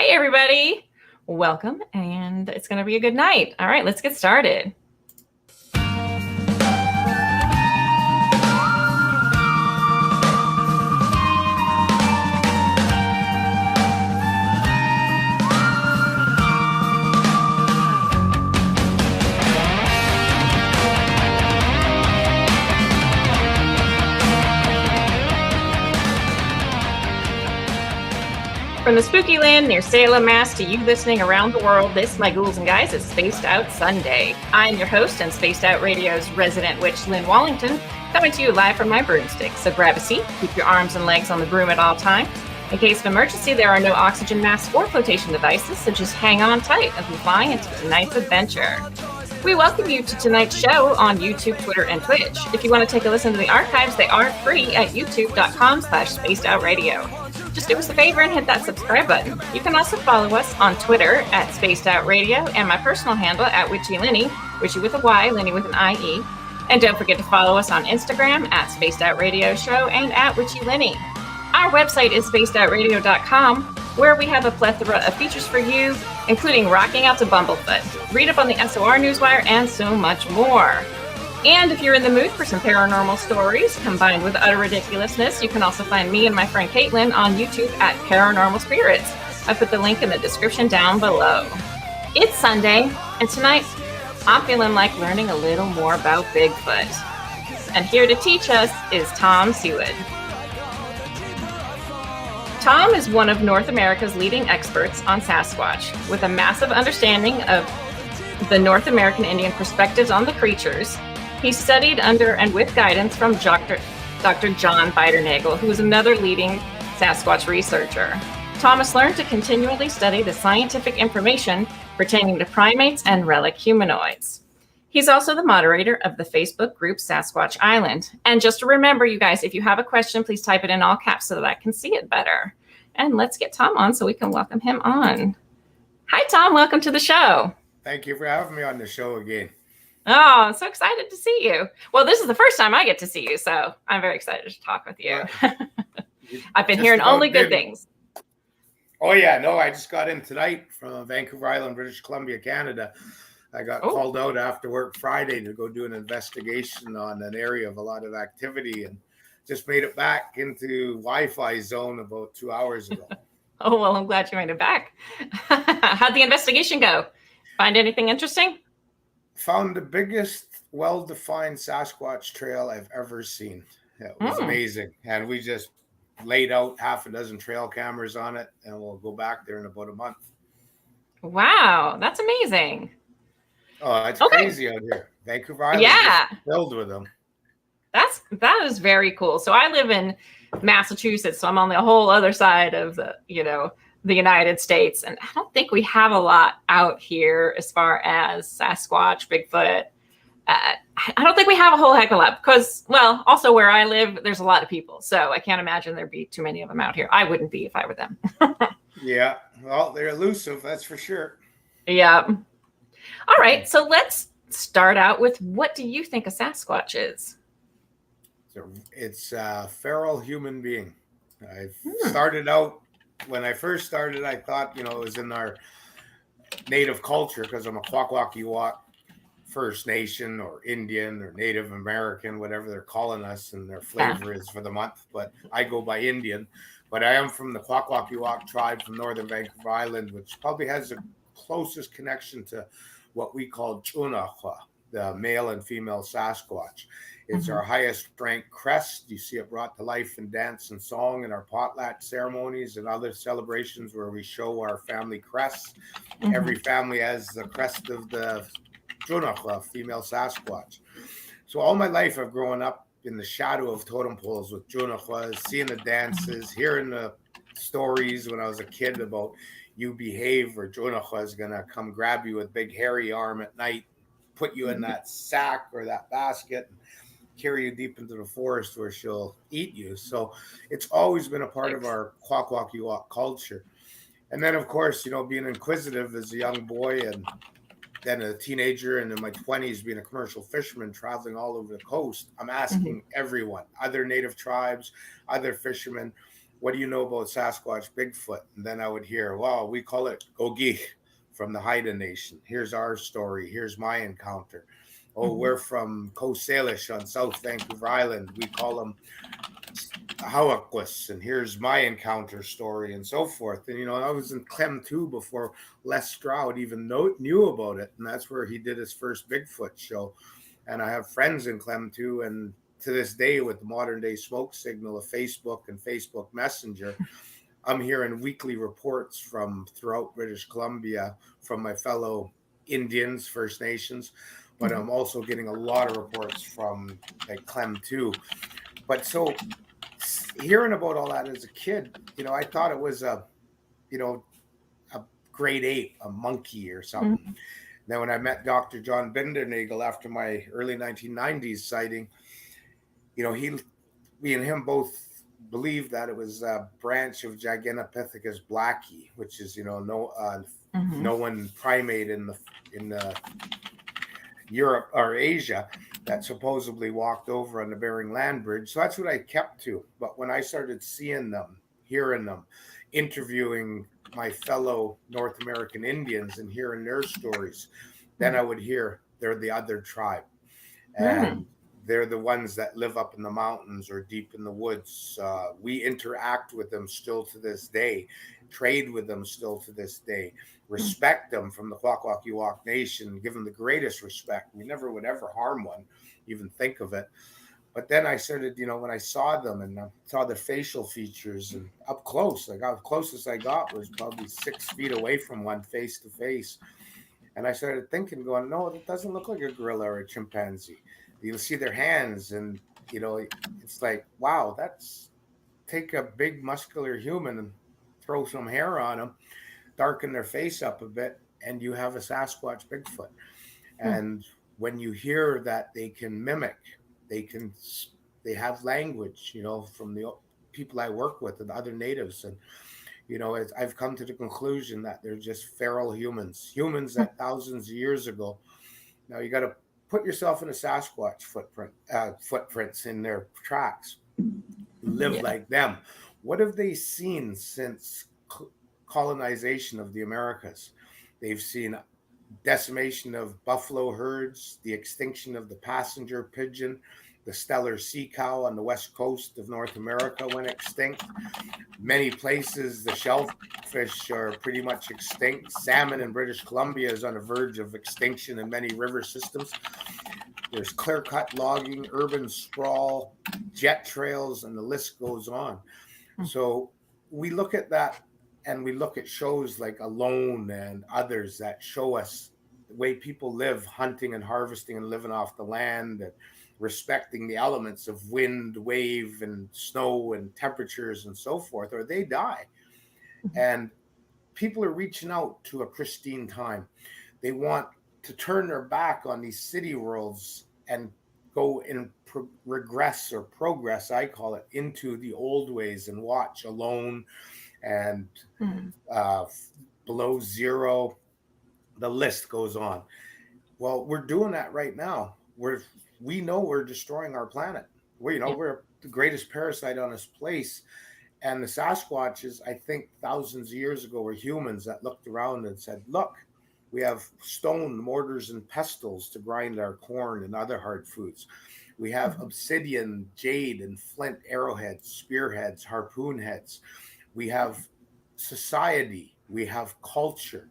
Hi, everybody. Welcome, and it's going to be a good night. All right, let's get started. From the spooky land near Salem, Mass, to you listening around the world, this, my ghouls and guys, is Spaced Out Sunday. I'm your host and Spaced Out Radio's resident witch, Lynn Wallington, coming to you live from my broomstick. So grab a seat, keep your arms and legs on the broom at all times. In case of emergency, there are no oxygen masks or flotation devices, so just hang on tight as we fly into tonight's adventure. We welcome you to tonight's show on YouTube, Twitter, and Twitch. If you want to take a listen to the archives, they are free at youtube.com/spacedoutradio. Just do us a favor and hit that subscribe button. You can also follow us on Twitter at Spaced Out Radio and my personal handle at Witchy Linny, Witchy with a Y, Linny with an IE. And don't forget to follow us on Instagram at Spaced Out Radio Show and at Witchy Linny. Our website is spacedoutradio.com, where we have a plethora of features for you, including rocking out to Bumblefoot, read up on the SOR Newswire, and so much more. And if you're in the mood for some paranormal stories combined with utter ridiculousness, you can also find me and my friend Caitlin on YouTube at Paranormal Spirits. I put the link in the description down below. It's Sunday, and tonight I'm feeling like learning a little more about Bigfoot. And here to teach us is Tom Sewid. Tom is one of North America's leading experts on Sasquatch, with a massive understanding of the North American Indian perspectives on the creatures. He studied under and with guidance from Dr. John Bidernagel, who is another leading Sasquatch researcher. Thomas learned to continually study the scientific information pertaining to primates and relic humanoids. He's also the moderator of the Facebook group Sasquatch Island. And just to remember, you guys, if you have a question, please type it in all caps so that I can see it better. And let's get Tom on so we can welcome him on. Hi, Tom. Welcome to the show. Thank you for having me on the show again. Oh, I'm so excited to see you. Well, this is the first time I get to see you, so I'm very excited to talk with you. I've been hearing only good things. Oh, yeah. No, I just got in tonight from Vancouver Island, British Columbia, Canada. I got called out after work Friday to go do an investigation on an area of a lot of activity and just made it back into Wi-Fi zone about 2 hours ago. Oh, well, I'm glad you made it back. How'd the investigation go? Find anything interesting? Found the biggest well-defined Sasquatch trail I've ever seen. It was amazing. And we just laid out half a dozen trail cameras on it, and we'll go back there in about a month. Wow, that's amazing. Oh, it's crazy out here. Vancouver Island is filled with them. That is very cool. So I live in Massachusetts, so I'm on the whole other side of the United States. And I don't think we have a lot out here as far as Sasquatch, Bigfoot. I don't think we have a whole heck of a lot because, well, also where I live, there's a lot of people. So I can't imagine there'd be too many of them out here. I wouldn't be if I were them. Yeah. Well, they're elusive. That's for sure. Yeah. All right. So let's start out with, what do you think a Sasquatch is? It's a feral human being. I started out, when I first started, I thought, it was in our native culture because I'm a Kwakwaka'wakw First Nation or Indian or Native American, whatever they're calling us, and their flavor is for the month. But I go by Indian. But I am from the Kwakwaka'wakw tribe from northern Vancouver Island, which probably has the closest connection to what we call Chunahwa, the male and female Sasquatch. It's our highest ranked crest. You see it brought to life in dance and song in our potlatch ceremonies and other celebrations where we show our family crests. Every family has the crest of the Chunahwa, female Sasquatch. So all my life I've grown up in the shadow of totem poles with Chunahwas, seeing the dances, hearing the stories when I was a kid about you behave or Chunahwa is going to come grab you with big hairy arm at night, put you in that sack or that basket, and carry you deep into the forest where she'll eat you. So it's always been a part of our Kwakwaka'wakw culture. And then, of course, being inquisitive as a young boy and then a teenager and in my 20s being a commercial fisherman traveling all over the coast, I'm asking everyone, other native tribes, other fishermen, what do you know about Sasquatch, Bigfoot? And then I would hear, well, we call it Ogi from the Haida Nation. Here's our story. Here's my encounter. Oh, Mhm. we're from Coast Salish on South Vancouver Island. We call them Hawakwis, and here's my encounter story, and so forth. And I was in Clem too before Les Stroud even knew about it, and that's where he did his first Bigfoot show. And I have friends in Clem too, and to this day, with the modern day smoke signal of Facebook and Facebook Messenger, I'm hearing weekly reports from throughout British Columbia from my fellow Indians, First Nations, but I'm also getting a lot of reports from like Clem too. But so hearing about all that as a kid, I thought it was you know, a great ape, a monkey or something. Mhm. Then when I met Dr. John Bidernagel after my early 1990s sighting, he, me and him both believed that it was a branch of Gigantopithecus blacki, which is, Mhm. no one primate in the Europe or Asia that supposedly walked over on the Bering Land Bridge. So that's what I kept to. But when I started seeing them, hearing them, interviewing my fellow North American Indians and hearing their stories, then I would hear they're the other tribe. Mhm. And they're the ones that live up in the mountains or deep in the woods. We interact with them still to this day, trade with them still to this day, respect them from the Kwakwaka'wakw Nation, give them the greatest respect. We never would ever harm one, even think of it. But then I started, when I saw them and saw their facial features and up close, like how closest I got was probably 6 feet away from one face to face. And I started thinking, going, no, that doesn't look like a gorilla or a chimpanzee. You'll see their hands, and it's like, wow, that's take a big muscular human and throw some hair on them, darken their face up a bit, and you have a Sasquatch Bigfoot. And when you hear that they can mimic, they can, they have language, from the people I work with and other natives, and I've come to the conclusion that they're just feral humans that thousands of years ago. Now you got to put yourself in a Sasquatch footprints in their tracks. Live Yeah. like them. What have they seen since colonization of the Americas? They've seen decimation of buffalo herds, the extinction of the passenger pigeon, the Steller sea cow on the west coast of North America went extinct. Many places, the shellfish are pretty much extinct. Salmon in British Columbia is on the verge of extinction in many river systems. There's clear cut logging, urban sprawl, jet trails, and the list goes on. So we look at that, and we look at shows like Alone and others that show us the way people live, hunting and harvesting and living off the land and respecting the elements of wind, wave, and snow and temperatures and so forth, or they die. And people are reaching out to a pristine time. They want to turn their back on these city worlds and go and regress or progress, I call it, into the old ways and watch Alone and Mhm. uh, Below Zero. The list goes on. Well, we're doing that right now. We know we're destroying our planet. Yeah. We're the greatest parasite on this place. And the Sasquatches, I think thousands of years ago, were humans that looked around and said, look, we have stone, mortars, and pestles to grind our corn and other hard foods. We have obsidian, jade, and flint arrowheads, spearheads, harpoon heads. We have society. We have culture.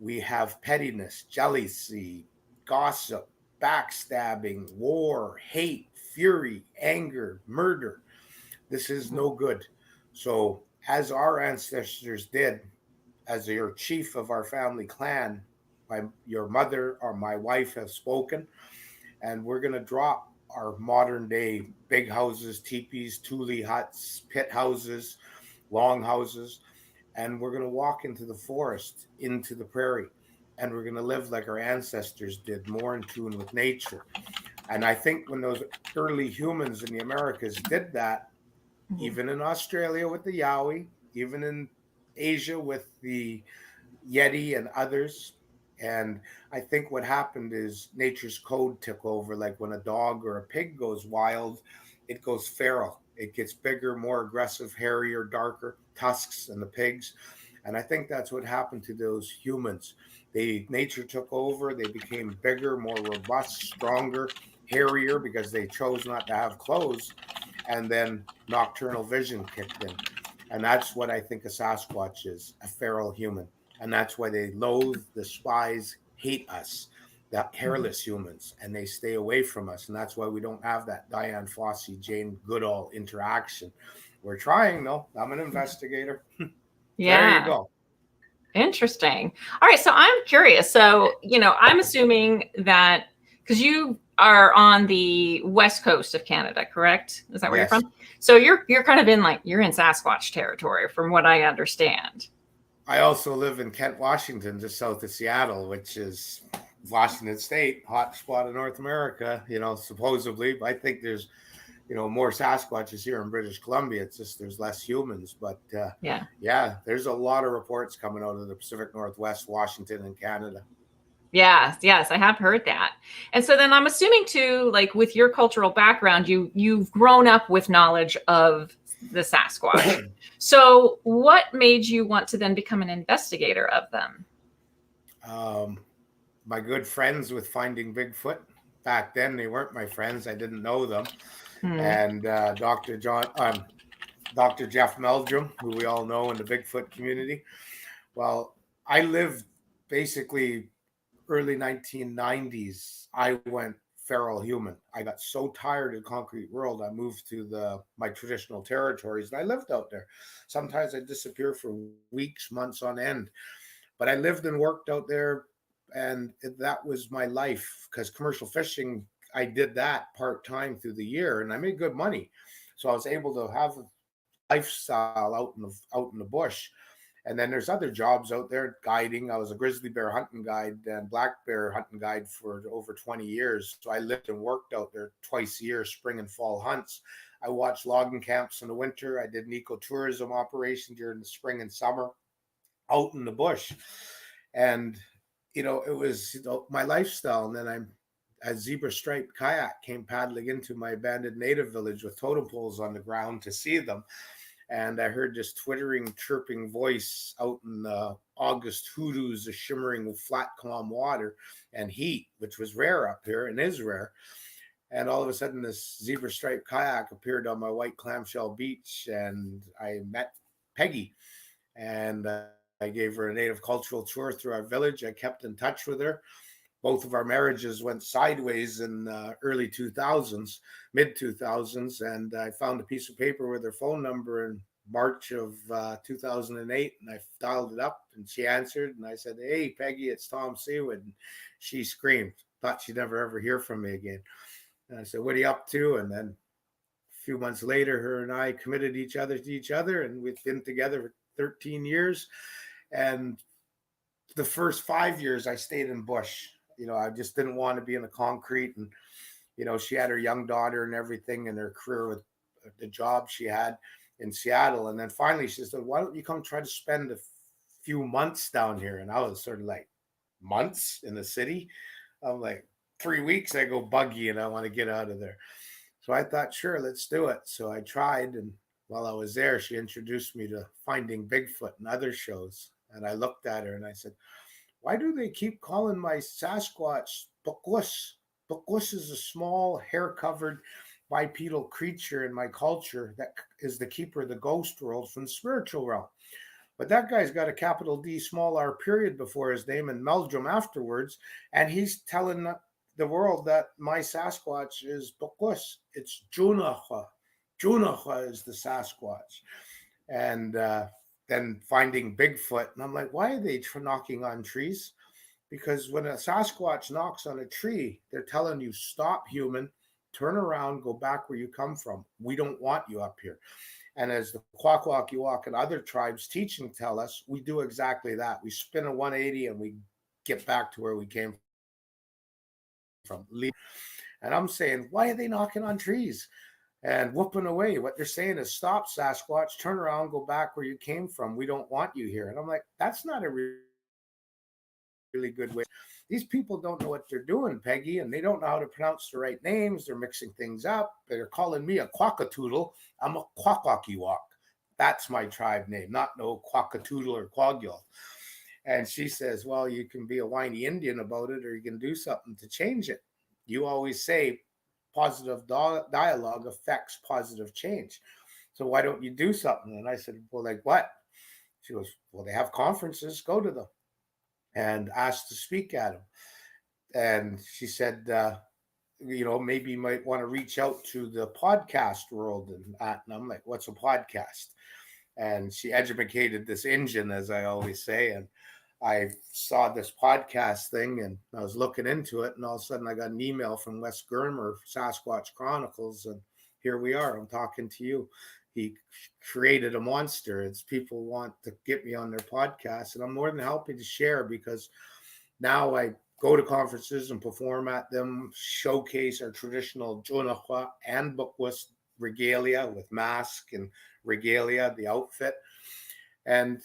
We have pettiness, jealousy, gossip, backstabbing, war, hate, fury, anger, murder. This is no good. So, as our ancestors did, as your chief of our family clan, your mother or my wife have spoken, and we're going to drop our modern day big houses, teepees, tule huts, pit houses, long houses, and we're going to walk into the forest, into the prairie, and we're going to live like our ancestors did, more in tune with nature. And I think when those early humans in the Americas did that, even in Australia with the Yowie, even in Asia with the Yeti and others. And I think what happened is nature's code took over. Like when a dog or a pig goes wild, it goes feral. It gets bigger, more aggressive, hairier, darker, tusks and the pigs. And I think that's what happened to those humans. Nature took over. They became bigger, more robust, stronger, hairier because they chose not to have clothes. And then nocturnal vision kicked in. And that's what I think a Sasquatch is, a feral human. And that's why they loathe, despise, hate us, the hairless humans, and they stay away from us. And that's why we don't have that Diane Fossey, Jane Goodall interaction. We're trying, though. I'm an investigator. There you Yeah. go. Interesting. All right. So I'm curious. So, I'm assuming that because you are on the west coast of Canada, correct? Is that where you're Yes. from? So you're kind of you're in Sasquatch territory from what I understand. I also live in Kent, Washington, just south of Seattle, which is Washington State, hot spot of North America, supposedly. I think there's more Sasquatches here in British Columbia. It's just there's less humans. But Yeah. there's a lot of reports coming out of the Pacific Northwest, Washington, and Canada. Yes, I have heard that. And so then I'm assuming too, like with your cultural background, you've grown up with knowledge of the Sasquatch. So what made you want to then become an investigator of them? My good friends with finding Bigfoot. Back then, they weren't my friends. I didn't know them. And Dr. Jeff Meldrum, who we all know in the Bigfoot community. Well, I lived basically early 1990s. I went feral human. I got so tired of the concrete world, I moved to my traditional territories, and I lived out there. Sometimes I disappear for weeks, months on end, but I lived and worked out there, and that was my life. Because commercial fishing, I did that part-time through the year, and I made good money, so I was able to have a lifestyle out in the bush. And then there's other jobs out there guiding. I was a grizzly bear hunting guide and black bear hunting guide for over 20 years. So I lived and worked out there twice a year, spring and fall hunts. I watched logging camps in the winter. I did an ecotourism operation during the spring and summer out in the bush. And, it was my lifestyle. And then a zebra striped kayak came paddling into my abandoned native village with totem poles on the ground to see them. And I heard this twittering, chirping voice out in the August hoodoos, the shimmering flat calm water and heat, which was rare up here and is rare. And all of a sudden, this zebra striped kayak appeared on my white clamshell beach, and I met Peggy. And I gave her a native cultural tour through our village. I kept in touch with her. Both of our marriages went sideways in early 2000s, mid 2000s, and I found a piece of paper with her phone number in March of 2008, and I dialed it up, and she answered, and I said, "Hey, Peggy, it's Tom Sewid." And she screamed, thought she'd never ever hear from me again. And I said, "What are you up to?" And then a few months later, her and I committed each other to each other, and we've been together for 13 years. And the first 5 years I stayed in bush. I just didn't want to be in the concrete. And, she had her young daughter and everything, and her career with the job she had in Seattle. And then finally she said, "Why don't you come try to spend a few months down here?" And I was sort of like, months in the city? I'm like, 3 weeks, I go buggy and I want to get out of there. So I thought, sure, let's do it. So I tried. And while I was there, she introduced me to Finding Bigfoot and other shows. And I looked at her and I said, "Why do they keep calling my Sasquatch Bukwus?" Bukwus is a small, hair-covered, bipedal creature in my culture that is the keeper of the ghost world from the spiritual realm. But that guy's got a capital D, small r period before his name and Meldrum afterwards, and he's telling the world that my Sasquatch is Bukwus. It's Junaha. Junaha is the Sasquatch. And then Finding Bigfoot. And I'm like, why are they knocking on trees? Because when a Sasquatch knocks on a tree, they're telling you, stop, human, turn around, go back where you come from. We don't want you up here. And as the Kwakwaka'wakw and other tribes teaching tell us, we do exactly that. We spin a 180 and we get back to where we came from. And I'm saying, why are they knocking on trees and whooping away? What they're saying is, stop, Sasquatch, turn around, go back where you came from. We don't want you here. And I'm like, that's not a really good way. These people don't know what they're doing, Peggy, and they don't know how to pronounce the right names. They're mixing things up. They're calling me a quackatoodle. I'm a quackwalkie-walk. That's my tribe name, not no quackatoodle or quagyol. And she says, well, you can be a whiny Indian about it, or you can do something to change it. You always say positive dialogue affects positive change. So why don't you do something? And I said, well, like what? She goes, well, they have conferences, go to them, and ask to speak at them. And she said, maybe you might want to reach out to the podcast world. And I'm like, what's a podcast? And she educated this engine, as I always say. And I saw this podcast thing and I was looking into it. And all of a sudden I got an email from Wes Germer, Sasquatch Chronicles. And here we are. I'm talking to you. He created a monster. It's people want to get me on their podcast. And I'm more than happy to share, because now I go to conferences and perform at them, showcase our traditional Jonahua and Bukwas regalia with mask and regalia, the outfit. And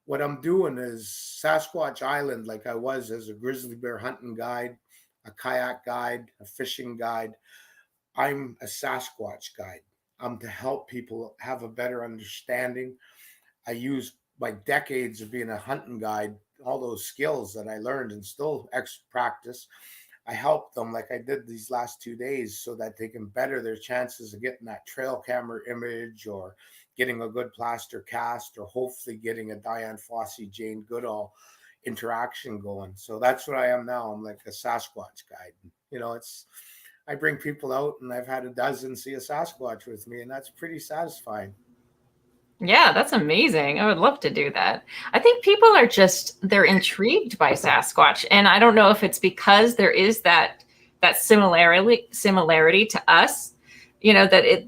what I'm doing is Sasquatch Island, like I was as a grizzly bear hunting guide, a kayak guide, a fishing guide. I'm a Sasquatch guide. I'm to help people have a better understanding. I use my decades of being a hunting guide, all those skills that I learned and still practice. I help them like I did these last 2 days so that they can better their chances of getting that trail camera image, or getting a good plaster cast, or hopefully getting a Diane Fossey, Jane Goodall interaction going. So that's what I am now. I'm like a Sasquatch guide. I bring people out, and I've had a dozen see a Sasquatch with me, and that's pretty satisfying. Yeah, that's amazing. I would love to do that. I think people are they're intrigued by Sasquatch. And I don't know if it's because there is that similarity to us, that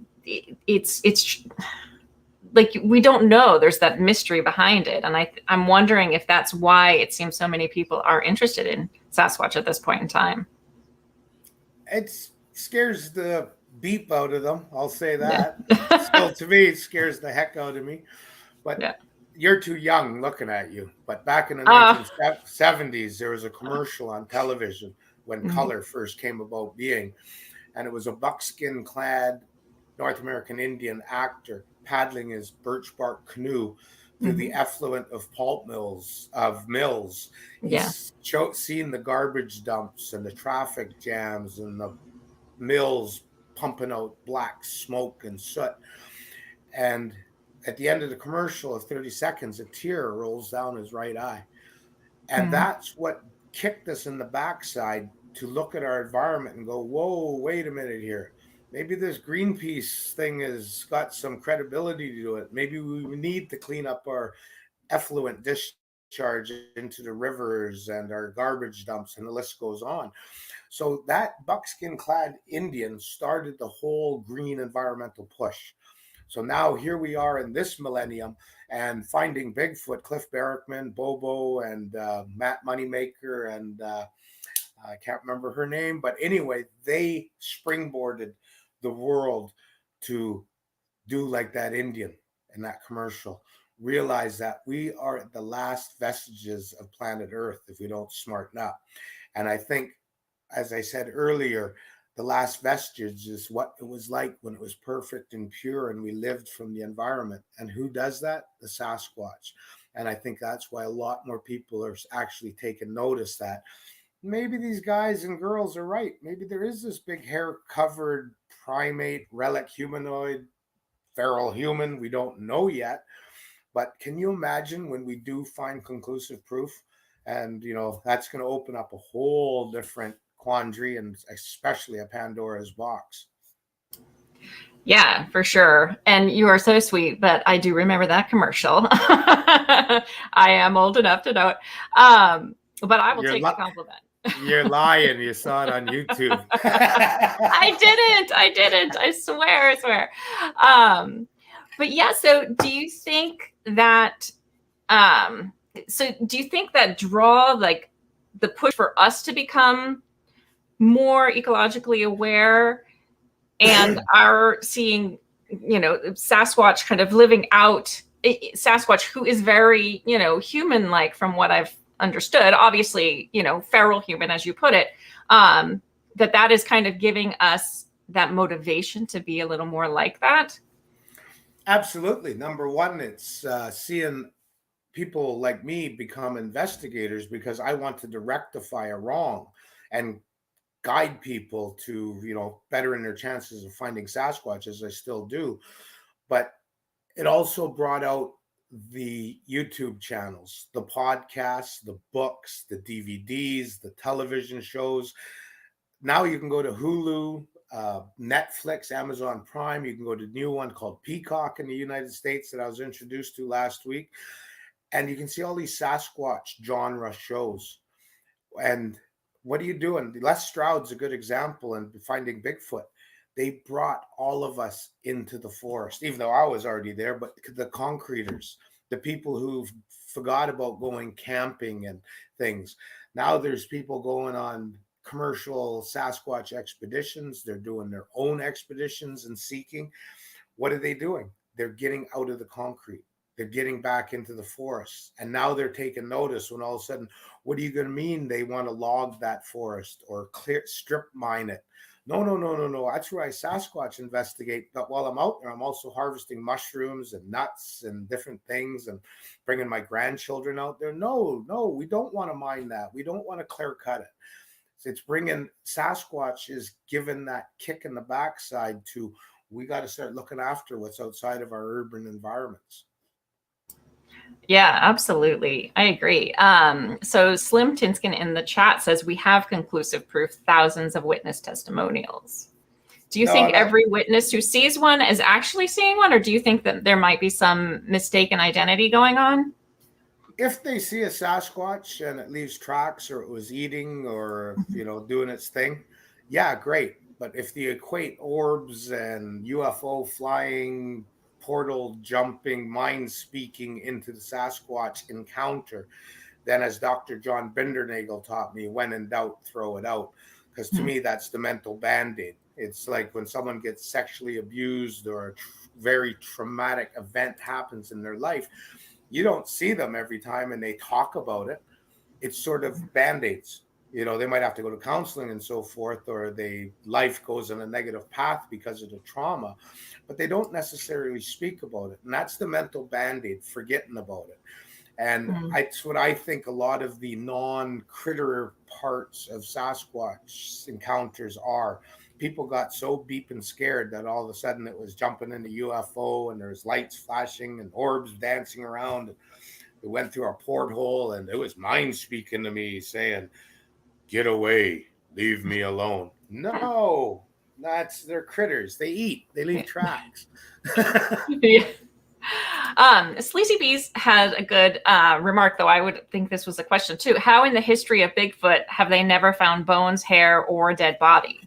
it's like, we don't know, there's that mystery behind it. And I'm wondering if that's why it seems so many people are interested in Sasquatch at this point in time. It scares the beep out of them, I'll say that. Yeah. Still, to me, it scares the heck out of me. But yeah. You're too young looking at you. But back in the 1970s, there was a commercial on television when color first came about being. And it was a buckskin-clad North American Indian actor paddling his birch bark canoe through the effluent of pulp mills. He's seen the garbage dumps and the traffic jams and the mills pumping out black smoke and soot. And at the end of the commercial of 30 seconds, a tear rolls down his right eye. And that's what kicked us in the backside to look at our environment and go, whoa, wait a minute here. Maybe this Greenpeace thing has got some credibility to it. Maybe we need to clean up our effluent discharge into the rivers and our garbage dumps, and the list goes on. So that buckskin-clad Indian started the whole green environmental push. So now here we are in this millennium, and finding Bigfoot, Cliff Barrickman, Bobo, and Matt Moneymaker, and I can't remember her name, but anyway, they springboarded the world to do like that Indian in that commercial. Realize that we are at the last vestiges of planet Earth if we don't smarten up. And I think, as I said earlier, the last vestige is what it was like when it was perfect and pure and we lived from the environment. And who does that? The Sasquatch. And I think that's why a lot more people are actually taking notice that maybe these guys and girls are right. Maybe there is this big hair-covered primate, relic, humanoid, feral human. We don't know yet. But can you imagine when we do find conclusive proof? And, that's going to open up a whole different quandary, and especially a Pandora's box. Yeah, for sure. And you are so sweet, but I do remember that commercial. I am old enough to know it. But I will take the compliment. You're lying. You saw it on YouTube. I didn't. I swear. But yeah, so do you think that draw, like, the push for us to become more ecologically aware and are seeing, Sasquatch kind of living out Sasquatch, who is very, human-like from what I've understood, obviously, feral human, as you put it, that is kind of giving us that motivation to be a little more like that. Absolutely. Number one, it's seeing people like me become investigators because I wanted to rectify a wrong and guide people to, bettering their chances of finding Sasquatch, as I still do. But it also brought out the YouTube channels, the podcasts, the books, the DVDs, the television shows. Now you can go to Hulu, Netflix, Amazon Prime. You can go to a new one called Peacock in the United States that I was introduced to last week. And you can see all these Sasquatch genre shows. And what are you doing? Les Stroud's a good example in finding Bigfoot. They brought all of us into the forest, even though I was already there, but the concreters, the people who forgot about going camping and things. Now there's people going on commercial Sasquatch expeditions. They're doing their own expeditions and seeking. What are they doing? They're getting out of the concrete. They're getting back into the forest. And now they're taking notice when all of a sudden, what are you going to mean they want to log that forest or strip mine it? No, no, no, no, no. That's where I Sasquatch investigate. But while I'm out there, I'm also harvesting mushrooms and nuts and different things and bringing my grandchildren out there. No, no, we don't want to mine that. We don't want to clear cut it. It's bringing Sasquatch is given that kick in the backside to, we got to start looking after what's outside of our urban environments. Yeah, absolutely. I agree. So Slim Tinskin in the chat says we have conclusive proof, thousands of witness testimonials. Do you think every witness who sees one is actually seeing one, or do you think that there might be some mistaken identity going on? If they see a Sasquatch and it leaves tracks or it was eating or, doing its thing, yeah, great. But if they equate orbs and UFO flying, portal jumping, mind speaking into the Sasquatch encounter, then as Dr. John Bidernagel taught me, when in doubt, throw it out. Because to me, that's the mental band-aid. It's like when someone gets sexually abused or a very traumatic event happens in their life, you don't see them every time and they talk about it. It's sort of band-aids. They might have to go to counseling and so forth, or life goes in a negative path because of the trauma, but they don't necessarily speak about it. And that's the mental band-aid, forgetting about it. And that's what I think a lot of the non-critter parts of Sasquatch encounters are. People got so beep and scared that all of a sudden it was jumping in the UFO and there's lights flashing and orbs dancing around. It went through a porthole and it was mind speaking to me saying, "Get away, leave me alone." No, they're critters. They eat, they leave tracks. Yeah. Sleazy Bees had a good remark, though I would think this was a question too. How in the history of Bigfoot have they never found bones, hair, or a dead body?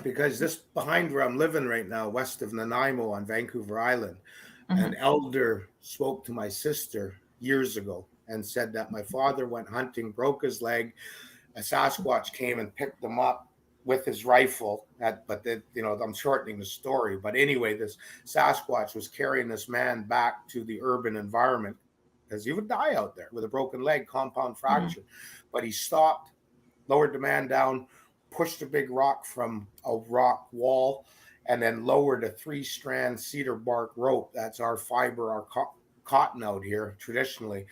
Because this behind where I'm living right now, west of Nanaimo on Vancouver Island, an elder spoke to my sister years ago and said that my father went hunting, broke his leg. A Sasquatch came and picked him up with his rifle. I'm shortening the story. But anyway, this Sasquatch was carrying this man back to the urban environment because he would die out there with a broken leg, compound fracture. But he stopped, lowered the man down, pushed a big rock from a rock wall, and then lowered a 3-strand cedar bark rope. That's our fiber, our cotton out here traditionally.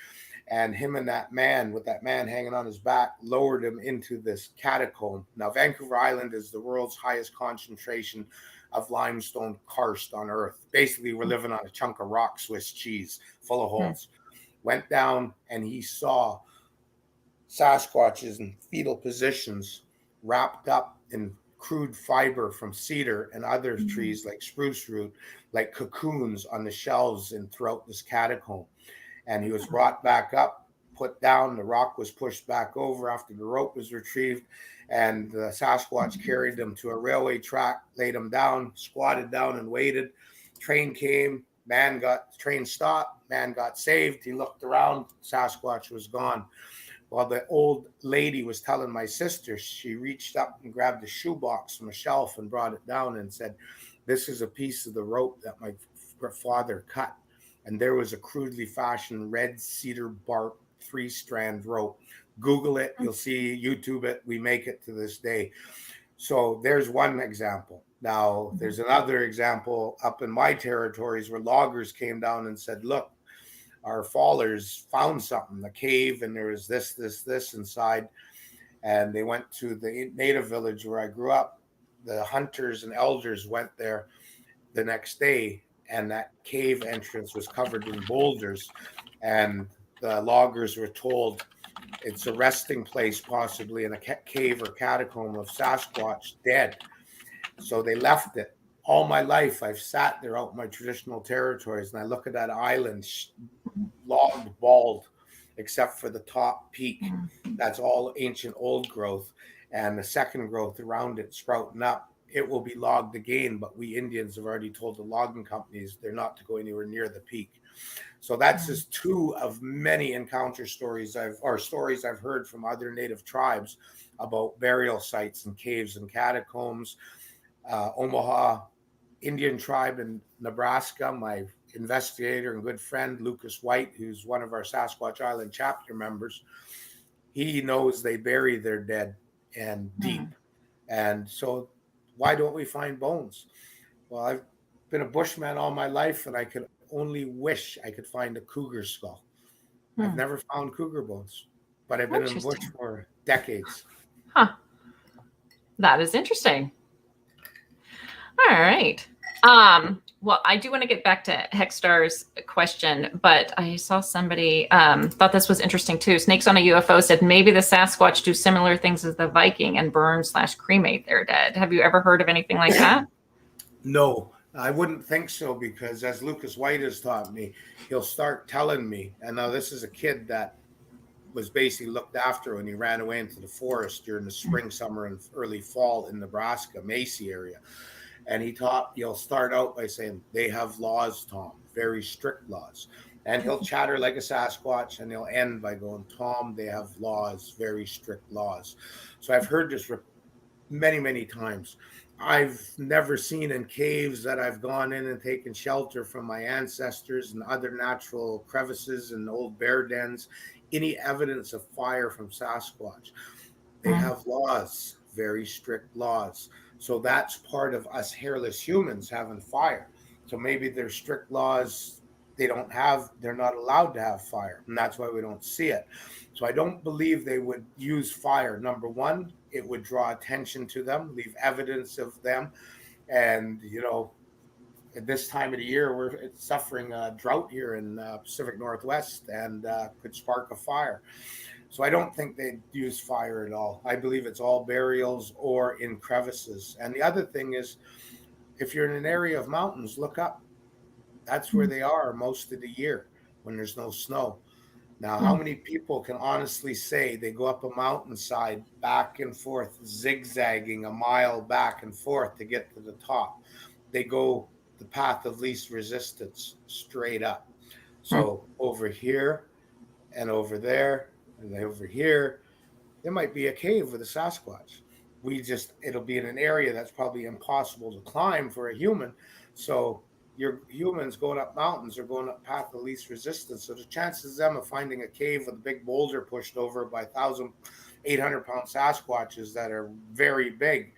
And him and that man, with that man hanging on his back, lowered him into this catacomb. Now, Vancouver Island is the world's highest concentration of limestone karst on Earth. Basically, we're living on a chunk of rock Swiss cheese full of holes. Went down and he saw Sasquatches in fetal positions wrapped up in crude fiber from cedar and other trees like spruce root, like cocoons on the shelves and throughout this catacomb. And he was brought back up, put down. The rock was pushed back over after the rope was retrieved. And the Sasquatch carried him to a railway track, laid him down, squatted down and waited. Train came, train stopped, man got saved. He looked around, Sasquatch was gone. While the old lady was telling my sister, she reached up and grabbed a shoebox from a shelf and brought it down and said, "This is a piece of the rope that my father cut." And there was a crudely fashioned red cedar bark 3-strand rope. Google it, you'll see, YouTube it. We make it to this day. So there's one example. Now, there's another example up in my territories where loggers came down and said, look, our fallers found something, a cave, and there was this inside. And they went to the native village where I grew up. The hunters and elders went there the next day, and that cave entrance was covered in boulders. And the loggers were told it's a resting place, possibly in a cave or catacomb of Sasquatch dead. So they left it. All my life, I've sat there out in my traditional territories, and I look at that island, logged, bald, except for the top peak. That's all ancient old growth, and the second growth around it sprouting up. It will be logged again, but we Indians have already told the logging companies they're not to go anywhere near the peak. So that's just two of many encounter stories I've heard from other native tribes about burial sites and caves and catacombs. Omaha Indian tribe in Nebraska, my investigator and good friend Lucas White, who's one of our Sasquatch Island chapter members, he knows they bury their dead and deep. And so why don't we find bones? Well, I've been a bushman all my life, and I could only wish I could find a cougar skull. I've never found cougar bones, but I've been in the bush for decades. Huh. That is interesting. All right. Well, I do want to get back to Hexstar's question, but I saw somebody thought this was interesting too. Snakes on a UFO said maybe the Sasquatch do similar things as the Viking and burn/cremate their dead. Have you ever heard of anything like that? No, I wouldn't think so, because as Lucas White has taught me, he'll start telling me, and now this is a kid that was basically looked after when he ran away into the forest during the spring, summer, and early fall in Nebraska, Macy area. And he'll start out by saying, they have laws, Tom, very strict laws. And he'll chatter like a Sasquatch, and he'll end by going, Tom, they have laws, very strict laws. So I've heard this many, many times. I've never seen in caves that I've gone in and taken shelter from my ancestors and other natural crevices and old bear dens, any evidence of fire from Sasquatch. They have laws, very strict laws. So that's part of us hairless humans having fire. So maybe there's strict laws they're not allowed to have fire. And that's why we don't see it. So I don't believe they would use fire. Number one, it would draw attention to them, leave evidence of them. And, at this time of the year, we're suffering a drought here in Pacific Northwest, and could spark a fire. So I don't think they'd use fire at all. I believe it's all burials or in crevices. And the other thing is, if you're in an area of mountains, look up. That's where they are most of the year when there's no snow. Now, how many people can honestly say they go up a mountainside back and forth, zigzagging a mile back and forth to get to the top? They go the path of least resistance, straight up. So over here and over there and over here, there might be a cave with a Sasquatch. It'll be in an area that's probably impossible to climb for a human. So your humans going up mountains are going up path of least resistance. So the chances of them of finding a cave with a big boulder pushed over by 1,800-pound Sasquatches that are very big,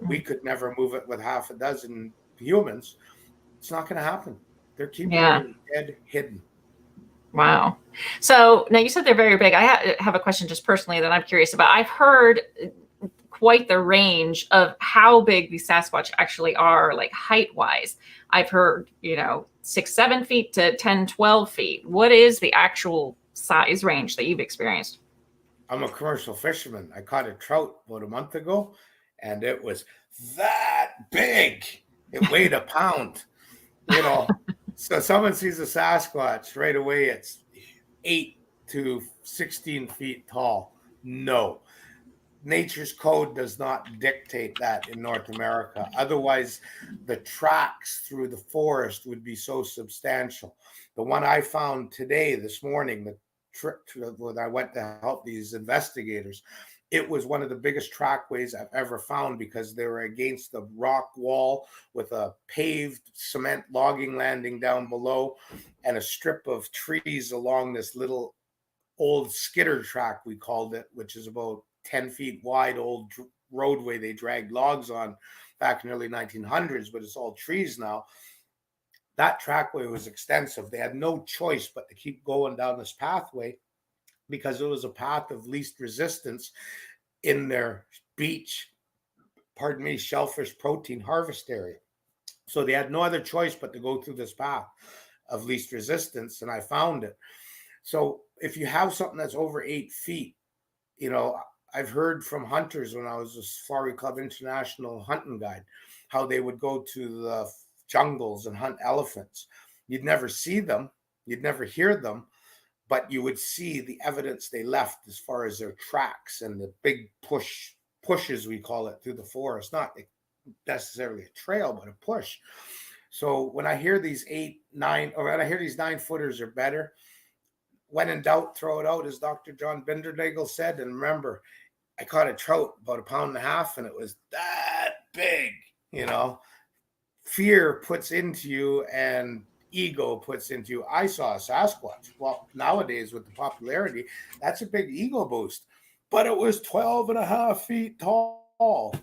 we could never move it with half a dozen humans. It's not going to happen. They're keeping their dead hidden. Wow. So now you said they're very big. I have a question just personally that I'm curious about. I've heard quite the range of how big these Sasquatch actually are, like height wise. I've heard, 6-7 feet to 10-12 feet. What is the actual size range that you've experienced? I'm a commercial fisherman. I caught a trout about a month ago, and it was that big. It weighed a pound. So someone sees a Sasquatch right away, it's 8 to 16 feet tall. No. Nature's code does not dictate that in North America. Otherwise, the tracks through the forest would be so substantial. The one I found this morning, the trip when I went to help these investigators, it was one of the biggest trackways I've ever found, because they were against the rock wall with a paved cement logging landing down below and a strip of trees along this little old skidder track, we called it, which is about 10 feet wide, old roadway they dragged logs on back in the early 1900s, but it's all trees now. That trackway was extensive. They had no choice but to keep going down this pathway because it was a path of least resistance in their beach, shellfish protein harvest area. So they had no other choice but to go through this path of least resistance, and I found it. So if you have something that's over 8 feet, I've heard from hunters when I was a Safari Club International hunting guide, how they would go to the jungles and hunt elephants. You'd never see them, you'd never hear them, but you would see the evidence they left as far as their tracks and the big pushes, we call it, through the forest. Not necessarily a trail, but a push. So when I hear these 8, 9, or when I hear these 9-footers are better, when in doubt, throw it out, as Dr. John Bidernagel said. And remember, I caught a trout about 1.5 pounds, and it was that big. Fear puts into you and ego puts into you. I saw a Sasquatch. Well, nowadays with the popularity, that's a big ego boost. But it was 12.5 feet tall.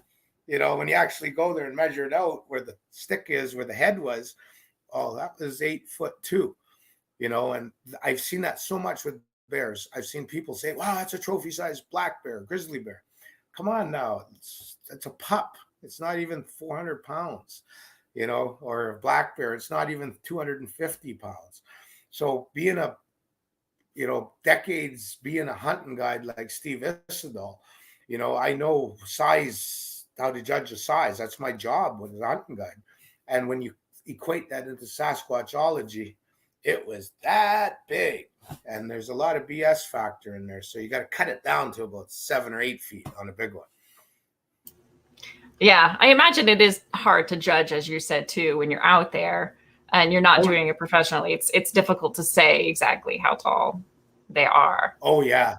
When you actually go there and measure it out, where the stick is, where the head was, oh, that was 8'2". And I've seen that so much with bears. I've seen people say, wow, that's a trophy-sized black bear, grizzly bear. Come on now. It's a pup. It's not even 400 pounds, or a black bear. It's not even 250 pounds. So being decades being a hunting guide like Steve Isidol, I know size, how to judge a size. That's my job with a hunting guide. And when you equate that into Sasquatchology, it was that big. And there's a lot of BS factor in there. So you got to cut it down to about 7 or 8 feet on a big one. Yeah, I imagine it is hard to judge, as you said, too, when you're out there and you're not doing it professionally. It's difficult to say exactly how tall they are. Oh, yeah,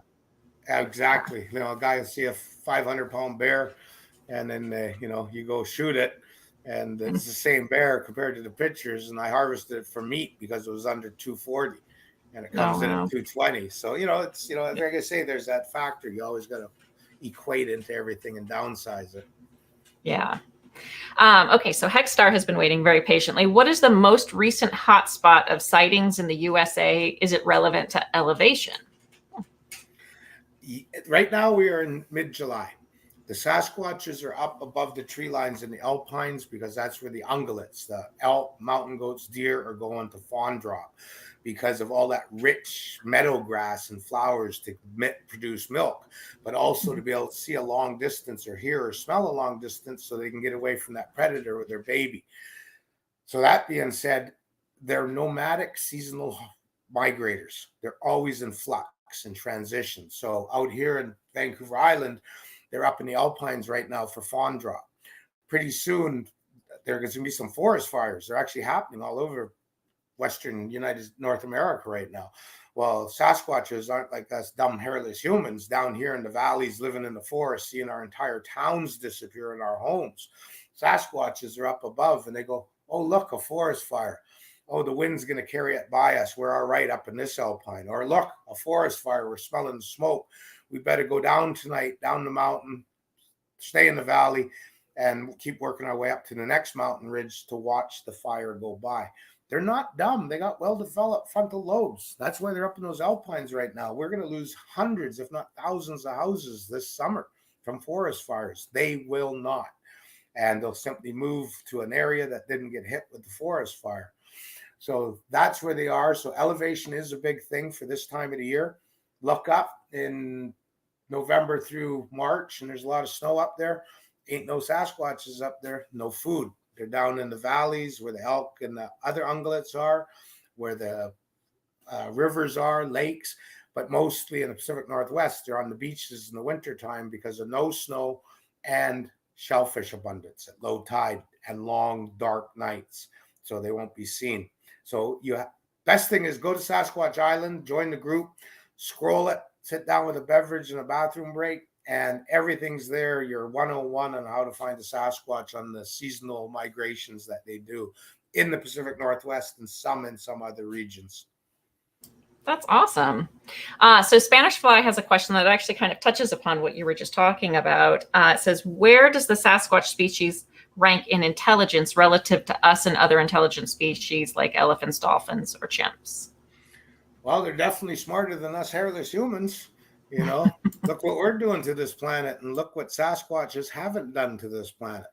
exactly. A guy will see a 500-pound bear, and then, you go shoot it, and it's the same bear compared to the pictures. And I harvested it for meat because it was under 240, and it comes in at 220. So, it's, like I say, there's that factor. You always got to equate into everything and downsize it. Yeah. Okay, so Hexstar has been waiting very patiently. What is the most recent hotspot of sightings in the USA? Is it relevant to elevation? Right now, we are in mid-July. The Sasquatches are up above the tree lines in the alpines because that's where the ungulates, the elk, mountain goats, deer are going to fawn drop because of all that rich meadow grass and flowers to produce milk, but also to be able to see a long distance or hear or smell a long distance so they can get away from that predator with their baby. So that being said, they're nomadic seasonal migrators. They're always in flux and transition. So out here in Vancouver Island, they're up in the alpines right now for fawn drop. Pretty soon, there's going to be some forest fires. They're actually happening all over Western North America right now. Well, Sasquatches aren't like us dumb, hairless humans down here in the valleys, living in the forest, seeing our entire towns disappear in our homes. Sasquatches are up above, and they go, oh, look, a forest fire. Oh, the wind's going to carry it by us. We're all right up in this alpine. Or look, a forest fire. We're smelling smoke. We better go down tonight, down the mountain, stay in the valley, and keep working our way up to the next mountain ridge to watch the fire go by. They're not dumb. They got well-developed frontal lobes. That's why they're up in those alpines right now. We're going to lose hundreds, if not thousands of houses this summer from forest fires. They will not. And they'll simply move to an area that didn't get hit with the forest fire. So that's where they are. So elevation is a big thing for this time of the year. Look up in November through March, and there's a lot of snow up there. Ain't no Sasquatches up there, no food. They're down in the valleys where the elk and the other ungulates are, where the rivers are, lakes, but mostly in the Pacific Northwest, they're on the beaches in the wintertime because of no snow and shellfish abundance at low tide and long, dark nights. So they won't be seen. So best thing is go to Sasquatch Island, join the group, scroll it, sit down with a beverage and a bathroom break, and everything's there. Your 101 on how to find a Sasquatch on the seasonal migrations that they do in the Pacific Northwest and some in some other regions. That's awesome. So Spanish Fly has a question that actually kind of touches upon what you were just talking about. It says, where does the Sasquatch species rank in intelligence relative to us and other intelligent species like elephants, dolphins, or chimps? Well, they're definitely smarter than us hairless humans. You know, look what we're doing to this planet, and look what Sasquatches haven't done to this planet.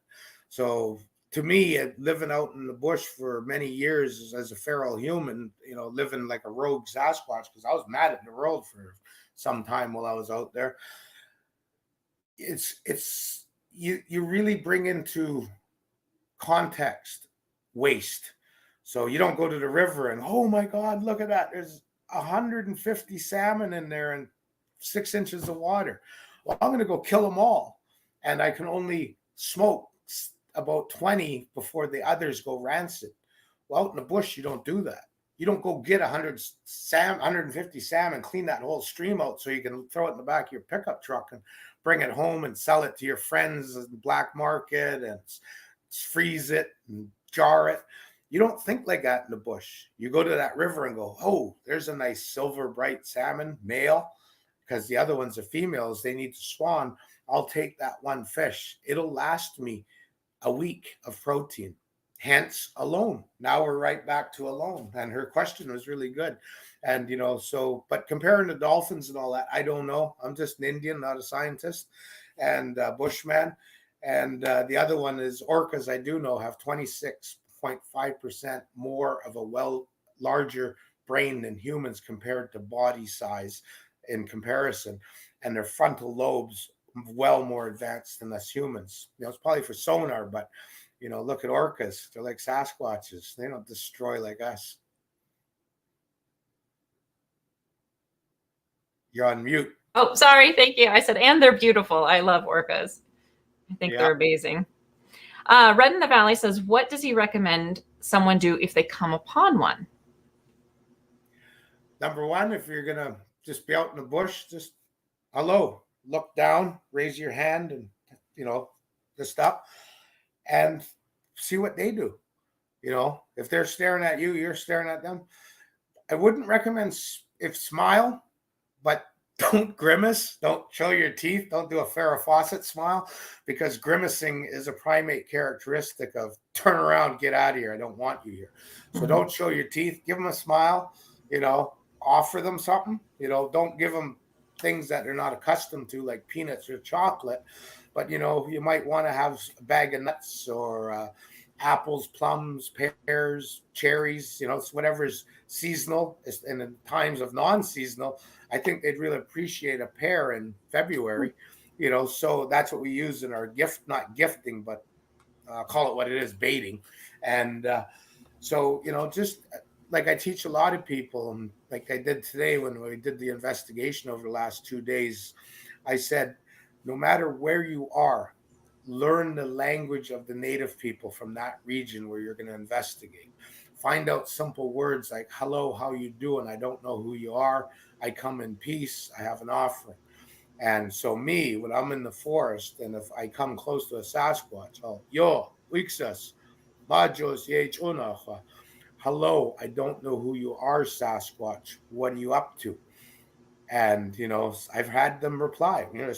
So, to me, living out in the bush for many years as a feral human, you know, living like a rogue Sasquatch, because I was mad at the world for some time while I was out there. It's you really bring into context waste. So you don't go to the river and, oh my God, look at that. There's 150 salmon in there and 6 inches of water. Well, I'm going to go kill them all. And I can only smoke about 20 before the others go rancid. Well, out in the bush, you don't do that. You don't go get 150 salmon, clean that whole stream out so you can throw it in the back of your pickup truck and bring it home and sell it to your friends in the black market and freeze it and jar it. You don't think like that in the bush. You go to that river and go, oh, there's a nice silver bright salmon, male, because the other ones are females. They need to spawn. I'll take that one fish. It'll last me a week of protein. Hence, alone. Now we're right back to alone. And her question was really good. And, you know, so, but comparing the dolphins and all that, I don't know. I'm just an Indian, not a scientist, and bushman. And the other one is orcas, I do know, have 26.5% more of a larger brain than humans compared to body size in comparison. And their frontal lobes well more advanced than us humans. You know, it's probably for sonar, but, you know, look at orcas. They're like Sasquatches. They don't destroy like us. You're on mute. Oh, sorry. Thank you. I said, and they're beautiful. I love orcas. I think they're amazing. Red in the Valley says, what does he recommend someone do if they come upon one? Number one, if you're going to just be out in the bush, just hello, look down, raise your hand, and, you know, just up and see what they do. You know, if they're staring at you, you're staring at them. I wouldn't recommend smile, but don't grimace. Don't show your teeth. Don't do a Farrah Fawcett smile, because grimacing is a primate characteristic of turn around, get out of here. I don't want you here. So don't show your teeth. Give them a smile. You know, offer them something. You know, don't give them things that they're not accustomed to, like peanuts or chocolate. But, you know, you might want to have a bag of nuts or apples, plums, pears, cherries, you know, it's whatever's seasonal. And in times of non-seasonal, I think they'd really appreciate a pear in February, you know, so that's what we use in our gift, not gifting, but call it what it is, baiting. And so, you know, just like I teach a lot of people, and like I did today when we did the investigation over the last 2 days, I said, no matter where you are, learn the language of the native people from that region where you're going to investigate. Find out simple words like, hello, how you doing? I don't know who you are. I come in peace. I have an offering. And so me, when I'm in the forest, and if I come close to a Sasquatch, oh, yo, Wixas, Majos, Yechunacha. Hello, I don't know who you are, Sasquatch. What are you up to? And, you know, I've had them reply, you know,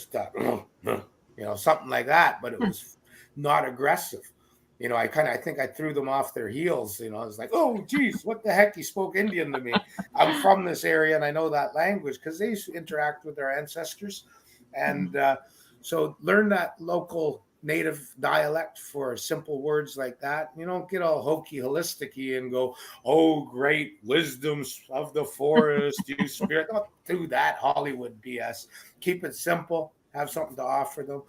something like that, but it was not aggressive. You know, I think I threw them off their heels. You know, I was like, oh, geez, what the heck? He spoke Indian to me. I'm from this area and I know that language, because they used to interact with their ancestors. And so learn that local native dialect for simple words like that. You don't get all hokey holisticy and go, oh, great wisdoms of the forest, you spirit. Don't do that Hollywood BS. Keep it simple. Have something to offer them.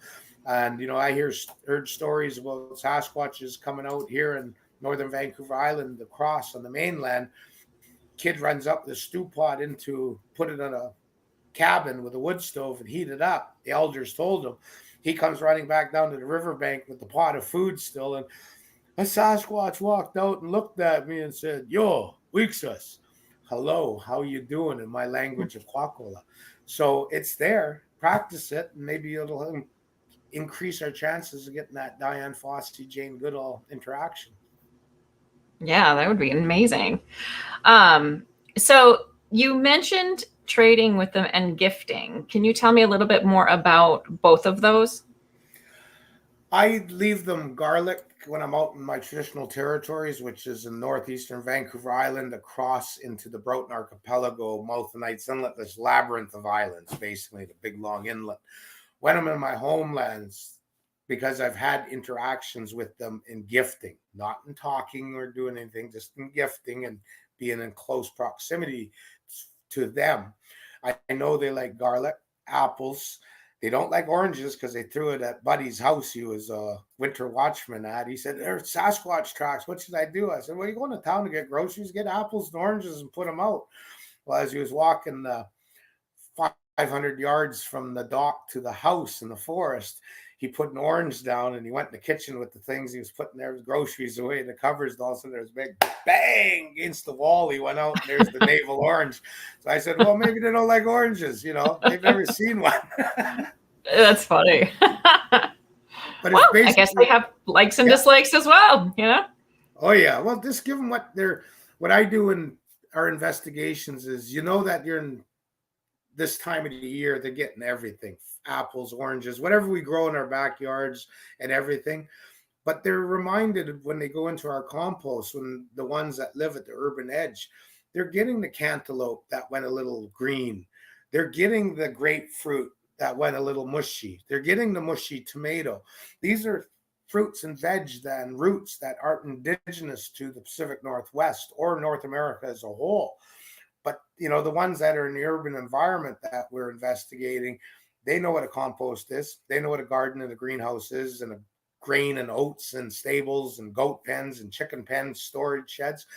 And, you know, I heard stories about Sasquatches coming out here in northern Vancouver Island, the cross on the mainland. Kid runs up the stew pot put it in a cabin with a wood stove and heat it up. The elders told him. He comes running back down to the riverbank with the pot of food still. And a Sasquatch walked out and looked at me and said, yo, Wixas, hello, how you doing, in my language of Kwakola. So it's there. Practice it, and maybe it'll increase our chances of getting that Diane Fossey, Jane Goodall interaction. Yeah, that would be amazing. So You mentioned trading with them and gifting. Can you tell me a little bit more about both of those? I leave them garlic when I'm out in my traditional territories, which is in northeastern Vancouver Island, across into the Broughton Archipelago, mouth of Knights Inlet, this labyrinth of islands, basically the big long inlet. When I'm in my homelands, because I've had interactions with them in gifting, not in talking or doing anything, just in gifting and being in close proximity to them, I know they like garlic, apples. They don't like oranges because they threw it at Buddy's house. He was a winter watchman at. He said, "There's Sasquatch tracks. What should I do?" I said, "Well, you going to town to get groceries, get apples and oranges and put them out." Well, as he was walking 500 yards from the dock to the house in the forest, he put an orange down and he went in the kitchen with the things he was putting there, groceries away, the covers, and all of a sudden there was a big bang against the wall. He went out and there's the navel orange. So I said, well, maybe they don't like oranges, they've never seen one. That's funny. But well, it's basically, I guess they have likes and dislikes as well, Oh yeah. Well, just give them what I do in our investigations is, that you're in this time of the year, they're getting everything, apples, oranges, whatever we grow in our backyards and everything. But they're reminded when they go into our compost, when the ones that live at the urban edge, they're getting the cantaloupe that went a little green. They're getting the grapefruit that went a little mushy. They're getting the mushy tomato. These are fruits and veg and roots that aren't indigenous to the Pacific Northwest or North America as a whole. But, the ones that are in the urban environment that we're investigating, they know what a compost is. They know what a garden and a greenhouse is, and a grain and oats and stables and goat pens and chicken pens, storage sheds.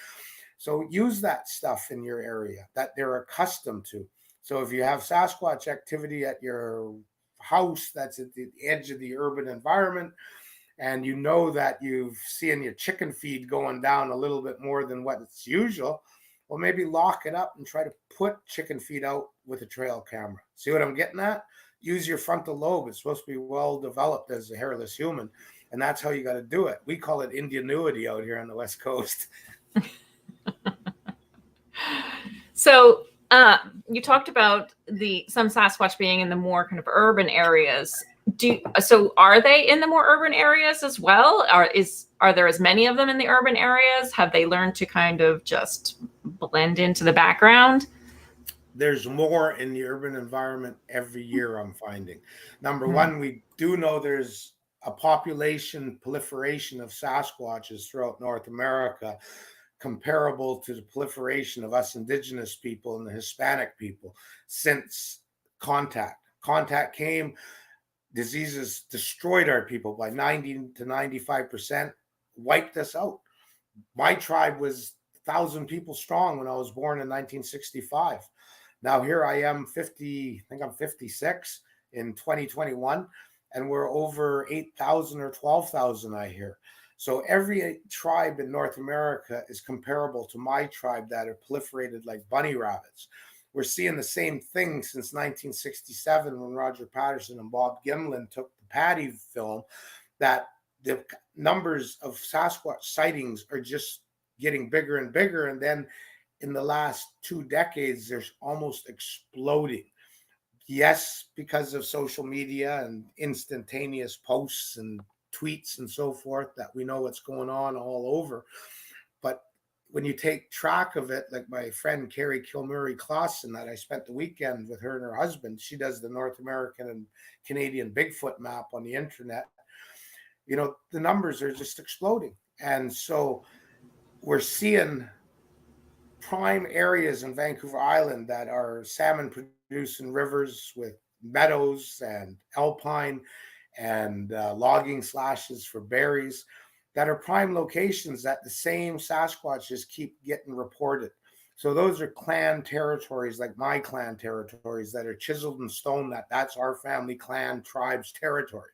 So use that stuff in your area that they're accustomed to. So if you have Sasquatch activity at your house that's at the edge of the urban environment, and you know that you've seen your chicken feed going down a little bit more than what it's usual, well, maybe lock it up and try to put chicken feed out with a trail camera. See what I'm getting at? Use your frontal lobe. It's supposed to be well developed as a hairless human. And that's how you got to do it. We call it Indianuity out here on the West Coast. So you talked about some Sasquatch being in the more kind of urban areas. So are they in the more urban areas as well? Are there as many of them in the urban areas? Have they learned to kind of just blend into the background? There's more in the urban environment every year, I'm finding. Number one, we do know there's a population proliferation of Sasquatches throughout North America, comparable to the proliferation of us indigenous people and the Hispanic people since contact. Contact came, diseases destroyed our people by 90 to 95%, wiped us out. My tribe was 1,000 people strong when I was born in 1965. Now here I am 50, I think I'm 56 in 2021, and we're over 8,000 or 12,000, I hear. So every tribe in North America is comparable to my tribe that are proliferated like bunny rabbits. We're seeing the same thing since 1967 when Roger Patterson and Bob Gimlin took the Patty film, that the numbers of Sasquatch sightings are just getting bigger and bigger. And then in the last 2 decades, there's almost exploding. Yes, because of social media and instantaneous posts and tweets and so forth, that we know what's going on all over. But when you take track of it, like my friend Carrie Kilmurray Clausen, that I spent the weekend with her and her husband, she does the North American and Canadian Bigfoot map on the internet. The numbers are just exploding. And so we're seeing prime areas in Vancouver Island that are salmon producing rivers with meadows and alpine and logging slashes for berries, that are prime locations that the same Sasquatches keep getting reported. So those are clan territories, like my clan territories, that are chiseled in stone, that's our family clan tribe's territory.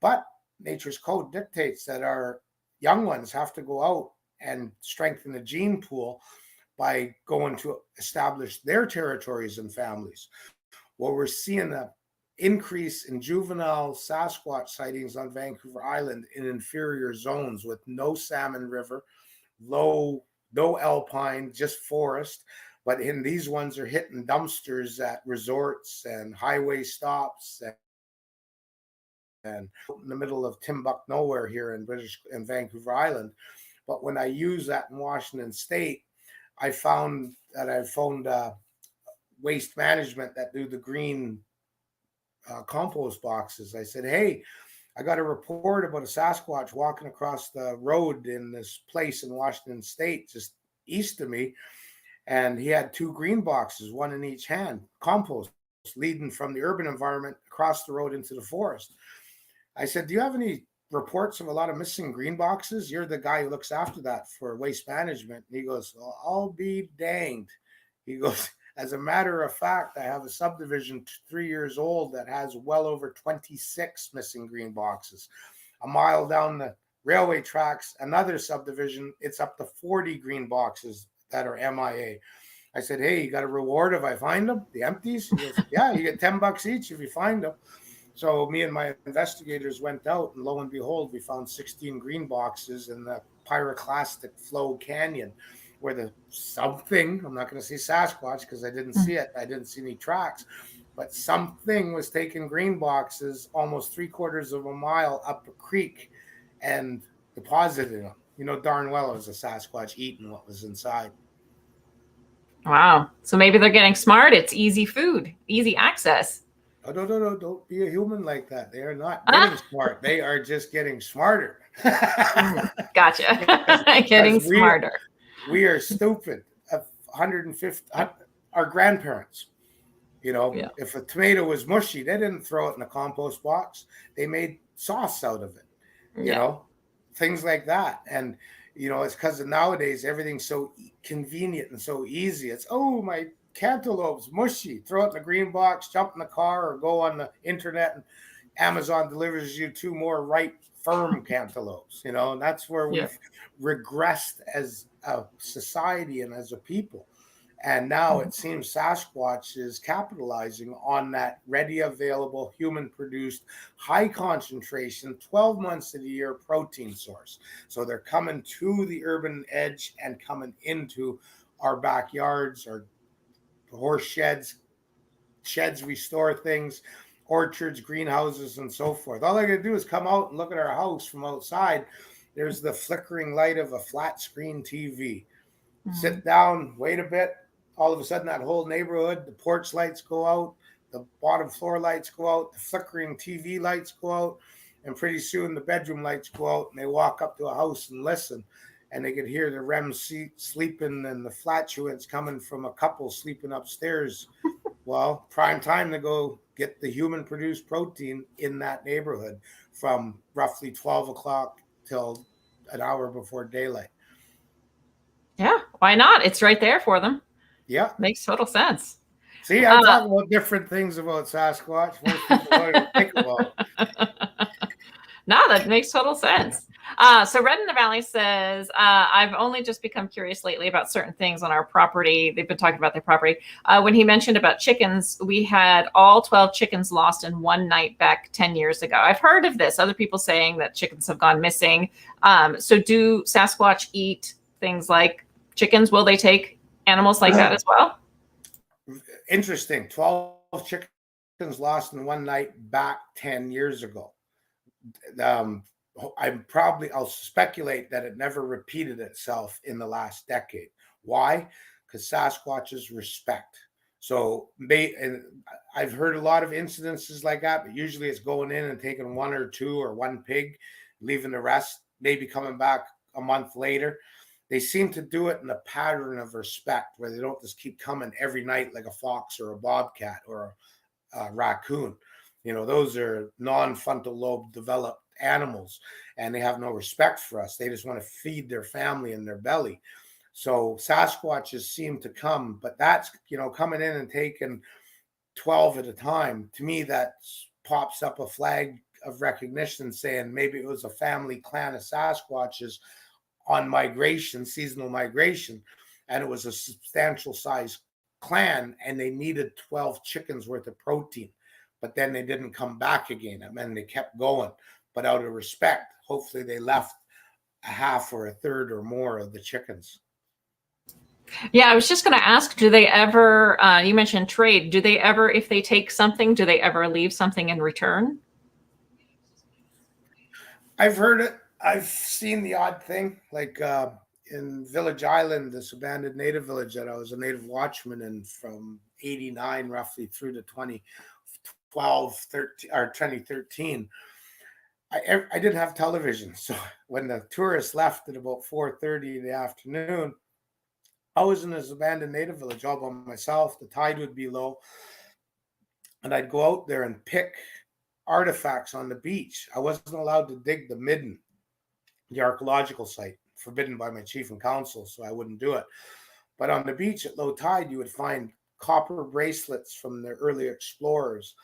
But nature's code dictates that our young ones have to go out and strengthen the gene pool by going to establish their territories and families. Well, we're seeing an increase in juvenile Sasquatch sightings on Vancouver Island in inferior zones with no salmon river, no alpine, just forest. But in these ones are hitting dumpsters at resorts and highway stops and in the middle of Timbuk nowhere here in Vancouver Island. But when I use that in Washington State, I found that I phoned Waste Management that do the green compost boxes. I said, hey, I got a report about a Sasquatch walking across the road in this place in Washington State, just east of me. And he had 2 green boxes, one in each hand, compost, leading from the urban environment across the road into the forest. I said, do you have any reports of a lot of missing green boxes? You're the guy who looks after that for Waste Management. And he goes, well, I'll be danged. He goes, as a matter of fact, I have a subdivision 3 years old that has well over 26 missing green boxes. A mile down the railway tracks, another subdivision, it's up to 40 green boxes that are MIA. I said, hey, you got a reward if I find them, the empties? He goes, yeah, you get $10 each if you find them. So me and my investigators went out, and lo and behold, we found 16 green boxes in the pyroclastic flow canyon where the something, I'm not going to say Sasquatch because I didn't see it. I didn't see any tracks, but something was taking green boxes almost 3/4 of a mile up a creek and depositing them. You know darn well it was a Sasquatch eating what was inside. Wow. So maybe they're getting smart. It's easy food, easy access. Oh, no, don't be a human like that. They are not getting smart. They are just getting smarter. Gotcha. Getting smarter. We are stupid. 150, our grandparents, you know, if a tomato was mushy, they didn't throw it in a compost box. They made sauce out of it, you know, things like that. And, you know, it's because nowadays everything's so convenient and so easy. It's, oh, my cantaloupe's mushy. Throw it in a green box, jump in the car, or go on the internet, and Amazon delivers you 2 more ripe, firm cantaloupes. You know, and that's where we've regressed as a society and as a people. And now it seems Sasquatch is capitalizing on that ready, available, human-produced, high concentration, 12 months of the year protein source. So they're coming to the urban edge and coming into our backyards, our horse sheds we store things, orchards, greenhouses, and so forth. All I gotta do is come out and look at our house from outside. There's the flickering light of a flat screen TV. Sit down, wait a bit. All of a sudden, that whole neighborhood, the porch lights go out, the bottom floor lights go out, the flickering TV lights go out, and pretty soon the bedroom lights go out, and they walk up to a house and listen, and they could hear the REM sleeping and the flatulence coming from a couple sleeping upstairs. Well, prime time to go get the human-produced protein in that neighborhood from roughly 12 o'clock till an hour before daylight. Yeah, why not? It's right there for them. Yeah. Makes total sense. See, I talk about different things about Sasquatch. Most people don't even think about it. No, that makes total sense. So Red in the Valley says, I've only just become curious lately about certain things on our property. They've been talking about their property. When he mentioned about chickens, we had all 12 chickens lost in one night back 10 years ago. I've heard of this. Other people saying that chickens have gone missing. So do Sasquatch eat things like chickens? Will they take animals like that as well? Interesting. 12 chickens lost in one night back 10 years ago. I'll speculate that it never repeated itself in the last decade. Why? Because Sasquatches respect. So and I've heard a lot of incidences like that, but usually it's going in and taking 1 or 2 or 1 pig, leaving the rest, maybe coming back a month later. They seem to do it in a pattern of respect where they don't just keep coming every night like a fox or a bobcat or a raccoon. You know, those are non-frontal lobe developed animals, and they have no respect for us. They just want to feed their family and their belly. So Sasquatches seem to come, but that's, you know, coming in and taking 12 at a time. To me, that pops up a flag of recognition saying maybe it was a family clan of Sasquatches on migration, seasonal migration, and it was a substantial size clan, and they needed 12 chickens worth of protein. But then they didn't come back again. I mean, they kept going. But out of respect, hopefully they left a half or a third or more of the chickens. Yeah, I was just going to ask, do they ever, you mentioned trade, do they ever, if they take something, do they ever leave something in return? I've heard it. I've seen the odd thing, like in Village Island, this abandoned native village that I was a native watchman in from '89 roughly through to 2012, 13, or 2013. I didn't have television, so when the tourists left at about 4:30 in the afternoon, I was in this abandoned native village all by myself. The tide would be low, and I'd go out there and pick artifacts on the beach. I wasn't allowed to dig the midden, the archaeological site, forbidden by my chief and council, so I wouldn't do it. But on the beach at low tide, you would find copper bracelets from the early explorers,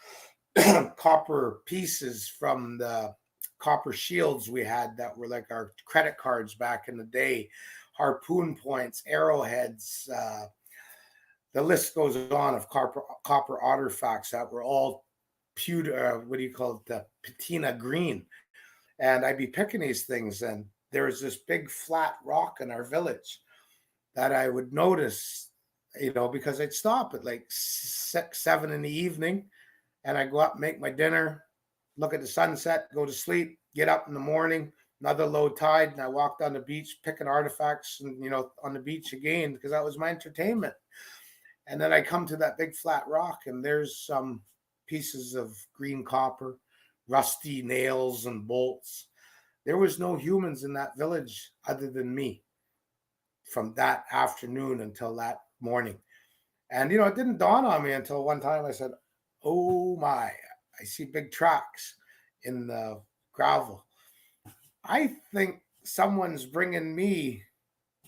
copper pieces from the copper shields we had that were like our credit cards back in the day, harpoon points, arrowheads. The list goes on of copper artifacts that were all pewter, what do you call it, the patina green. And I'd be picking these things, and there was this big flat rock in our village that I would notice, because I'd stop at like 6, 7 in the evening, and I'd go up, make my dinner, look at the sunset, go to sleep, get up in the morning, another low tide, and I walk down the beach picking artifacts, and on the beach again, because that was my entertainment. And then I come to that big flat rock, and there's some pieces of green copper, rusty nails and bolts. There was no humans in that village other than me from that afternoon until that morning. And, it didn't dawn on me until one time I said, oh my, I see big tracks in the gravel. I think someone's bringing me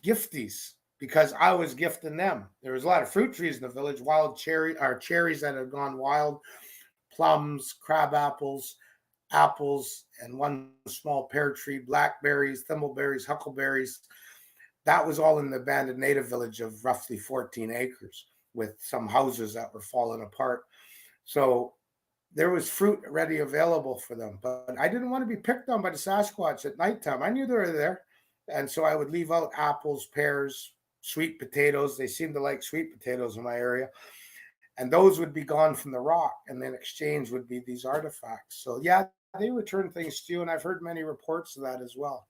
gifties because I was gifting them. There was a lot of fruit trees in the village, cherries that had gone wild, plums, crab apples, and one small pear tree, blackberries, thimbleberries, huckleberries. That was all in the abandoned native village of roughly 14 acres with some houses that were falling apart. So there was fruit ready available for them, but I didn't want to be picked on by the Sasquatch at nighttime. I knew they were there. And so I would leave out apples, pears, sweet potatoes. They seemed to like sweet potatoes in my area. And those would be gone from the rock. And then exchange would be these artifacts. So yeah, they return things to you. And I've heard many reports of that as well.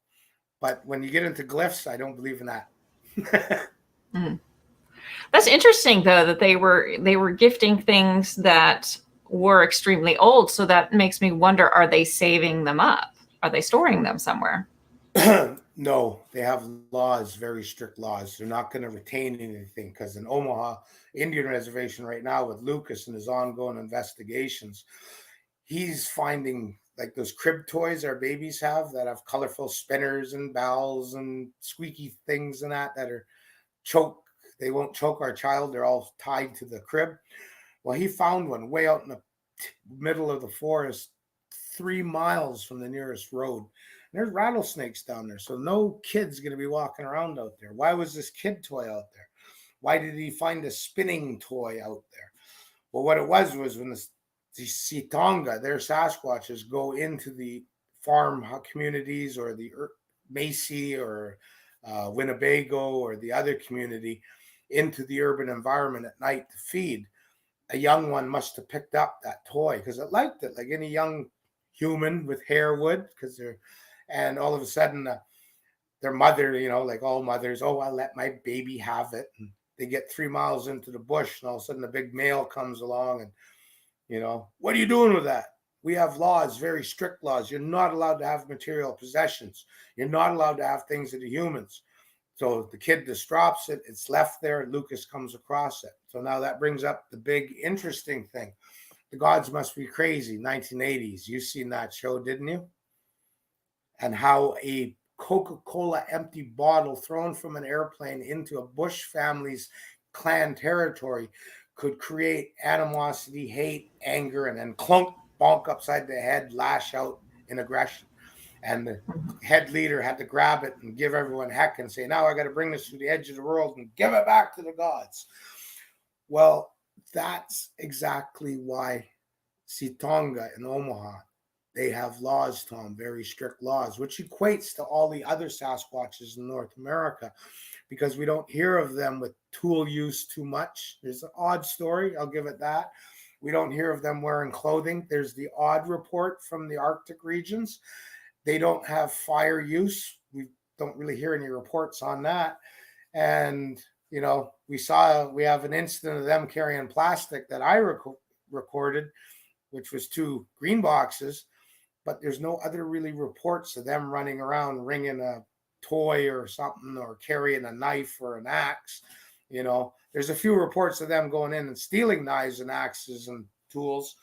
But when you get into glyphs, I don't believe in that. Mm. That's interesting, though, that they were gifting things that were extremely old. So that makes me wonder: are they saving them up? Are they storing them somewhere? No, they have laws, very strict laws. They're not going to retain anything because in Omaha Indian Reservation right now with Lucas and his ongoing investigations, he's finding like those crib toys our babies have that have colorful spinners and bells and squeaky things and that are choke. They won't choke our child. They're all tied to the crib. Well, he found one way out in the middle of the forest, 3 miles from the nearest road. And there's rattlesnakes down there. So no kid's going to be walking around out there. Why was this kid toy out there? Why did he find a spinning toy out there? Well, what it was when the Sitonga, their Sasquatches, go into the farm communities or the Macy or Winnebago or the other community into the urban environment at night to feed. A young one must have picked up that toy because it liked it, like any young human with hair would, and all of a sudden their mother, like all mothers, oh, I'll let my baby have it. And they get 3 miles into the bush, and all of a sudden a big male comes along and, what are you doing with that? We have laws, very strict laws. You're not allowed to have material possessions. You're not allowed to have things that are humans. So the kid disrupts it. It's left there. Lucas comes across it. So now that brings up the big interesting thing. The Gods Must Be Crazy, 1980s. You've seen that show, didn't you? And how a Coca-Cola empty bottle thrown from an airplane into a Bush family's clan territory could create animosity, hate, anger, and then clunk, bonk upside the head, lash out in aggression. And the head leader had to grab it and give everyone heck and say, now I got to bring this to the edge of the world and give it back to the gods. Well, that's exactly why Sitonga in Omaha they have laws, Tom, very strict laws, which equates to all the other Sasquatches in North America, because we don't hear of them with tool use too much. There's an odd story, I'll give it that. We don't hear of them wearing clothing. There's the odd report from the Arctic regions. They don't have fire use. We don't really hear any reports on that. And, you know, we have an incident of them carrying plastic that I recorded, which was 2 green boxes, but there's no other really reports of them running around ringing a toy or something, or carrying a knife or an axe. You know, there's a few reports of them going in and stealing knives and axes and tools.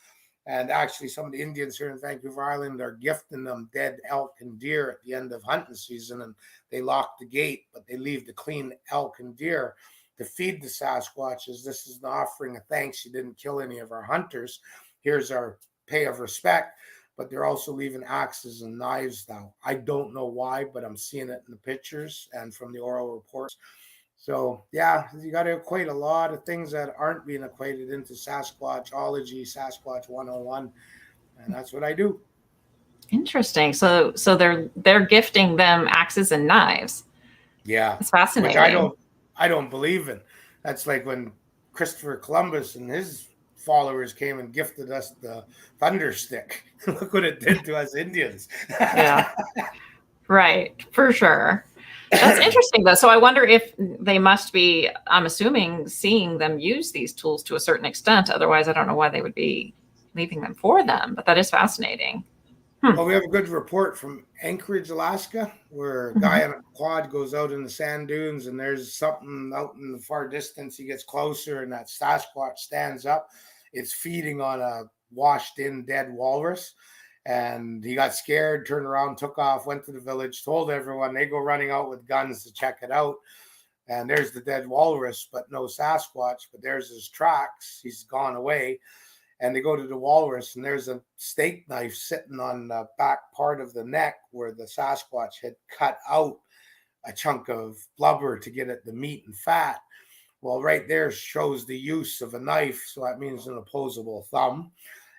And actually, some of the Indians here in Vancouver Island are gifting them dead elk and deer at the end of hunting season, and they lock the gate, but they leave the clean elk and deer to feed the Sasquatches. This is an offering of thanks. You didn't kill any of our hunters. Here's our pay of respect. But they're also leaving axes and knives now. I don't know why, but I'm seeing it in the pictures and from the oral reports. So, yeah, you got to equate a lot of things that aren't being equated into Sasquatchology, Sasquatch 101, and that's what I do. Interesting. So they're gifting them axes and knives. Yeah, It's fascinating. which I don't believe in. That's like when Christopher Columbus and his followers came and gifted us the thunder stick. Look what it did to us Indians. Yeah, right, for sure. That's interesting though. So I wonder if they must be, I'm assuming, seeing them use these tools to a certain extent. Otherwise, I don't know why they would be leaving them for them. But that is fascinating. Well, we have a good report from Anchorage, Alaska, where a guy on a quad goes out in the sand dunes, and there's something out in the far distance. He gets closer, and that Sasquatch stands up. It's feeding on a washed-in dead walrus. And he got scared, turned around, took off, went to the village, told everyone. They go running out with guns to check it out. And there's the dead walrus, but no Sasquatch. But there's his tracks. He's gone away. And they go to the walrus, and there's a steak knife sitting on the back part of the neck where the Sasquatch had cut out a chunk of blubber to get at the meat and fat. Well, right there shows the use of a knife. So that means an opposable thumb.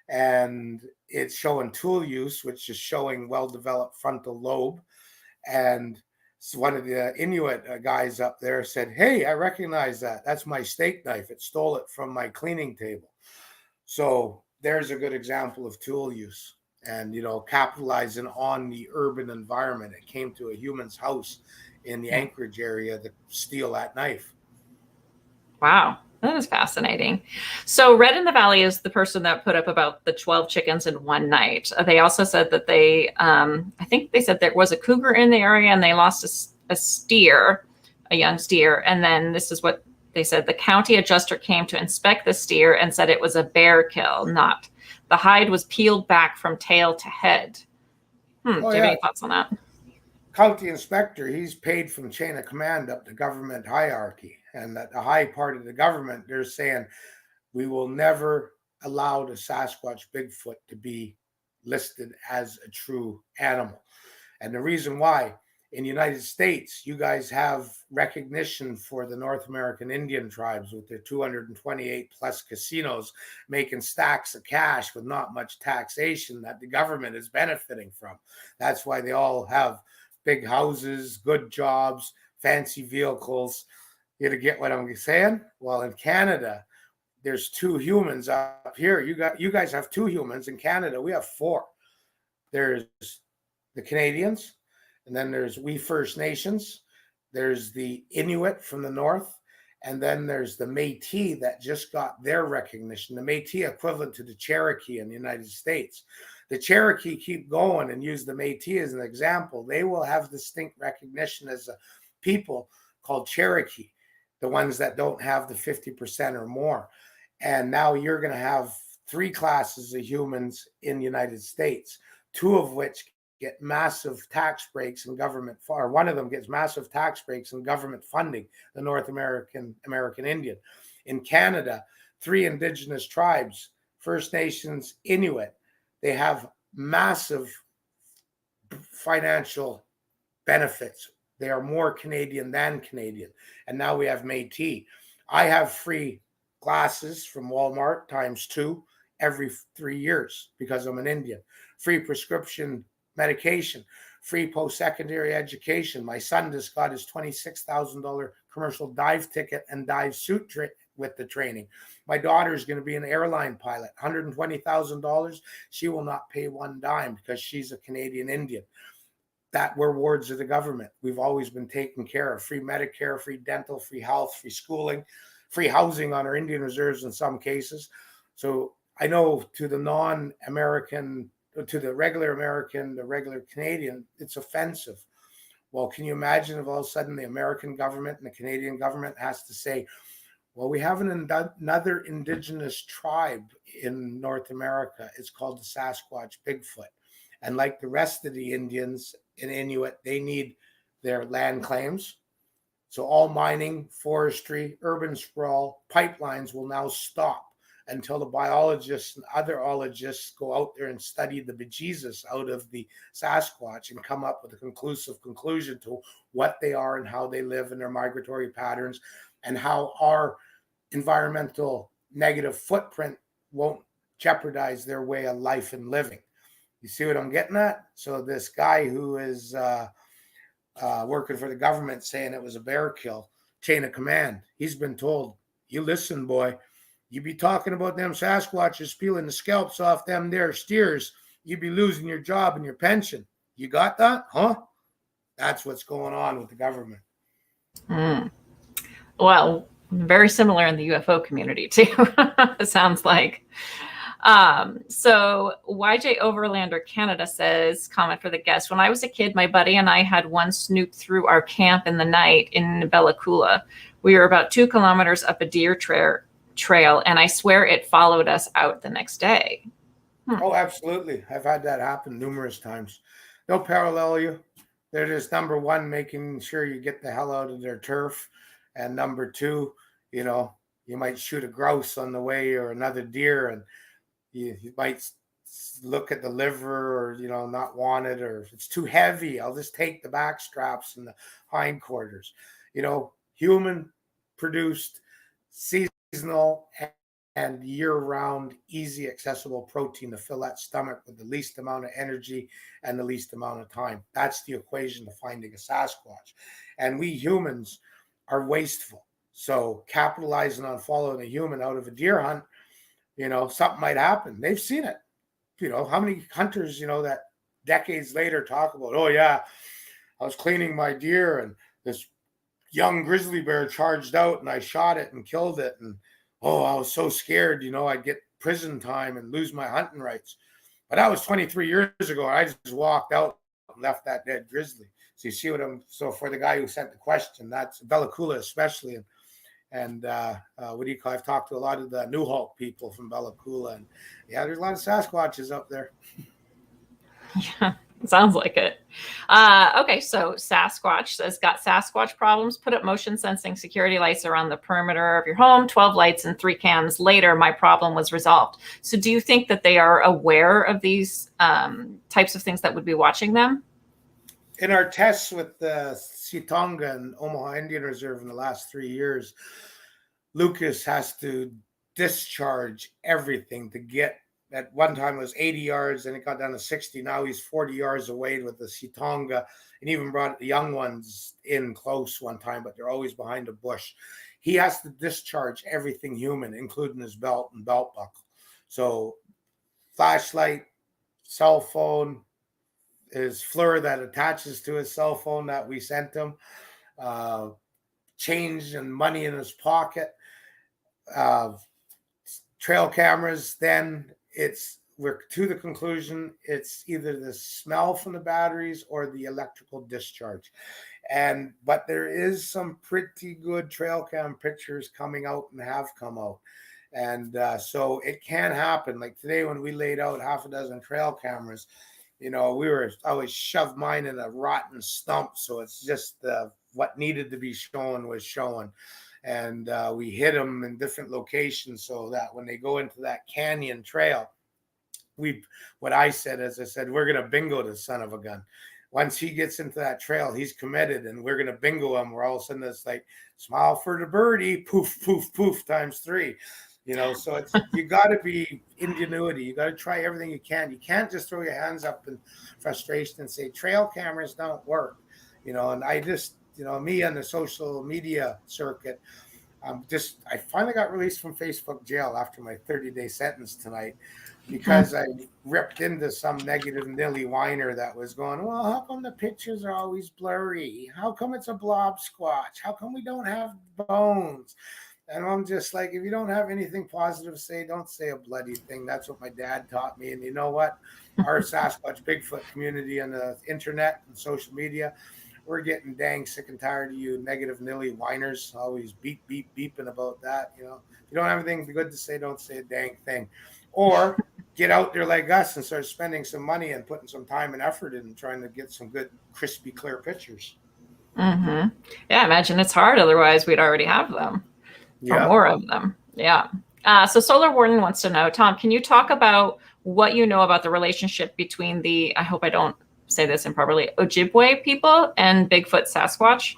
And it's showing tool use, which is showing well-developed frontal lobe. And so one of the Inuit guys up there said, "Hey, I recognize that. That's my steak knife. It stole it from my cleaning table." So there's a good example of tool use and, you know, capitalizing on the urban environment. It came to a human's house in the Anchorage area to steal that knife. Wow, that is fascinating. So Red in the Valley is the person that put up about the 12 chickens in one night. They also said that they, I think they said there was a cougar in the area and they lost a steer, a young steer. And then this is what they said: the county adjuster came to inspect the steer and said it was a bear kill, not. The hide was peeled back from tail to head. Do you have any thoughts on that? County inspector, he's paid from chain of command up the government hierarchy. And at the high part of the government, they're saying, we will never allow the Sasquatch Bigfoot to be listed as a true animal. And the reason why, in the United States, you guys have recognition for the North American Indian tribes with their 228 plus casinos making stacks of cash with not much taxation that the government is benefiting from. That's why they all have big houses, good jobs, fancy vehicles. You get what I'm saying? Well, in Canada, there's 2 humans up here. You guys have 2 humans. In Canada, we have 4. There's the Canadians, and then there's we First Nations. There's the Inuit from the north, and then there's the Métis that just got their recognition. The Métis equivalent to the Cherokee in the United States. The Cherokee keep going and use the Métis as an example. They will have distinct recognition as a people called Cherokee, the ones that don't have the 50% or more. And now you're going to have 3 classes of humans in the United States, 2 of which get massive tax breaks and government, or one of them gets massive tax breaks and government funding, the North American Indian. In Canada, 3 indigenous tribes, First Nations, Inuit, they have massive financial benefits. They are more Canadian than Canadian. And now we have Métis. I have free glasses from Walmart ×2 every 3 years because I'm an Indian. Free prescription medication, free post-secondary education. My son just got his $26,000 commercial dive ticket and dive suit with the training. My daughter is going to be an airline pilot, $120,000. She will not pay one dime because she's a Canadian Indian. That were words of the government. We've always been taken care of. Free Medicare, free dental, free health, free schooling, free housing on our Indian reserves in some cases. So I know to the non-American, to the regular American, the regular Canadian, it's offensive. Well, can you imagine if all of a sudden the American government and the Canadian government has to say, well, we have another indigenous tribe in North America. It's called the Sasquatch Bigfoot. And like the rest of the Indians and Inuit, they need their land claims. So all mining, forestry, urban sprawl, pipelines will now stop until the biologists and other ologists go out there and study the bejesus out of the Sasquatch and come up with a conclusive conclusion to what they are and how they live and their migratory patterns and how our environmental negative footprint won't jeopardize their way of life and living. You see what I'm getting at? So this guy who is working for the government saying it was a bear kill, chain of command, he's been told, you listen, boy, you be talking about them Sasquatches peeling the scalps off them there steers, you be losing your job and your pension. You got that? Huh? That's what's going on with the government. Well, very similar in the UFO community too. It sounds like. So YJ Overlander Canada says, comment for the guest. When I was a kid, my buddy and I had one snoop through our camp in the night in Bella Coola. We were about 2 kilometers up a deer trail, and I swear it followed us out the next day. Oh, absolutely. I've had that happen numerous times. They'll parallel you. They're just, number one, making sure you get the hell out of their turf. And number two, you know, you might shoot a grouse on the way or another deer, and you might look at the liver or, you know, not want it, or if it's too heavy, I'll just take the back straps and the hindquarters. You know, human produced, seasonal, and year-round, easy, accessible protein to fill that stomach with the least amount of energy and the least amount of time. That's the equation to finding a Sasquatch. And we humans are wasteful. So capitalizing on following a human out of a deer hunt, you know, something might happen. They've seen it. You know, how many hunters, you know, that decades later talk about, oh, yeah, I was cleaning my deer and this young grizzly bear charged out and I shot it and killed it. And, oh, I was so scared, you know, I'd get prison time and lose my hunting rights. But that was 23 years ago. I just walked out and left that dead grizzly. So you see what so for the guy who sent the question, that's Bella Coola especially. And what do you call? I've talked to a lot of the New Hulk people from Bella Coola, and yeah, there's a lot of Sasquatches up there. Yeah, sounds like it. Okay, so Sasquatch says, got Sasquatch problems. Put up motion sensing security lights around the perimeter of your home. 12 lights and 3 cams later, my problem was resolved. So, do you think that they are aware of these types of things that would be watching them? In our tests with the Sitonga and Omaha Indian Reserve in the last 3 years, Lucas has to discharge everything to get, at one time it was 80 yards and it got down to 60. Now he's 40 yards away with the Sitonga, and even brought the young ones in close one time, but they're always behind a bush. He has to discharge everything human, including his belt and belt buckle. So flashlight, cell phone, his FLIR that attaches to his cell phone that we sent him, change and money in his pocket, trail cameras. Then we're to the conclusion it's either the smell from the batteries or the electrical discharge. But there is some pretty good trail cam pictures coming out and have come out. And so it can happen. Like today when we laid out half a dozen trail cameras, you know, I always shoved mine in a rotten stump. So it's just what needed to be shown was shown. And we hit them in different locations so that when they go into that canyon trail, what I said, as I said, we're going to bingo the son of a gun. Once he gets into that trail, he's committed, and we're going to bingo him. Where all of a sudden it's like, smile for the birdie, poof, poof, poof, times 3. So you got to be ingenuity. You got to try everything you can. You can't just throw your hands up in frustration and say trail cameras don't work. And I just, me on the social media circuit, I finally got released from Facebook jail after my 30-day sentence tonight because I ripped into some negative nilly whiner that was going, well, how come the pictures are always blurry? How come it's a blob squatch? How come we don't have bones? And I'm just like, if you don't have anything positive to say, don't say a bloody thing. That's what my dad taught me. And you know what? Our Sasquatch Bigfoot community on the internet and social media, we're getting dang sick and tired of you negative nilly whiners, always beeping about that. If you don't have anything good to say, don't say a dang thing. Or get out there like us and start spending some money and putting some time and effort in trying to get some good, crispy, clear pictures. Yeah, I imagine it's hard. Otherwise, we'd already have them. Or more of them. Yeah. So Solar Warden wants to know, Tom, can you talk about what you know about the relationship between I hope I don't say this improperly, Ojibwe people and Bigfoot Sasquatch?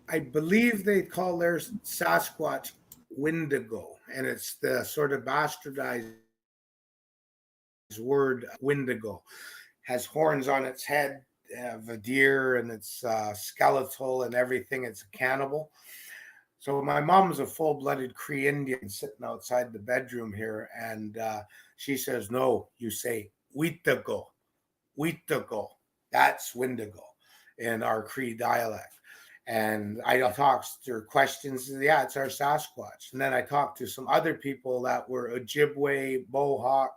I believe they call their Sasquatch Wendigo, and it's the sort of bastardized word Wendigo. Has horns on its head of a deer, and it's skeletal and everything. It's a cannibal. So my mom's a full-blooded Cree Indian sitting outside the bedroom here, and she says, no, you say Witago. That's Wendigo in our Cree dialect. And I talked to her questions, yeah, it's our Sasquatch. And then I talked to some other people that were Ojibwe, Mohawk,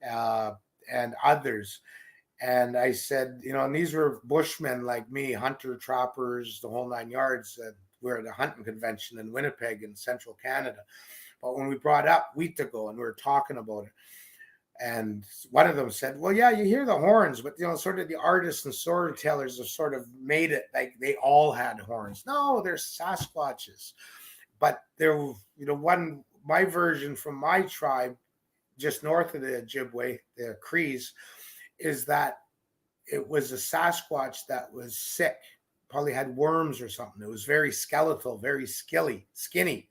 and others. And I said, and these were bushmen like me, hunter, trappers, the whole 9 yards. We're at a hunting convention in Winnipeg in central Canada. But when we brought up Witago and we were talking about it, and one of them said, well, yeah, you hear the horns, but, sort of the artists and storytellers have sort of made it like they all had horns. No, they're Sasquatches. But there, my version from my tribe, just north of the Ojibwe, the Crees, is that it was a Sasquatch that was sick, probably had worms or something. It was very skeletal, very skinny.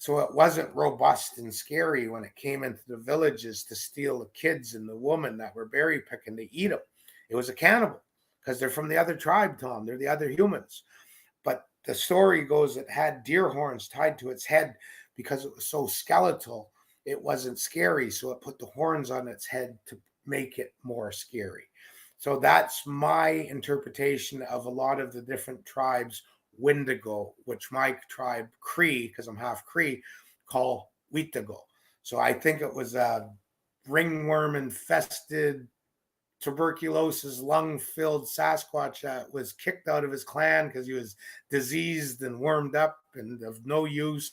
So it wasn't robust and scary when it came into the villages to steal the kids and the women that were berry picking to eat them. It was a cannibal because they're from the other tribe, Tom. They're the other humans. But the story goes it had deer horns tied to its head because it was so skeletal. It wasn't scary. So it put the horns on its head to make it more scary. So that's my interpretation of a lot of the different tribes' Wendigo, which my tribe Cree, because I'm half Cree, call Witago. So I think it was a ringworm infested, tuberculosis lung filled Sasquatch that was kicked out of his clan because he was diseased and wormed up and of no use.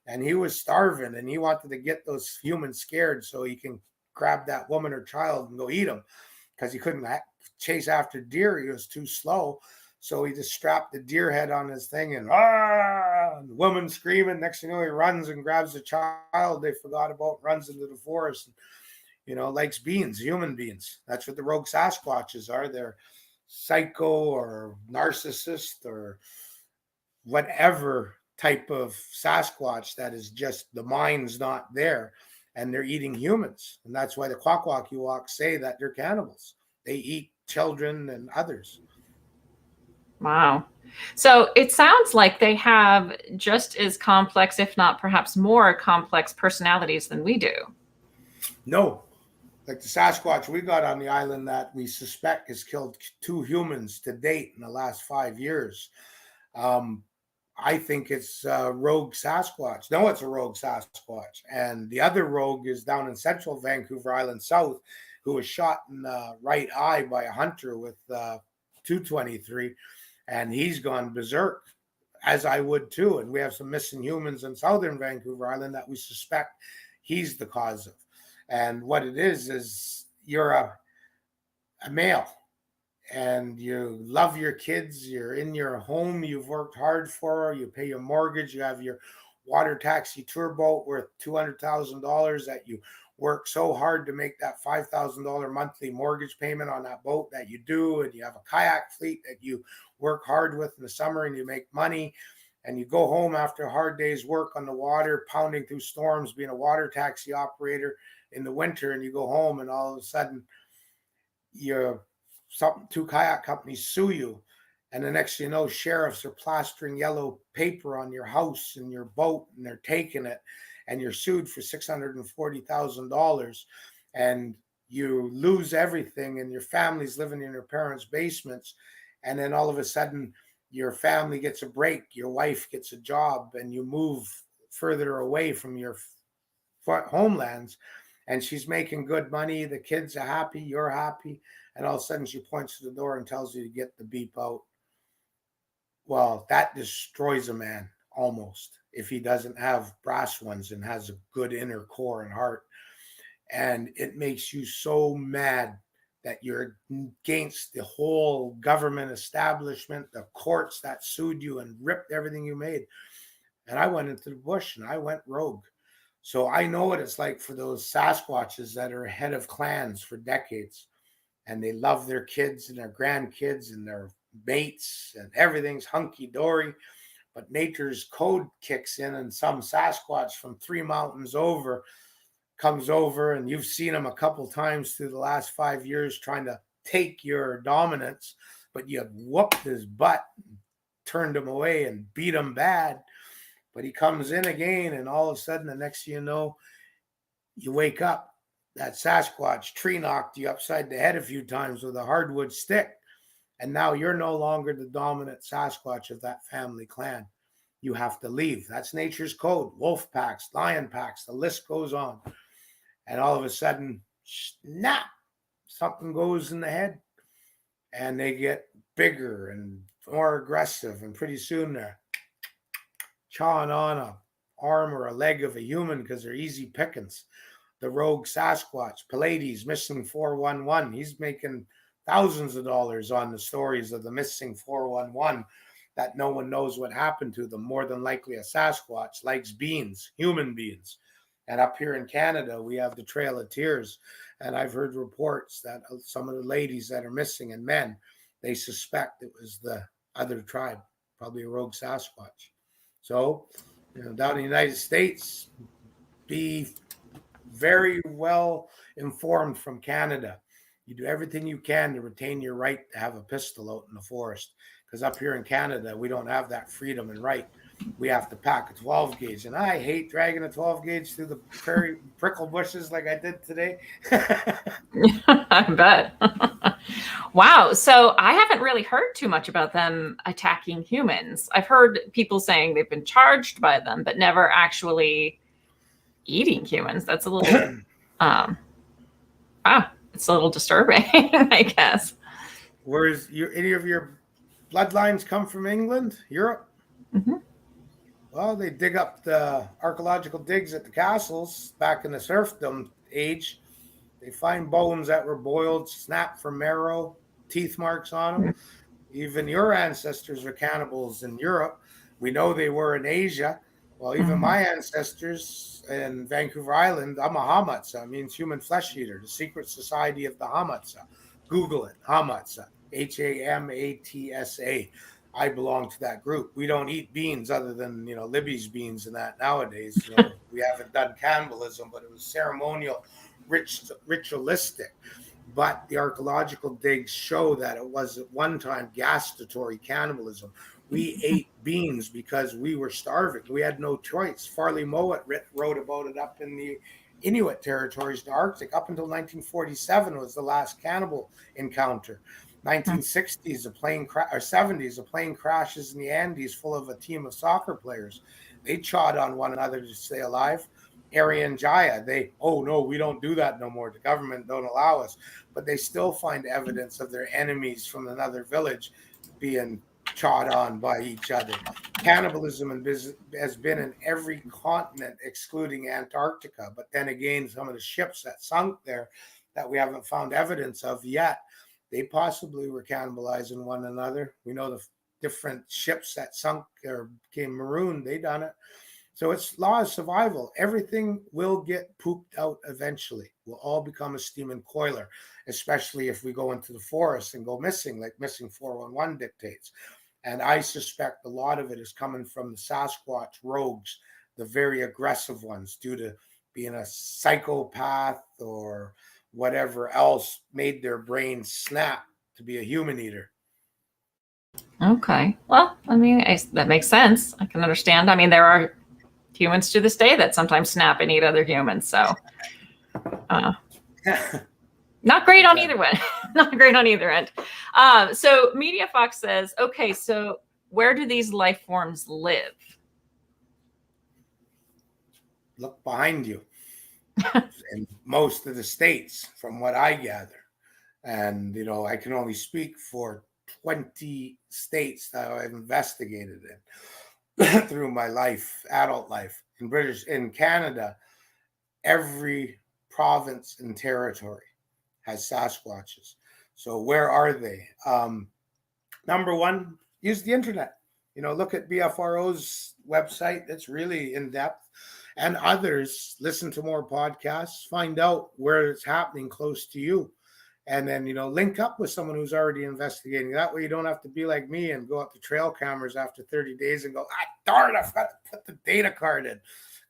And he was starving and he wanted to get those humans scared so he can grab that woman or child and go eat them because he couldn't chase after deer. He was too slow. So he just strapped the deer head on his thing and the woman screaming. Next thing you know, he runs and grabs the child they forgot about, runs into the forest, and, likes beans, human beings. That's what the rogue Sasquatches are. They're psycho or narcissist or whatever type of Sasquatch that is just the mind's not there. And they're eating humans. And that's why the Kwakwaka'wakw say that they're cannibals. They eat children and others. Wow. So it sounds like they have just as complex, if not perhaps more complex personalities than we do. No. Like the Sasquatch we got on the island that we suspect has killed 2 humans to date in the last 5 years. I think it's a rogue Sasquatch. No, it's a rogue Sasquatch. And the other rogue is down in central Vancouver Island South, who was shot in the right eye by a hunter with 223. And he's gone berserk, as I would too. And we have some missing humans in southern Vancouver Island that we suspect he's the cause of. And what it is you're a male. And you love your kids, you're in your home, you've worked hard for, you pay your mortgage, you have your water taxi tour boat worth $200,000 that you work so hard to make that $5,000 monthly mortgage payment on that boat that you do, and you have a kayak fleet that you work hard with in the summer and you make money, and you go home after a hard day's work on the water, pounding through storms, being a water taxi operator in the winter, and you go home and all of a sudden two kayak companies sue you, and the next thing you know, sheriffs are plastering yellow paper on your house and your boat, and they're taking it, and you're sued for $640,000, and you lose everything, and your family's living in your parents' basements, and then all of a sudden your family gets a break, your wife gets a job, and you move further away from your homelands, and she's making good money, the kids are happy, you're happy, and all of a sudden she points to the door and tells you to get the beep out. Well, that destroys a man almost if he doesn't have brass ones and has a good inner core and heart. And it makes you so mad that you're against the whole government establishment, the courts that sued you and ripped everything you made. And I went into the bush and I went rogue. So I know what it's like for those Sasquatches that are head of clans for decades, and they love their kids and their grandkids and their mates, and everything's hunky-dory. But nature's code kicks in, and some Sasquatch from 3 mountains over comes over, and you've seen him a couple times through the last 5 years trying to take your dominance, but you whooped his butt, turned him away and beat him bad. But he comes in again, and all of a sudden, the next thing you know, you wake up. That Sasquatch tree knocked you upside the head a few times with a hardwood stick, and now you're no longer the dominant Sasquatch of that family clan. You have to leave. That's nature's code. Wolf packs, lion packs, the list goes on. And all of a sudden, snap, something goes in the head, and they get bigger and more aggressive, and pretty soon they're chawing on a arm or a leg of a human because they're easy pickings. The rogue Sasquatch, Pallades, missing 411. He's making thousands of dollars on the stories of the missing 411 that no one knows what happened to them. More than likely a Sasquatch likes beans, human beings. And up here in Canada, we have the Trail of Tears. And I've heard reports that some of the ladies that are missing, and men, they suspect it was the other tribe, probably a rogue Sasquatch. So, down in the United States, be very well informed from Canada. You do everything you can to retain your right to have a pistol out in the forest. Because up here in Canada, we don't have that freedom and right. We have to pack a 12 gauge. And I hate dragging a 12 gauge through the prairie prickle bushes like I did today. I bet. Wow. So I haven't really heard too much about them attacking humans. I've heard people saying they've been charged by them, but never actually eating humans. That's a little, it's a little disturbing, I guess. Whereas any of your bloodlines come from England, Europe? Mm-hmm. Well, they dig up the archaeological digs at the castles back in the serfdom age. They find bones that were boiled, snapped from marrow, teeth marks on them. Mm-hmm. Even your ancestors were cannibals in Europe. We know they were in Asia. Well, even my ancestors in Vancouver Island, I'm a Hamatsa. It means human flesh eater, the secret society of the Hamatsa. Google it, Hamatsa, Hamatsa. I belong to that group. We don't eat beans other than, Libby's beans and that nowadays. We haven't done cannibalism, but it was ceremonial, ritualistic. But the archaeological digs show that it was at one time gustatory cannibalism. We ate beans because we were starving. We had no choice. Farley Mowat wrote about it up in the Inuit territories, the Arctic. Up until 1947 was the last cannibal encounter. 1960s, a plane or 70s, a plane crashes in the Andes full of a team of soccer players. They chawed on one another to stay alive. Arian Jaya, no, we don't do that no more. The government don't allow us. But they still find evidence of their enemies from another village being chawed on by each other. Cannibalism has been in every continent excluding Antarctica. But then again, some of the ships that sunk there that we haven't found evidence of yet, they possibly were cannibalizing one another. We know the different ships that sunk or became marooned, they done it. So it's law of survival. Everything will get pooped out eventually. We'll all become a steaming coiler, especially if we go into the forest and go missing, like missing 411 dictates. And I suspect a lot of it is coming from the Sasquatch rogues, the very aggressive ones, due to being a psychopath or whatever else made their brain snap to be a human eater. Okay. Well, I mean, that makes sense. I can understand. I mean, there are humans to this day that sometimes snap and eat other humans. So, not great on either one. Not great on either end. So Media Fox says, okay, so where do these life forms live? Look behind you. In most of the states, from what I gather. And, I can only speak for 20 states that I've investigated in through my life, adult life. In Canada, every province and territory has Sasquatches. So where are they? Number one, use the internet. Look at BFRO's website. It's really in depth. And others, listen to more podcasts, find out where it's happening close to you. And then, link up with someone who's already investigating. That way you don't have to be like me and go up to trail cameras after 30 days and go, darn, I forgot to put the data card in.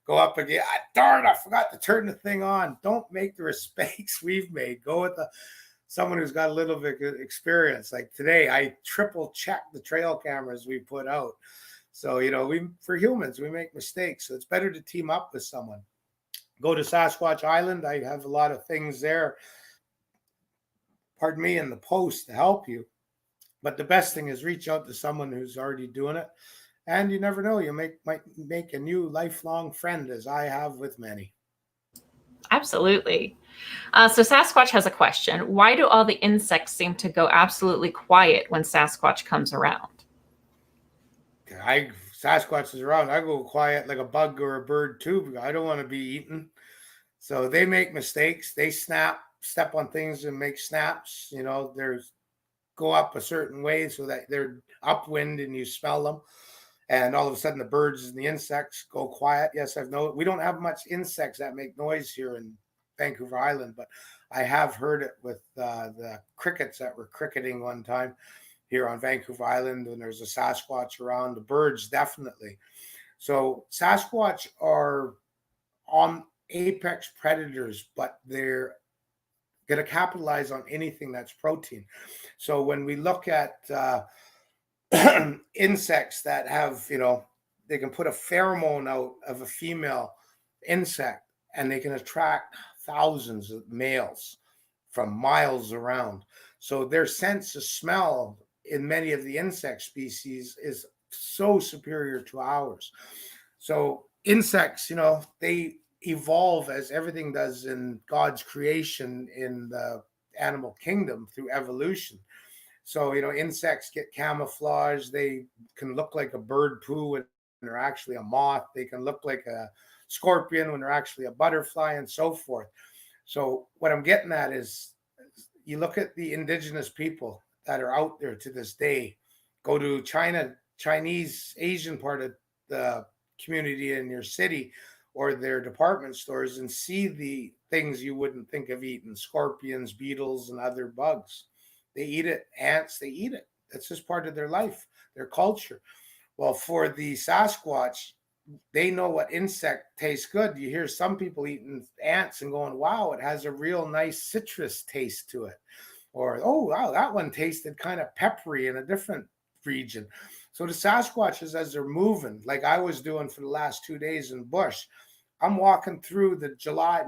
Go up again, darn, I forgot to turn the thing on. Don't make the mistakes we've made. Go with someone who's got a little bit of experience. Like today, I triple checked the trail cameras we put out. So, for humans, we make mistakes. So it's better to team up with someone. Go to Sasquatch Island. I have a lot of things there, in the post to help you. But the best thing is reach out to someone who's already doing it. And you never know, you might make a new lifelong friend, as I have with many. Absolutely. So Sasquatch has a question. Why do all the insects seem to go absolutely quiet when Sasquatch comes around? Sasquatch is around. I go quiet like a bug or a bird too. I don't want to be eaten. So they make mistakes. They step on things and make snaps. There's go up a certain way so that they're upwind and you smell them. And all of a sudden the birds and the insects go quiet. Yes, I've known we don't have much insects that make noise here in Vancouver Island, but I have heard it with the crickets that were cricketing one time here on Vancouver Island when there's a Sasquatch around. The birds, definitely. So Sasquatch are on apex predators, but they're going to capitalize on anything that's protein. So when we look at insects that have, they can put a pheromone out of a female insect and they can attract thousands of males from miles around. So their sense of smell in many of the insect species is so superior to ours. So insects, they evolve as everything does in God's creation in the animal kingdom through evolution. So, insects get camouflage. They can look like a bird poo when they're actually a moth. They can look like a scorpion when they're actually a butterfly, and so forth. So what I'm getting at is you look at the indigenous people that are out there to this day. Go to Chinese, Asian part of the community in your city or their department stores and see the things you wouldn't think of eating, scorpions, beetles, and other bugs. They eat it. Ants, they eat it. That's just part of their life, their culture. Well, for the Sasquatch, they know what insect tastes good. You hear some people eating ants and going, wow, it has a real nice citrus taste to it. Or, oh, wow, that one tasted kind of peppery in a different region. So the Sasquatches, as they're moving, like I was doing for the last 2 days in bush, I'm walking through the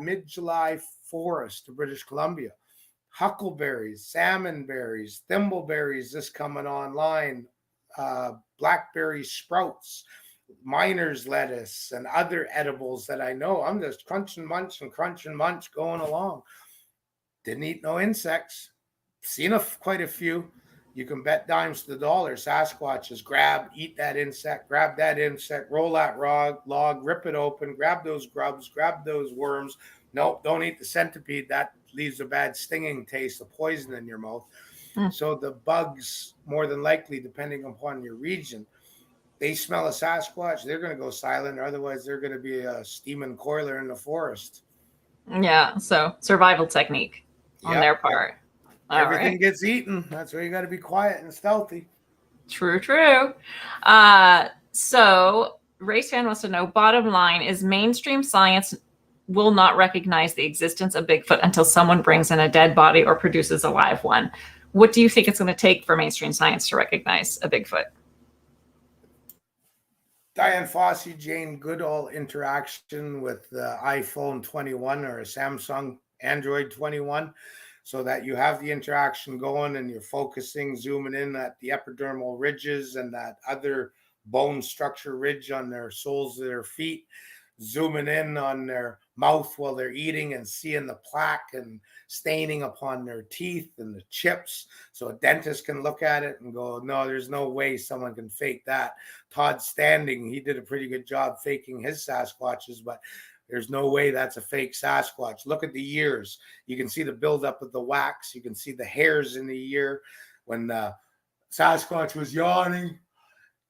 mid-July forest of British Columbia. Huckleberries, salmon berries, thimbleberries just coming online, blackberry sprouts, miner's lettuce, and other edibles that I know. I'm just crunching munch going along. Didn't eat no insects. Seen quite a few. You can bet dimes to the dollar. Sasquatches eat that insect, grab that insect, roll that log, rip it open, grab those grubs, grab those worms. Nope, don't eat the centipede. That leaves a bad stinging taste of poison in your mouth. So the bugs, more than likely, depending upon your region, they smell a Sasquatch, they're going to go silent, or otherwise they're going to be a steaming coiler in the forest. Yeah, so survival technique on their part. Everything gets eaten. That's why you got to be quiet and stealthy. True, true. So Race Fan wants to know, bottom line is mainstream science will not recognize the existence of Bigfoot until someone brings in a dead body or produces a live one. What do you think it's going to take for mainstream science to recognize a Bigfoot? Diane Fossey, Jane Goodall interaction with the iPhone 21 or a Samsung Android 21, so that you have the interaction going and you're focusing, zooming in at the epidermal ridges and that other bone structure ridge on their soles of their feet, zooming in on their mouth while they're eating and seeing the plaque and staining upon their teeth and the chips. So a dentist can look at it and go, no, there's no way someone can fake that. Todd Standing, he did a pretty good job faking his Sasquatches, but there's no way that's a fake Sasquatch. Look at the ears. You can see the buildup of the wax. You can see the hairs in the ear. When the Sasquatch was yawning,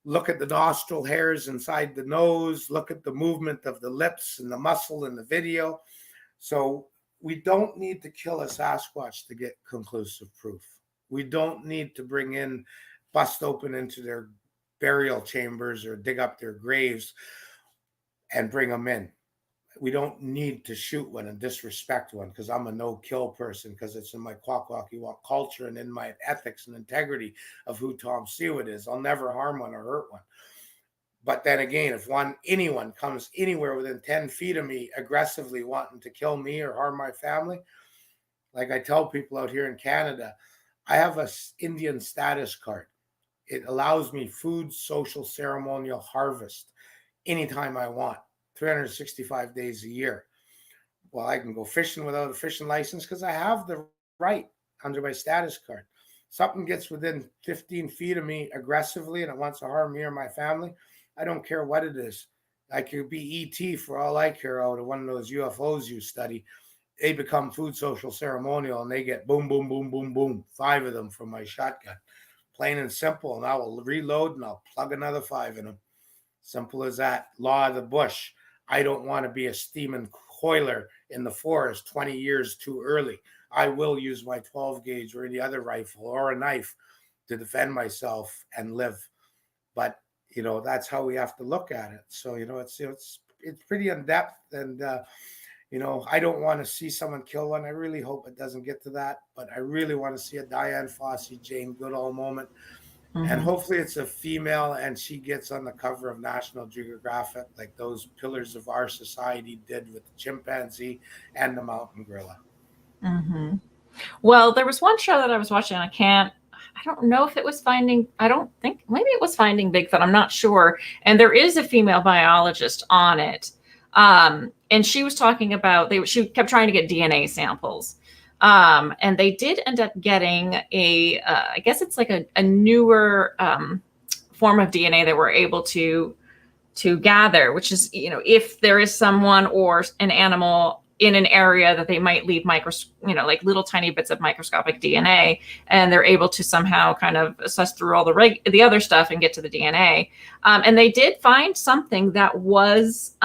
look at the nostril hairs inside the nose. Look at the movement of the lips and the muscle in the video. So we don't need to kill a Sasquatch to get conclusive proof. We don't need to bust open into their burial chambers or dig up their graves and bring them in. We don't need to shoot one and disrespect one because I'm a no-kill person, because it's in my Kwakwaka'wakw culture and in my ethics and integrity of who Tom Sewid is. I'll never harm one or hurt one. But then again, if anyone comes anywhere within 10 feet of me aggressively wanting to kill me or harm my family, like I tell people out here in Canada, I have a Indian status card. It allows me food, social, ceremonial, harvest anytime I want, 365 days a year. Well, I can go fishing without a fishing license because I have the right under my status card. Something gets within 15 feet of me aggressively and it wants to harm me or my family, I don't care what it is. I could be ET for all I care out of one of those UFOs you study. They become food, social, ceremonial, and they get boom, boom, boom, boom, boom, 5 of them from my shotgun. Plain and simple. And I will reload and I'll plug another 5 in them. Simple as that. Law of the bush. I don't want to be a steaming coiler in the forest 20 years too early. I will use my 12 gauge or any other rifle or a knife to defend myself and live. But that's how we have to look at it. So it's pretty in depth, and I don't want to see someone kill one. I really hope it doesn't get to that, but I really want to see a Diane Fossey, Jane Goodall moment. And hopefully it's a female and she gets on the cover of National Geographic like those pillars of our society did with the chimpanzee and the mountain gorilla. Mm-hmm. Well, there was one show that I was watching. I don't know if it was maybe it was Finding Bigfoot. I'm not sure. And there is a female biologist on it. And she was talking about, she kept trying to get DNA samples. And they did end up getting I guess it's like a newer form of DNA that we're able to gather, which is, if there is someone or an animal in an area that they might leave like little tiny bits of microscopic DNA, and they're able to somehow kind of assess through all the other stuff and get to the DNA. And they did find something that was,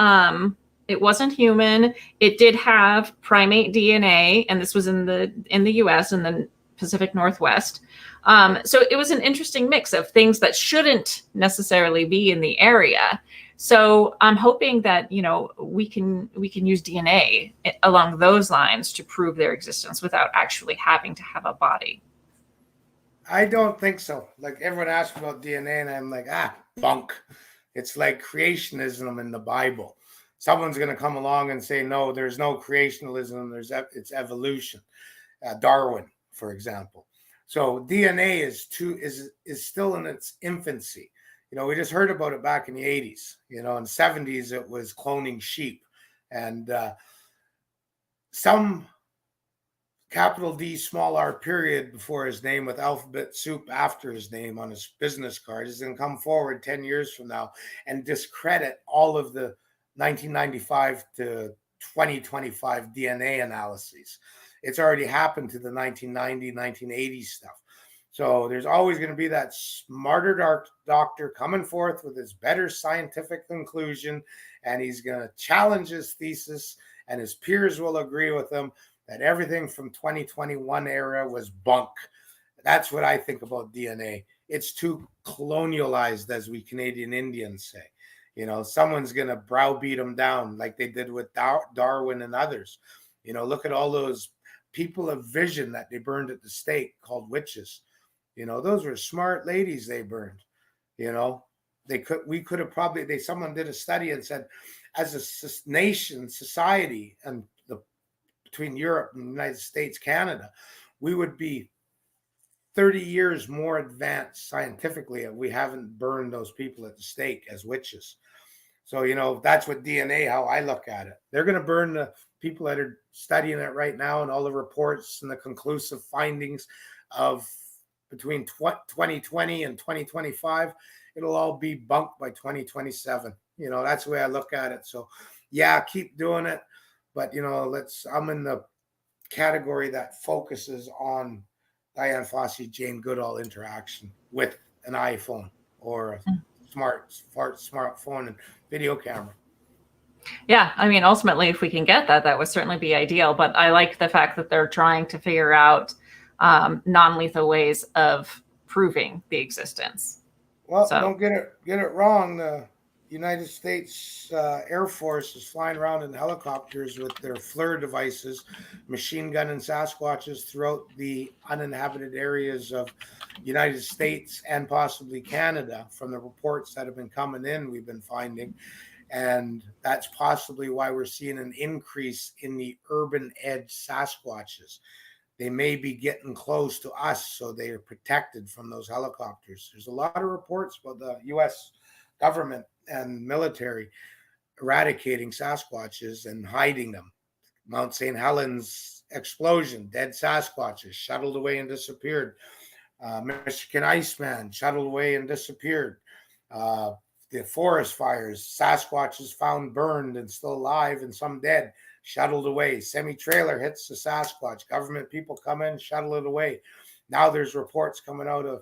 it wasn't human. It did have primate DNA, and this was in the US, in the Pacific Northwest. So it was an interesting mix of things that shouldn't necessarily be in the area. So I'm hoping that, we can use DNA along those lines to prove their existence without actually having to have a body. I don't think so. Like, everyone asks about DNA and I'm like, bunk. It's like creationism in the Bible. Someone's going to come along and say, no, there's no creationism. It's evolution. Darwin, for example. So DNA is still in its infancy. We just heard about it back in the 80s. In the 70s, it was cloning sheep. And some capital D, small r period before his name with alphabet soup after his name on his business card is going to come forward 10 years from now and discredit all of the 1995 to 2025 DNA analyses. It's already happened to the 1990, 1980 stuff. So there's always going to be that smarter doctor coming forth with his better scientific conclusion, and he's going to challenge his thesis, and his peers will agree with him that everything from 2021 era was bunk. That's what I think about DNA. it's too colonialized, as we Canadian Indians say. Someone's going to browbeat them down like they did with Darwin and others. Look at all those people of vision that they burned at the stake called witches. Those were smart ladies they burned. We could have probably, someone did a study and said, as a nation, society, and between Europe and the United States, Canada, we would be 30 years more advanced scientifically if we haven't burned those people at the stake as witches. So, that's what DNA, how I look at it. They're going to burn the people that are studying it right now, and all the reports and the conclusive findings of between 2020 and 2025. It'll all be bunked by 2027. That's the way I look at it. So, yeah, keep doing it. But, I'm in the category that focuses on Diane Fossey, Jane Goodall interaction with an iPhone or a smartphone and video camera. Yeah, I mean, ultimately, if we can get that, that would certainly be ideal. But I like the fact that they're trying to figure out non-lethal ways of proving the existence. Well, don't get it wrong. The United States Air Force is flying around in helicopters with their FLIR devices, machine gunning Sasquatches throughout the uninhabited areas of United States and possibly Canada. From the reports that have been coming in, we've been finding. And that's possibly why we're seeing an increase in the urban edge Sasquatches. They may be getting close to us, so they are protected from those helicopters. There's a lot of reports about the U.S. government and military eradicating Sasquatches and hiding them. Mount St. Helens explosion, dead Sasquatches shuttled away and disappeared. Michigan Iceman shuttled away and disappeared. The forest fires, Sasquatches found burned and still alive and some dead, shuttled away. Semi-trailer hits the Sasquatch. Government people come in, shuttle it away. Now there's reports coming out of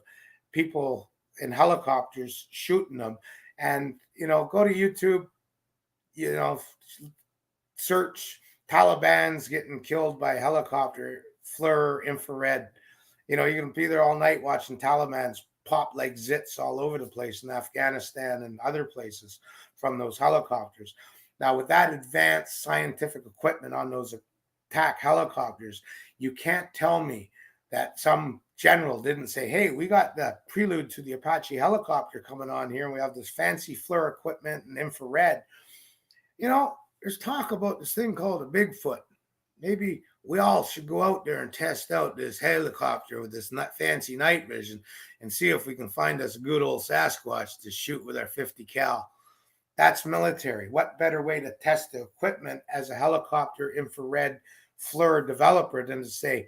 people in helicopters shooting them. And, go to YouTube, search Taliban's getting killed by helicopter, FLIR, infrared. You can be there all night watching Taliban's pop like zits all over the place in Afghanistan and other places from those helicopters. Now, with that advanced scientific equipment on those attack helicopters, you can't tell me that some general didn't say, hey, we got the prelude to the Apache helicopter coming on here, and we have this fancy FLIR equipment and infrared. There's talk about this thing called a Bigfoot. Maybe we all should go out there and test out this helicopter with this fancy night vision and see if we can find us a good old Sasquatch to shoot with our 50 cal. That's military. What better way to test the equipment as a helicopter infrared FLIR developer than to say,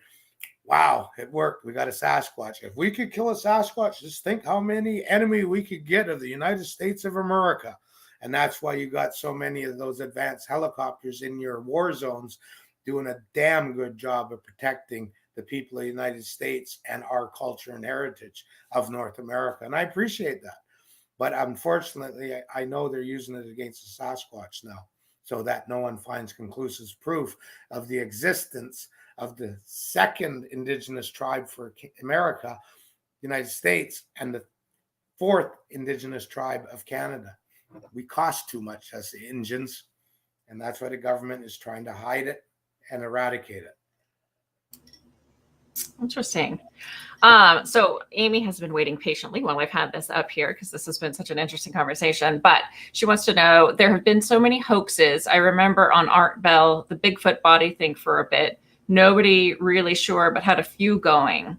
wow, it worked. We got a Sasquatch. If we could kill a Sasquatch, just think how many enemy we could get of the United States of America. And that's why you got so many of those advanced helicopters in your war zones doing a damn good job of protecting the people of the United States and our culture and heritage of North America. And I appreciate that. But unfortunately, I know they're using it against the Sasquatch now, so that no one finds conclusive proof of the existence of the second indigenous tribe for America, United States, and the fourth indigenous tribe of Canada. We cost too much as the Indians, and that's why the government is trying to hide it and eradicate it. Interesting. So Amy has been waiting patiently while I've had this up here because this has been such an interesting conversation. But she wants to know, there have been so many hoaxes. I remember on Art Bell, the Bigfoot body thing for a bit. Nobody really sure, but had a few going.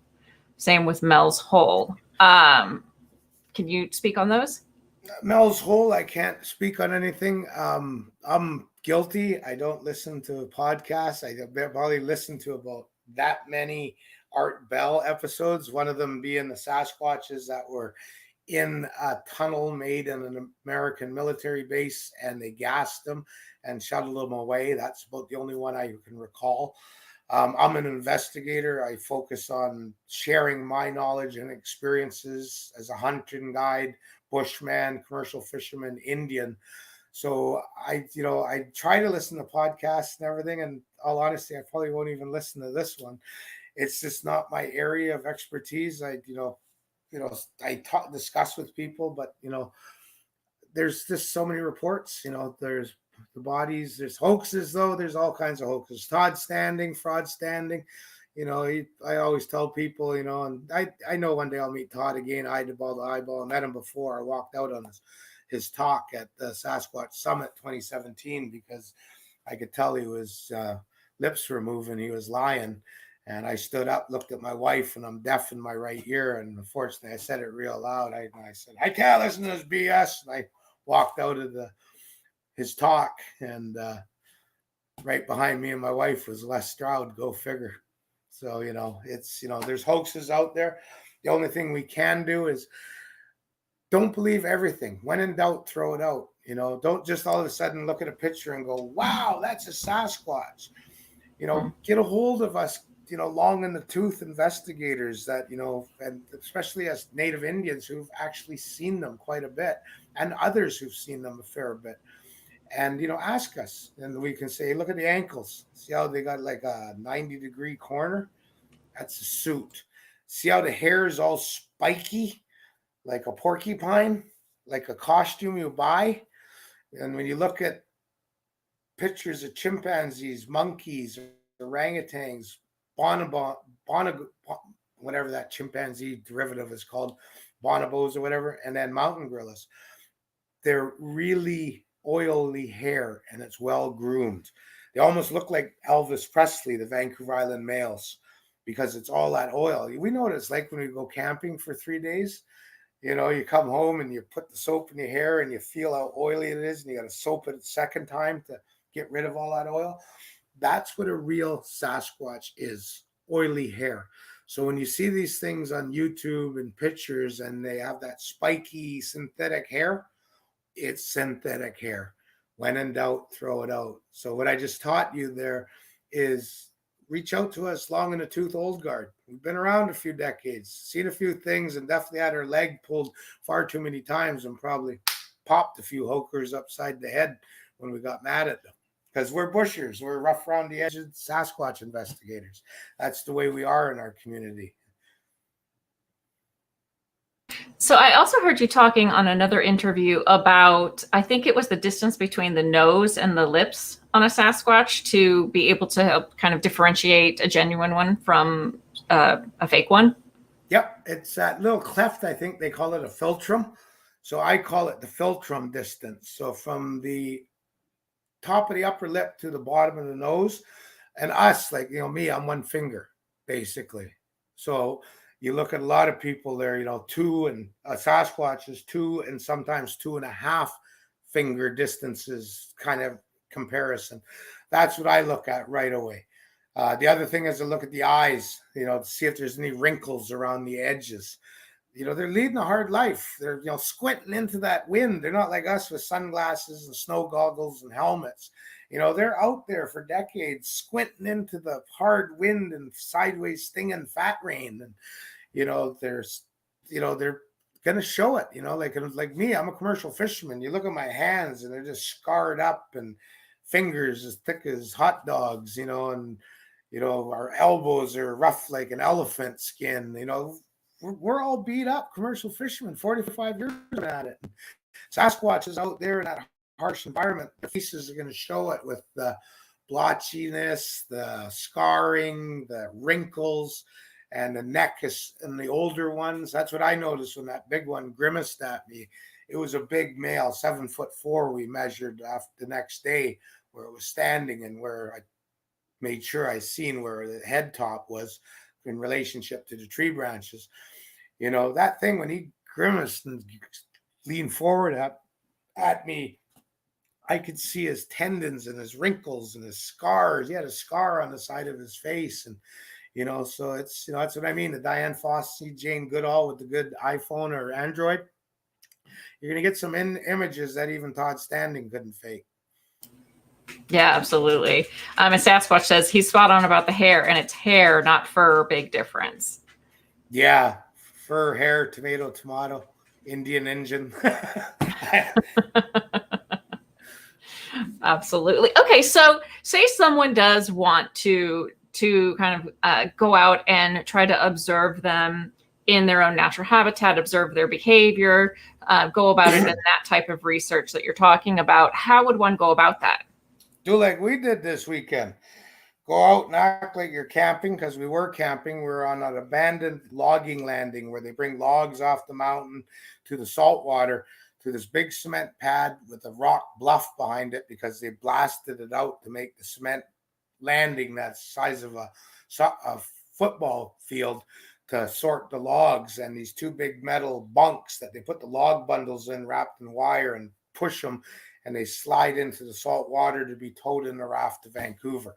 Same with Mel's Hole. Can you speak on those? Mel's Hole, I can't speak on anything. I'm guilty. I don't listen to podcasts. I probably listen to about that many Art Bell episodes, one of them being the Sasquatches that were in a tunnel made in an American military base, and they gassed them and shuttled them away. That's about the only one I can recall. I'm an investigator. I focus on sharing my knowledge and experiences as a hunting guide, bushman, commercial fisherman, Indian. So I try to listen to podcasts and everything. And all honesty, I probably won't even listen to this one. It's just not my area of expertise. I discuss with people, but there's just so many reports. There's the bodies, there's hoaxes, though. There's all kinds of hoaxes. Todd standing, fraud standing. I always tell people, and I know one day I'll meet Todd again, eyeball to eyeball. I met him before I walked out on his talk at the Sasquatch Summit 2017 because I could tell he was lips were moving, he was lying. And I stood up, looked at my wife, and I'm deaf in my right ear. And unfortunately, I said it real loud. I said, I can't listen to this BS. And I walked out of his talk. And right behind me and my wife was Les Stroud, go figure. So, it's, there's hoaxes out there. The only thing we can do is don't believe everything. When in doubt, throw it out. Don't just all of a sudden look at a picture and go, wow, that's a Sasquatch. Get a hold of us, long in the tooth investigators that, and especially as Native Indians who've actually seen them quite a bit and others who've seen them a fair bit. And, ask us and we can say, look at the ankles. See how they got like a 90-degree corner? That's a suit. See how the hair is all spiky, like a porcupine, like a costume you buy? And when you look at pictures of chimpanzees, monkeys, orangutans, whatever that chimpanzee derivative is called, bonobos or whatever, and then mountain gorillas, they're really oily hair and it's well groomed. They almost look like Elvis Presley, the Vancouver Island males, because it's all that oil. We know what it's like when we go camping for 3 days. You come home and you put the soap in your hair and you feel how oily it is, and you got to soap it a second time to get rid of all that oil. That's what a real Sasquatch is, oily hair. So when you see these things on YouTube and pictures and they have that spiky synthetic hair, it's synthetic hair. When in doubt, throw it out. So what I just taught you there is reach out to us, long in the tooth old guard. We've been around a few decades, seen a few things, and definitely had our leg pulled far too many times and probably popped a few hokers upside the head when we got mad at them. Because we're bushers, we're rough around the edges, Sasquatch investigators. That's the way we are in our community. So I also heard you talking on another interview about, I think it was the distance between the nose and the lips on a Sasquatch to be able to help kind of differentiate a genuine one from a fake one. Yep, it's that little cleft. I think they call it a philtrum. So I call it the philtrum distance. So from the top of the upper lip to the bottom of the nose, and us, like, me, I'm one finger, basically. So you look at a lot of people there, two, and a Sasquatch is 2 and sometimes 2.5 finger distances kind of comparison. That's what I look at right away. The other thing is to look at the eyes, to see if there's any wrinkles around the edges. They're leading a hard life. They're, squinting into that wind. They're not like us with sunglasses and snow goggles and helmets. They're out there for decades squinting into the hard wind and sideways stinging fat rain. And, they're going to show it, like me, I'm a commercial fisherman. You look at my hands and they're just scarred up and fingers as thick as hot dogs, and, our elbows are rough like an elephant skin, we're all beat up commercial fishermen, 45 years at it. Sasquatch is out there in that harsh environment. The faces are going to show it with the blotchiness, the scarring, the wrinkles, and the neck is in the older ones. That's what I noticed when that big one grimaced at me. It was a big male, 7'4". We measured after the next day where it was standing and where I made sure I seen where the head top was in relationship to the tree branches. That thing, when he grimaced and leaned forward at me, I could see his tendons and his wrinkles and his scars. He had a scar on the side of his face. And, so it's, that's what I mean. The Diane Fossey, Jane Goodall with the good iPhone or Android, you're going to get some images that even Todd Standing couldn't fake. Yeah, absolutely. And Sasquatch says he's spot on about the hair, and it's hair, not fur. Big difference. Yeah, fur, hair, tomato, Indian engine. Absolutely. Okay, so say someone does want to kind of go out and try to observe them. in their own natural habitat, observe their behavior, go about it in that type of research that you're talking about. How would one go about that? Do like we did this weekend. Go out and act like you're camping, because we were camping. We were on an abandoned logging landing where they bring logs off the mountain to the salt water to this big cement pad with a rock bluff behind it, because they blasted it out to make the cement landing that size of a football field to sort the logs, and these two big metal bunks that they put the log bundles in wrapped in wire and push them, and they slide into the salt water to be towed in a raft to Vancouver,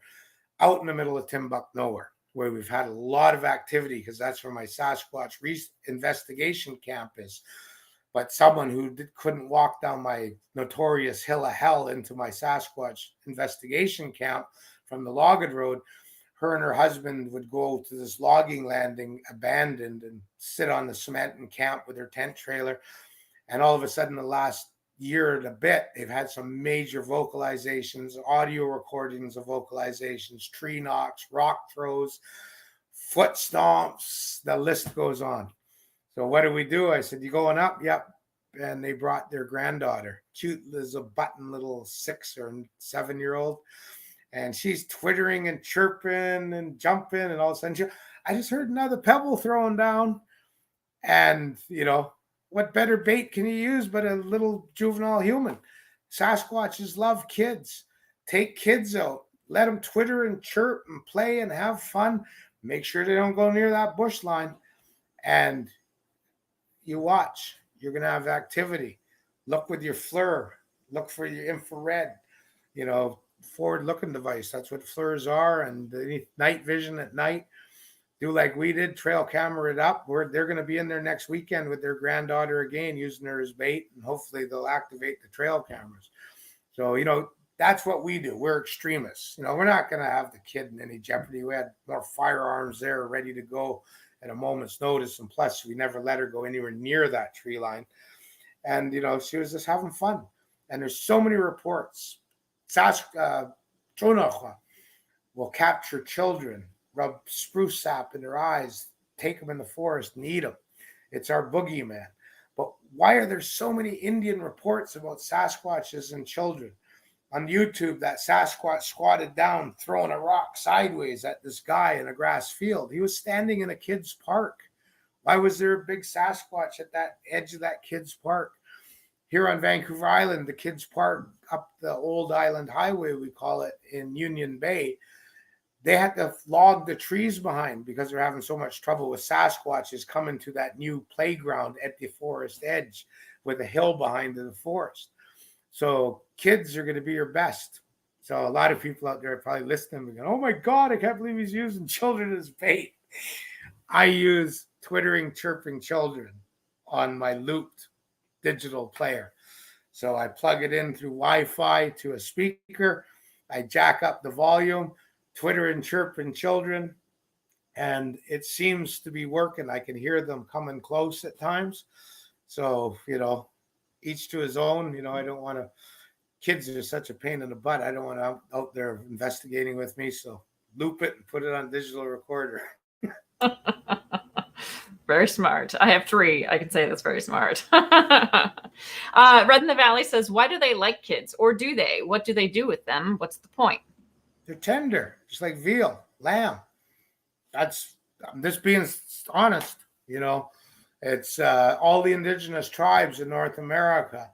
out in the middle of Timbuk nowhere, where we've had a lot of activity, because that's where my Sasquatch investigation camp is. But someone who couldn't walk down my notorious hill of hell into my Sasquatch investigation camp from the logged road, her and her husband would go to this logging landing, abandoned, and sit on the cement and camp with their tent trailer. And all of a sudden, the last year and a bit, they've had some major vocalizations, audio recordings of vocalizations, tree knocks, rock throws, foot stomps, the list goes on. So what do? I said, you going up? Yep. And they brought their granddaughter, cute as a button little 6 or 7-year-old. And she's twittering and chirping and jumping. And all of a sudden, I just heard another pebble thrown down. And, what better bait can you use but a little juvenile human? Sasquatches love kids. Take kids out. Let them twitter and chirp and play and have fun. Make sure they don't go near that bush line. And you watch. You're going to have activity. Look with your FLIR. Look for your infrared, forward-looking device. That's what FLIRs are. And the night vision at night. Do like we did, trail camera it up. They're going to be in there next weekend with their granddaughter again, using her as bait, and hopefully they'll activate the trail cameras. So, that's what we do. We're extremists. We're not going to have the kid in any jeopardy. We had more firearms there ready to go at a moment's notice, and plus we never let her go anywhere near that tree line. And, she was just having fun. And there's so many reports. Tronocha will capture children, rub spruce sap in their eyes, take them in the forest and eat them. It's our boogeyman. But why are there so many Indian reports about Sasquatches and children? On YouTube, that Sasquatch squatted down, throwing a rock sideways at this guy in a grass field. He was standing in a kid's park. Why was there a big Sasquatch at that edge of that kid's park? Here on Vancouver Island, the kids' park up the old island highway, we call it, in Union Bay, they had to log the trees behind because they're having so much trouble with Sasquatches coming to that new playground at the forest edge with a hill behind the forest. So kids are going to be your best. So a lot of people out there are probably listening and going, oh my God, I can't believe he's using children as bait. I use twittering, chirping children on my looped digital player. So I plug it in through Wi-Fi to a speaker. I jack up the volume, Twitter and chirping children, and it seems to be working. I can hear them coming close at times. So, each to his own. I don't want to, kids are such a pain in the butt. I don't want to out there investigating with me. So loop it and put it on digital recorder. Very smart. I have 3. I can say that's very smart. Red in the Valley says, why do they like kids? Or do they? What do they do with them? What's the point? They're tender, just like veal, lamb. I'm just being honest, It's all the indigenous tribes in North America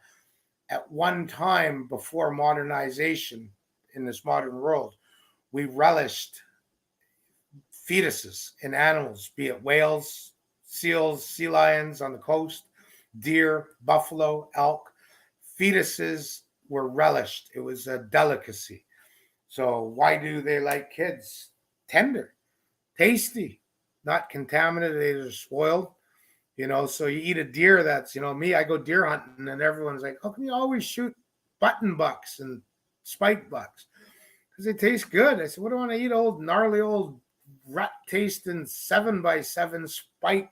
at one time before modernization in this modern world, we relished fetuses in animals, be it whales, seals, sea lions on the coast, deer, buffalo, elk. Fetuses were relished. It was a delicacy. So why do they like kids? Tender, tasty, not contaminated. They're spoiled. So you eat a deer that's, me, I go deer hunting and everyone's like, how can you always shoot button bucks and spike bucks? Because they taste good. I said, what do I want to eat old, gnarly old rut tasting 7x7 spike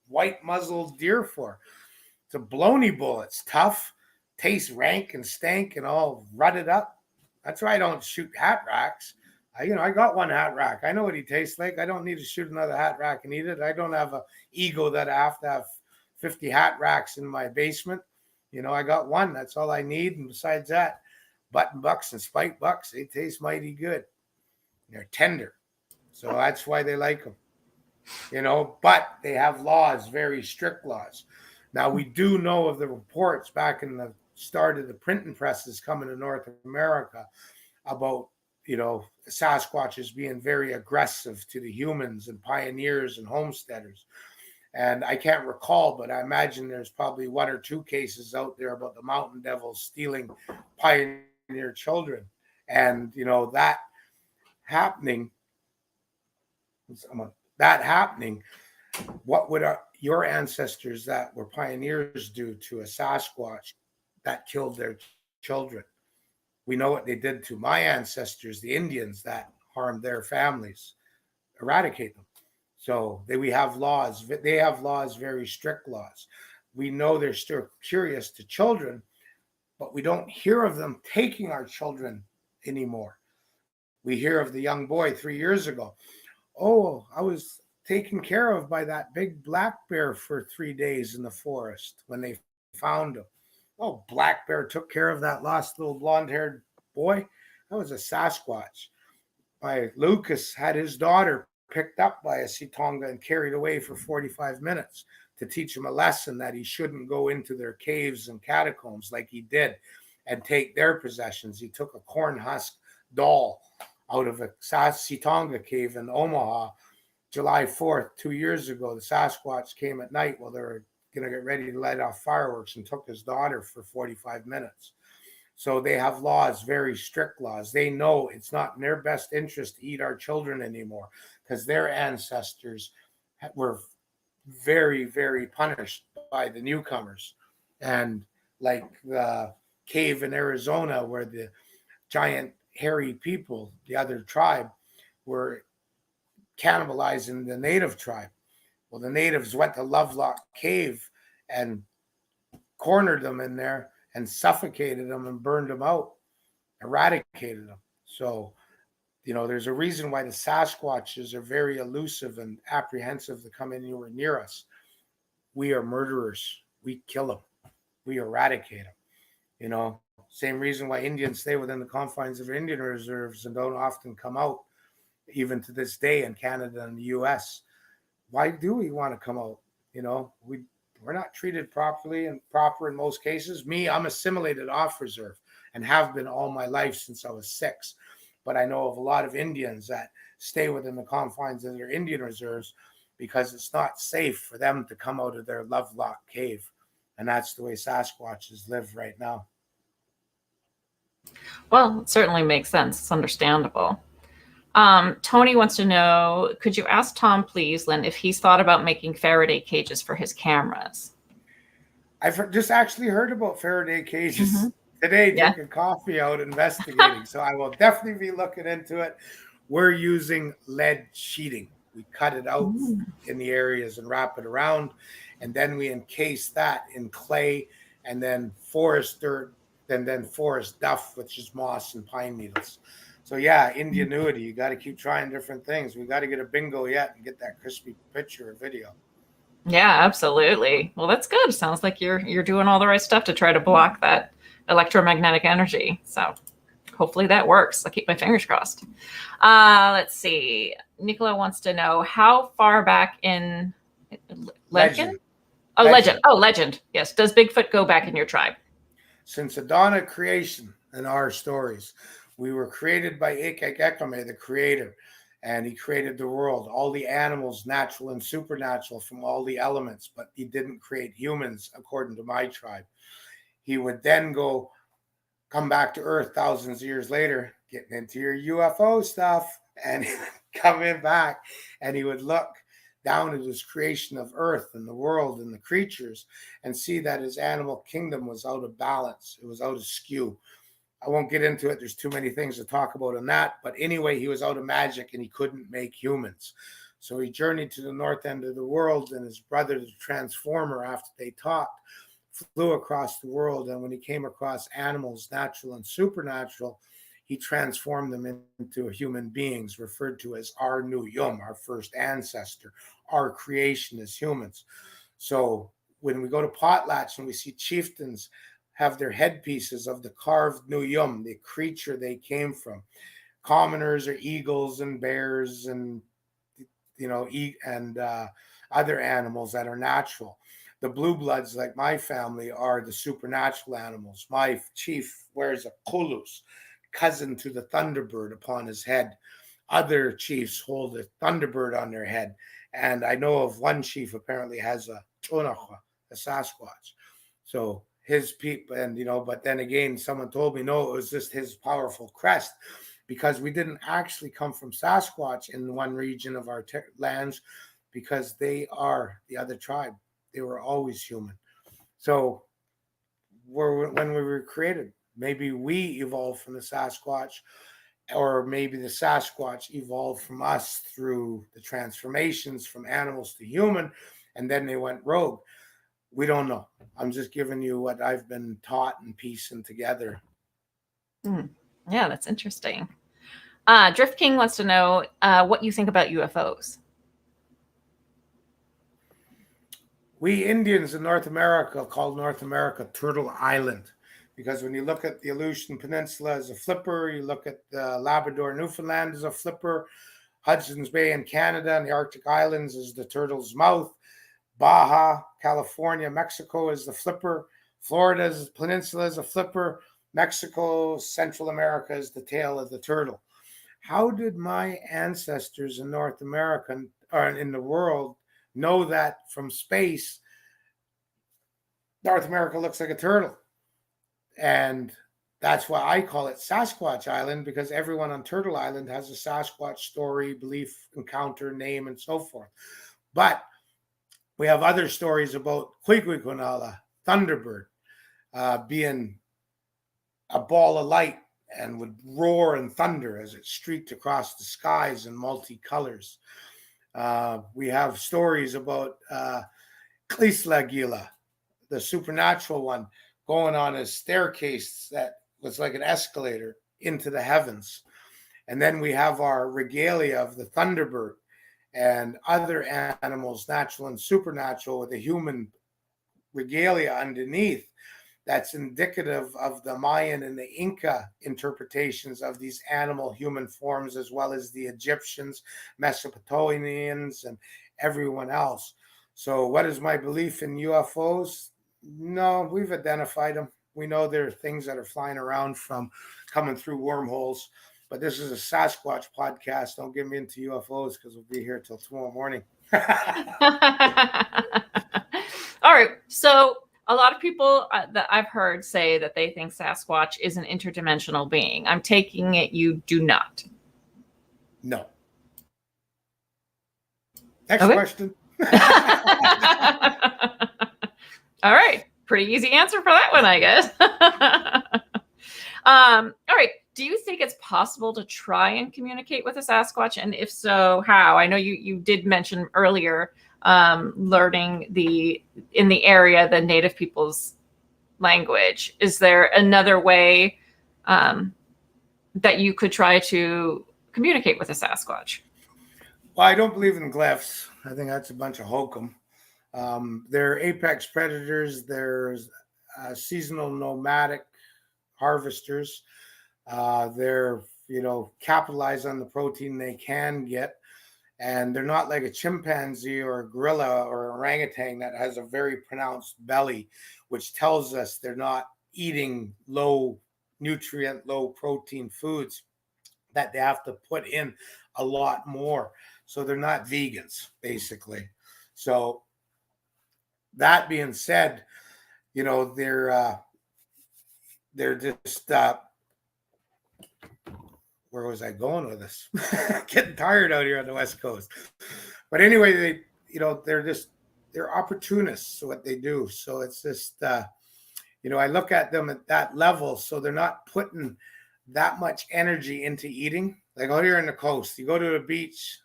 white muzzled deer for? It's a baloney bull. It's tough, tastes rank and stank and all rutted up. That's why I don't shoot hat racks. I got one hat rack. I know what he tastes like. I don't need to shoot another hat rack and eat it. I don't have a ego that I have to have 50 hat racks in my basement. I got one. That's all I need. And besides that, button bucks and spike bucks, they taste mighty good. They're tender. So that's why they like them. But they have laws, very strict laws. Now, we do know of the reports back in the start of the printing presses coming to North America about, Sasquatches being very aggressive to the humans and pioneers and homesteaders. And I can't recall, but I imagine there's probably one or two cases out there about the mountain devils stealing pioneer children. And, that happening, what would your ancestors that were pioneers do to a Sasquatch that killed their children? We know what they did to my ancestors, the Indians that harmed their families, eradicate them. So we have laws. They have laws, very strict laws. We know they're still curious to children, but we don't hear of them taking our children anymore. We hear of the young boy 3 years ago. Oh, I was taken care of by that big black bear for 3 days in the forest when they found him. Oh, black bear took care of that lost little blonde-haired boy. That was a Sasquatch. My Lucas had his daughter picked up by a Sitonga and carried away for 45 minutes to teach him a lesson that he shouldn't go into their caves and catacombs like he did and take their possessions. He took a corn husk doll out of a Sitonga cave in Omaha, July 4th, 2 years ago. The Sasquatch came at night while they were going to get ready to light off fireworks and took his daughter for 45 minutes. So they have laws, very strict laws. They know it's not in their best interest to eat our children anymore because their ancestors were very, very punished by the newcomers. And like the cave in Arizona where the giant hairy people, the other tribe, were cannibalizing the native tribe. Well, the natives went to Lovelock Cave and cornered them in there and suffocated them and burned them out, eradicated them. So, there's a reason why the Sasquatches are very elusive and apprehensive to come anywhere near us. We are murderers. We kill them. We eradicate them. Same reason why Indians stay within the confines of Indian reserves and don't often come out, even to this day in Canada and the US. Why do we want to come out? We're not treated properly and proper in most cases. I'm assimilated off reserve and have been all my life since I was 6. But I know of a lot of Indians that stay within the confines of their Indian reserves because it's not safe for them to come out of their Lovelock Cave. And that's the way Sasquatches live right now. Well, it certainly makes sense. It's understandable. Tony wants to know, could you ask Tom, please, Lynn, if he's thought about making Faraday cages for his cameras? I've just actually heard about Faraday cages today, drinking coffee out investigating. So I will definitely be looking into it. We're using lead sheeting. We cut it out in the areas and wrap it around. And then we encase that in clay and then forest dirt and then forest duff, which is moss and pine needles. So yeah, ingenuity. You got to keep trying different things. We got to get a bingo yet and get that crispy picture or video. Yeah, absolutely. Well, that's good. Sounds like you're doing all the right stuff to try to block that electromagnetic energy. So hopefully that works. I'll keep my fingers crossed. Let's see. Nicola wants to know how far back in Legend. Legend. Oh, legend. Yes. Does Bigfoot go back in your tribe? Since the dawn of creation in our stories, we were created by ecologically, the creator, and he created the world, all the animals, natural and supernatural, from all the elements, but he didn't create humans, according to my tribe. He would then come back to Earth thousands of years later, getting into your UFO stuff, and coming back, and he would look down at his creation of Earth and the world and the creatures and see that his animal kingdom was out of balance. It was out of skew. I won't get into it. There's too many things to talk about on that. But anyway, he was out of magic and he couldn't make humans. So he journeyed to the north end of the world, and his brother, the Transformer, after they talked, flew across the world. And when he came across animals, natural and supernatural, he transformed them into human beings, referred to as our new yum, our first ancestor, our creation as humans. So when we go to potlatch and we see chieftains have their headpieces of the carved new yum, the creature they came from. Commoners are eagles and bears and other animals that are natural. The blue bloods, like my family, are the supernatural animals. My chief wears a kulus, cousin to the thunderbird, upon his head. Other chiefs hold a thunderbird on their head. And I know of one chief apparently has a tunacha, a Sasquatch. So his people, and but then again, someone told me no, it was just his powerful crest, because we didn't actually come from Sasquatch in one region of our lands, because they are the other tribe. They were always human. So when we were created, maybe we evolved from the Sasquatch, or maybe the Sasquatch evolved from us through the transformations from animals to human, and then they went rogue. We don't know. I'm just giving you what I've been taught and piecing together. Yeah, that's interesting. Drift King wants to know what you think about UFOs. We Indians in North America call North America Turtle Island, because when you look at the Aleutian Peninsula as a flipper, you look at Labrador, Newfoundland as a flipper, Hudson's Bay in Canada and the Arctic Islands is the turtle's mouth, Baja, California, Mexico is the flipper, Florida's peninsula is a flipper, Mexico, Central America is the tail of the turtle. How did my ancestors in North America or in the world know that from space North America looks like a turtle? And that's why I call it Sasquatch Island, because everyone on Turtle Island has a Sasquatch story, belief, encounter, name, and so forth. But we have other stories about Quiquiquinala, Thunderbird, being a ball of light and would roar and thunder as it streaked across the skies in multicolors. We have stories about Clislagila, the supernatural one, going on a staircase that was like an escalator into the heavens. And then we have our regalia of the Thunderbird and other animals, natural and supernatural, with a human regalia underneath. That's indicative of the Mayan and the Inca interpretations of these animal human forms, as well as the Egyptians, Mesopotamians, and everyone else. So what is my belief in UFOs? No, we've identified them. We know there are things that are flying around from coming through wormholes. But this is a Sasquatch podcast. Don't get me into UFOs, because we'll be here till tomorrow morning. All right. So a lot of people that I've heard say that they think Sasquatch is an interdimensional being. I'm taking it you do not. No. Next question. All right. Pretty easy answer for that one, I guess. All right. Do you think it's possible to try and communicate with a Sasquatch? And if so, how? I know you did mention earlier learning in the area the native people's language. Is there another way that you could try to communicate with a Sasquatch? Well, I don't believe in glyphs. I think that's a bunch of hokum. They're apex predators. There's seasonal nomadic harvesters. They're capitalize on the protein they can get, and they're not like a chimpanzee or a gorilla or orangutan that has a very pronounced belly, which tells us they're not eating low nutrient, low protein foods, that they have to put in a lot more. So they're not vegans, basically. So that being said, they're just where was I going with this? Getting tired out here on the West Coast. But anyway, they're opportunists, what they do. So it's just, I look at them at that level. So they're not putting that much energy into eating. Like out here on the coast, you go to the beach,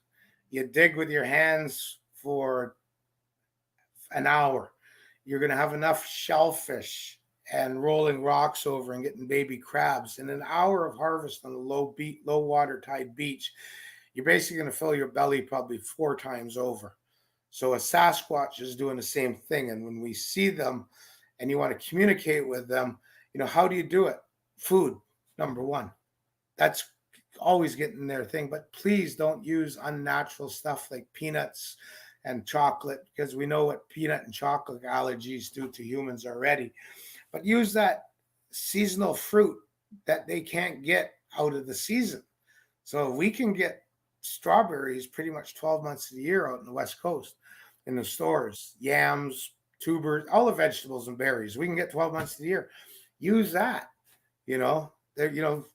you dig with your hands for an hour. You're going to have enough shellfish and rolling rocks over and getting baby crabs. In an hour of harvest on a low water tide beach, you're basically going to fill your belly probably 4 times over. So a Sasquatch is doing the same thing. And when we see them and you want to communicate with them, how do you do it? Food, number one. That's always getting their thing. But please don't use unnatural stuff like peanuts and chocolate, because we know what peanut and chocolate allergies do to humans already. But use that seasonal fruit that they can't get out of the season. So we can get strawberries pretty much 12 months of the year out in the West Coast in the stores, yams, tubers, all the vegetables and berries. We can get 12 months of the year. Use that, that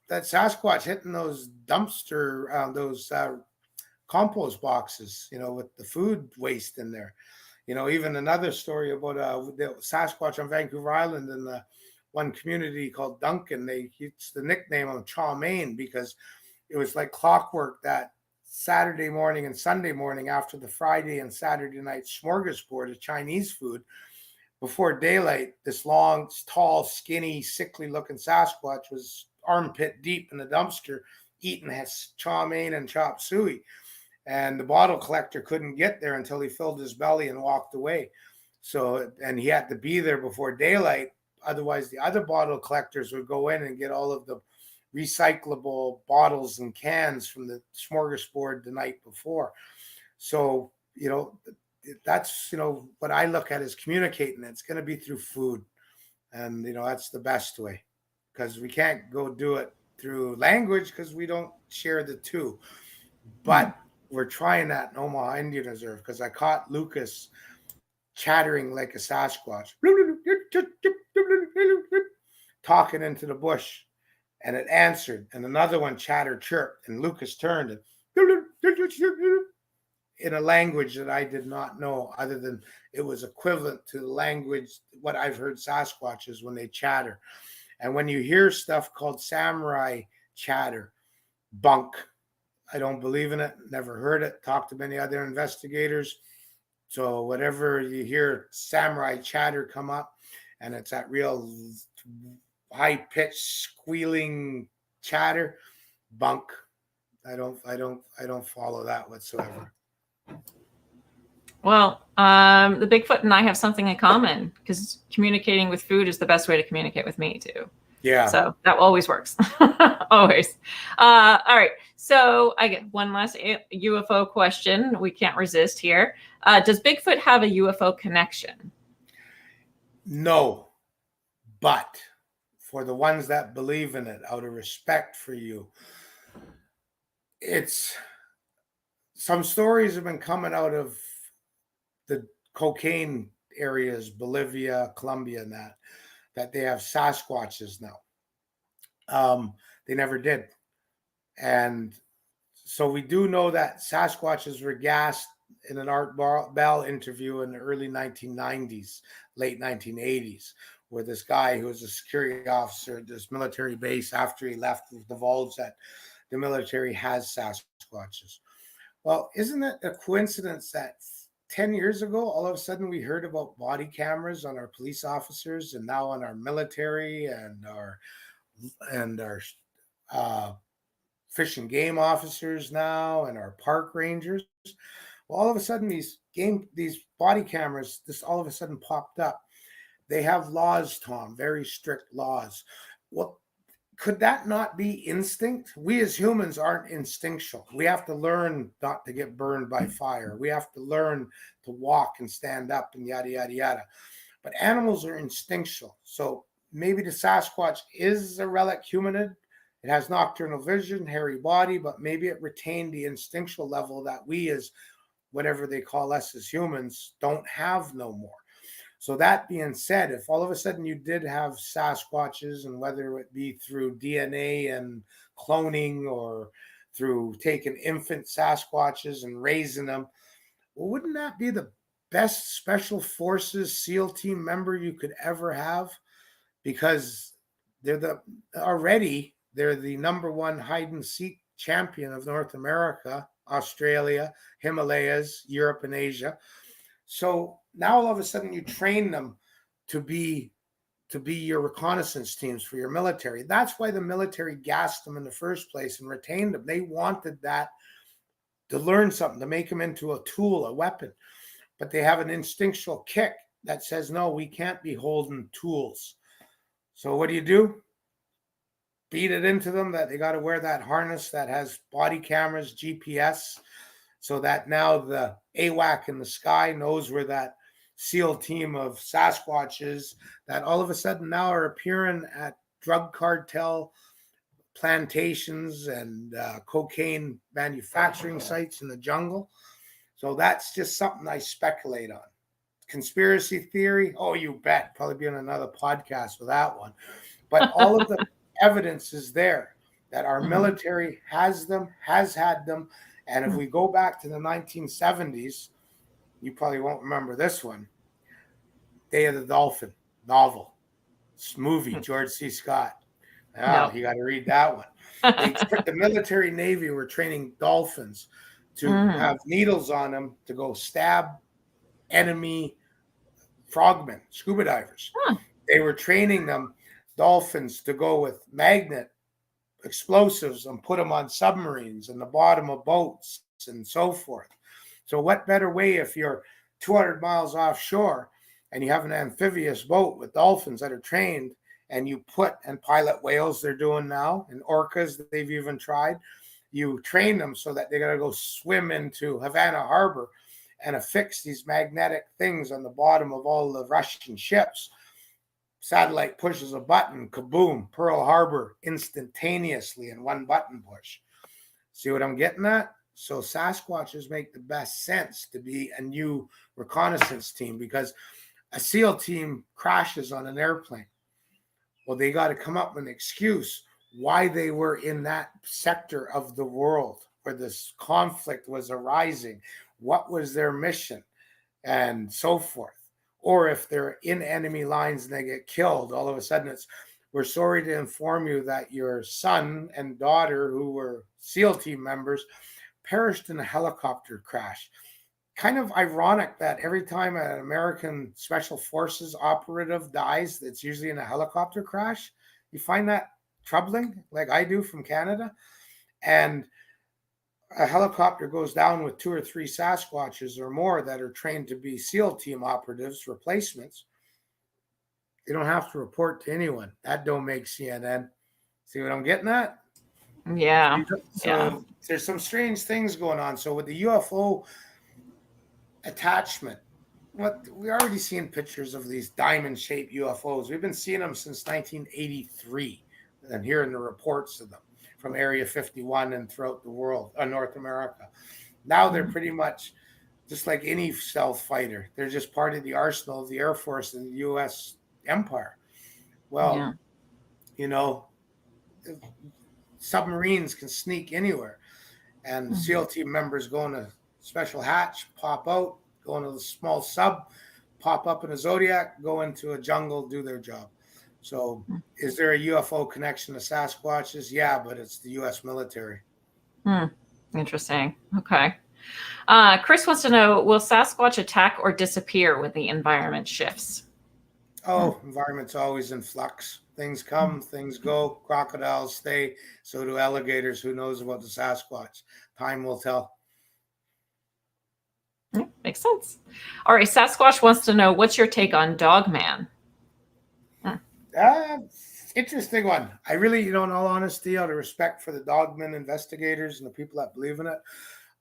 Sasquatch hitting those dumpster, those compost boxes, with the food waste in there. Even another story about the Sasquatch on Vancouver Island in the one community called Duncan. It's the nickname on Chow Mein because it was like clockwork that Saturday morning and Sunday morning after the Friday and Saturday night smorgasbord of Chinese food, before daylight, this long, tall, skinny, sickly looking Sasquatch was armpit deep in the dumpster eating his chow mein and chop suey. And the bottle collector couldn't get there until he filled his belly and walked away. So, and he had to be there before daylight. Otherwise, the other bottle collectors would go in and get all of the recyclable bottles and cans from the smorgasbord the night before. So, that's, what I look at is communicating. It's going to be through food. And, that's the best way, because we can't go do it through language because we don't share the two. But we're trying that in Omaha Indian Reserve because I caught Lucas chattering like a Sasquatch, talking into the bush, and it answered. And another one chirped, and Lucas turned and in a language that I did not know, other than it was equivalent to the language what I've heard Sasquatches when they chatter. And when you hear stuff called samurai chatter, bunk. I don't believe in it, never heard it, talked to many other investigators. So whatever you hear samurai chatter come up, and it's that real high-pitched squealing chatter, bunk. I don't follow that whatsoever. Well, the Bigfoot and I have something in common because communicating with food is the best way to communicate with me too. Yeah. So that always works. Always. All right. So I get one last UFO question. We can't resist here. Does Bigfoot have a UFO connection? No. But for the ones that believe in it, out of respect for you, some stories have been coming out of the cocaine areas, Bolivia, Colombia, and that they have Sasquatches now. They never did. And so we do know that Sasquatches were gassed in an Art Bell interview in the early 1990s, late 1980s, where this guy who was a security officer at this military base, after he left, divulged that the military has Sasquatches. Well, isn't it a coincidence that 10 years ago, all of a sudden we heard about body cameras on our police officers and now on our military and our fish and game officers now and our park rangers? Well, all of a sudden these body cameras, this all of a sudden popped up. They have laws, Tom, very strict laws. Well, could that not be instinct? We as humans aren't instinctual. We have to learn not to get burned by fire. We have to learn to walk and stand up and yada, yada, yada. But animals are instinctual. So maybe the Sasquatch is a relic hominid. It has nocturnal vision, hairy body, but maybe it retained the instinctual level that we as whatever they call us as humans don't have no more. So that being said, if all of a sudden you did have Sasquatches, and whether it be through DNA and cloning or through taking infant Sasquatches and raising them, well, wouldn't that be the best special forces SEAL team member you could ever have? Because they're the number one hide and seek champion of North America, Australia, Himalayas, Europe, and Asia. So now all of a sudden you train them to to be your reconnaissance teams for your military. That's why the military gassed them in the first place and retained them. They wanted that to learn something, to make them into a tool, a weapon. But they have an instinctual kick that says, no, we can't be holding tools. So what do? Beat it into them that they got to wear that harness that has body cameras, GPS, so that now the AWAC in the sky knows where that SEAL team of Sasquatches that all of a sudden now are appearing at drug cartel plantations and cocaine manufacturing sites in the jungle. So that's just something I speculate on. Conspiracy theory? Oh, you bet. Probably be on another podcast with that one. But all of the evidence is there that our military has them, has had them. And if we go back to the 1970s, you probably won't remember this one. Day of the Dolphin novel. It's movie, George C. Scott. Oh, you got to read that one. The military Navy were training dolphins to have needles on them to go stab enemy frogmen, scuba divers. They were training them, dolphins, to go with magnet explosives and put them on submarines and the bottom of boats and so forth. So what better way if you're 200 miles offshore and you have an amphibious boat with dolphins that are trained, and you put, and pilot whales they're doing now, and orcas that they've even tried, you train them so that they got to go swim into Havana Harbor and affix these magnetic things on the bottom of all the Russian ships. Satellite pushes a button, kaboom, Pearl Harbor instantaneously in one button push. See what I'm getting at? So Sasquatches make the best sense to be a new reconnaissance team, because a SEAL team crashes on an airplane. Well, they got to come up with an excuse why they were in that sector of the world where this conflict was arising. What was their mission and so forth. Or if they're in enemy lines and they get killed, all of a sudden it's, we're sorry to inform you that your son and daughter, who were SEAL team members, perished in a helicopter crash. Kind of ironic that every time an American Special Forces operative dies, it's usually in a helicopter crash. You find that troubling, like I do from Canada. And a helicopter goes down with 2 or 3 Sasquatches or more that are trained to be SEAL team operatives, replacements. They don't have to report to anyone. That don't make CNN. See what I'm getting at? Yeah. So there's some strange things going on. So with the UFO attachment, what we're already seeing pictures of these diamond-shaped UFOs. We've been seeing them since 1983 and hearing the reports of them from Area 51 and throughout the world, North America. Now they're pretty much just like any stealth fighter. They're just part of the arsenal of the Air Force and the U.S. empire. Well, you know, submarines can sneak anywhere. And SEAL team members go in a special hatch, pop out, go into the small sub, pop up in a Zodiac, go into a jungle, do their job. So is there a UFO connection to Sasquatches? Yeah, but it's the U.S. military. Interesting. Okay. Chris wants to know, will Sasquatch attack or disappear when the environment shifts? Oh, environment's always in flux. Things come, things go. Crocodiles stay. So do alligators. Who knows about the Sasquatch? Time will tell. Yeah, makes sense. All right. Sasquatch wants to know, what's your take on Dogman? Interesting one. I really, in all honesty, out of respect for the dogmen investigators and the people that believe in it,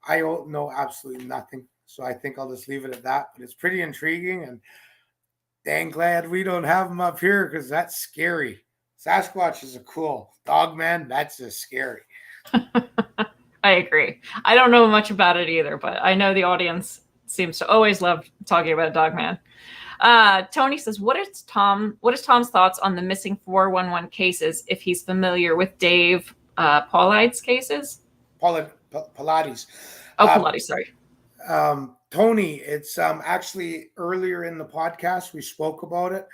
I don't know absolutely nothing. So I think I'll just leave it at that. But it's pretty intriguing, and dang glad we don't have them up here, because that's scary. Sasquatch is a cool. Dogman, that's just scary. I agree. I don't know much about it either, but I know the audience seems to always love talking about Dogman. Tony says, what is Tom's thoughts on the missing 411 cases, if he's familiar with Dave Paulide's cases? Pilates. Pilates, sorry. Tony, it's actually earlier in the podcast we spoke about it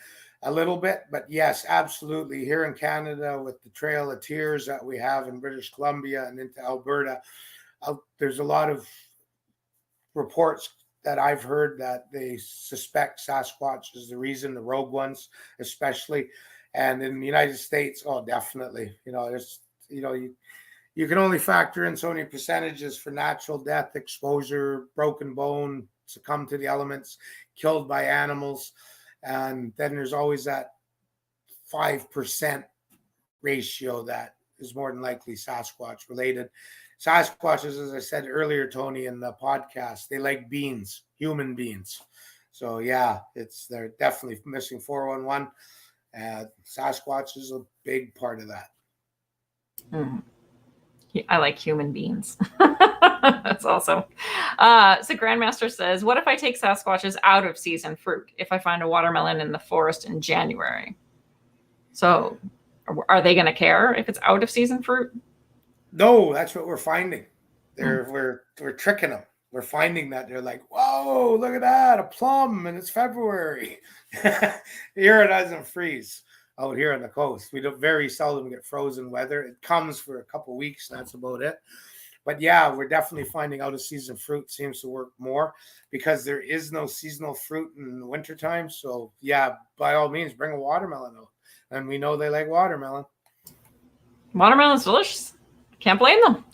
a little bit, but yes, absolutely. Here in Canada, with the Trail of Tears that we have in British Columbia and into Alberta, there's a lot of reports that I've heard that they suspect Sasquatch is the reason, the rogue ones especially. And in the United States, oh, definitely. There's, you can only factor in so many percentages for natural death, exposure, broken bone, succumb to the elements, killed by animals. And then there's always that 5% ratio that is more than likely Sasquatch related. Sasquatches, as I said earlier, Tony, in the podcast, they like beans, human beings. So yeah, they're definitely missing 411. Sasquatch is a big part of that. I like human beings. That's awesome. So Grandmaster says, what if I take Sasquatch's out of season fruit if I find a watermelon in the forest in January? So are they going to care if it's out of season fruit? No, that's what we're finding. We're tricking them. We're finding that they're like, whoa, look at that, a plum, and it's February. Here it doesn't freeze out here on the coast. We don't very seldom get frozen weather. It comes for a couple of weeks, and that's about it. But yeah, we're definitely finding out of season fruit seems to work more because there is no seasonal fruit in the wintertime. So yeah, by all means, bring a watermelon out. And we know they like watermelon. Watermelon's delicious. Can't blame them.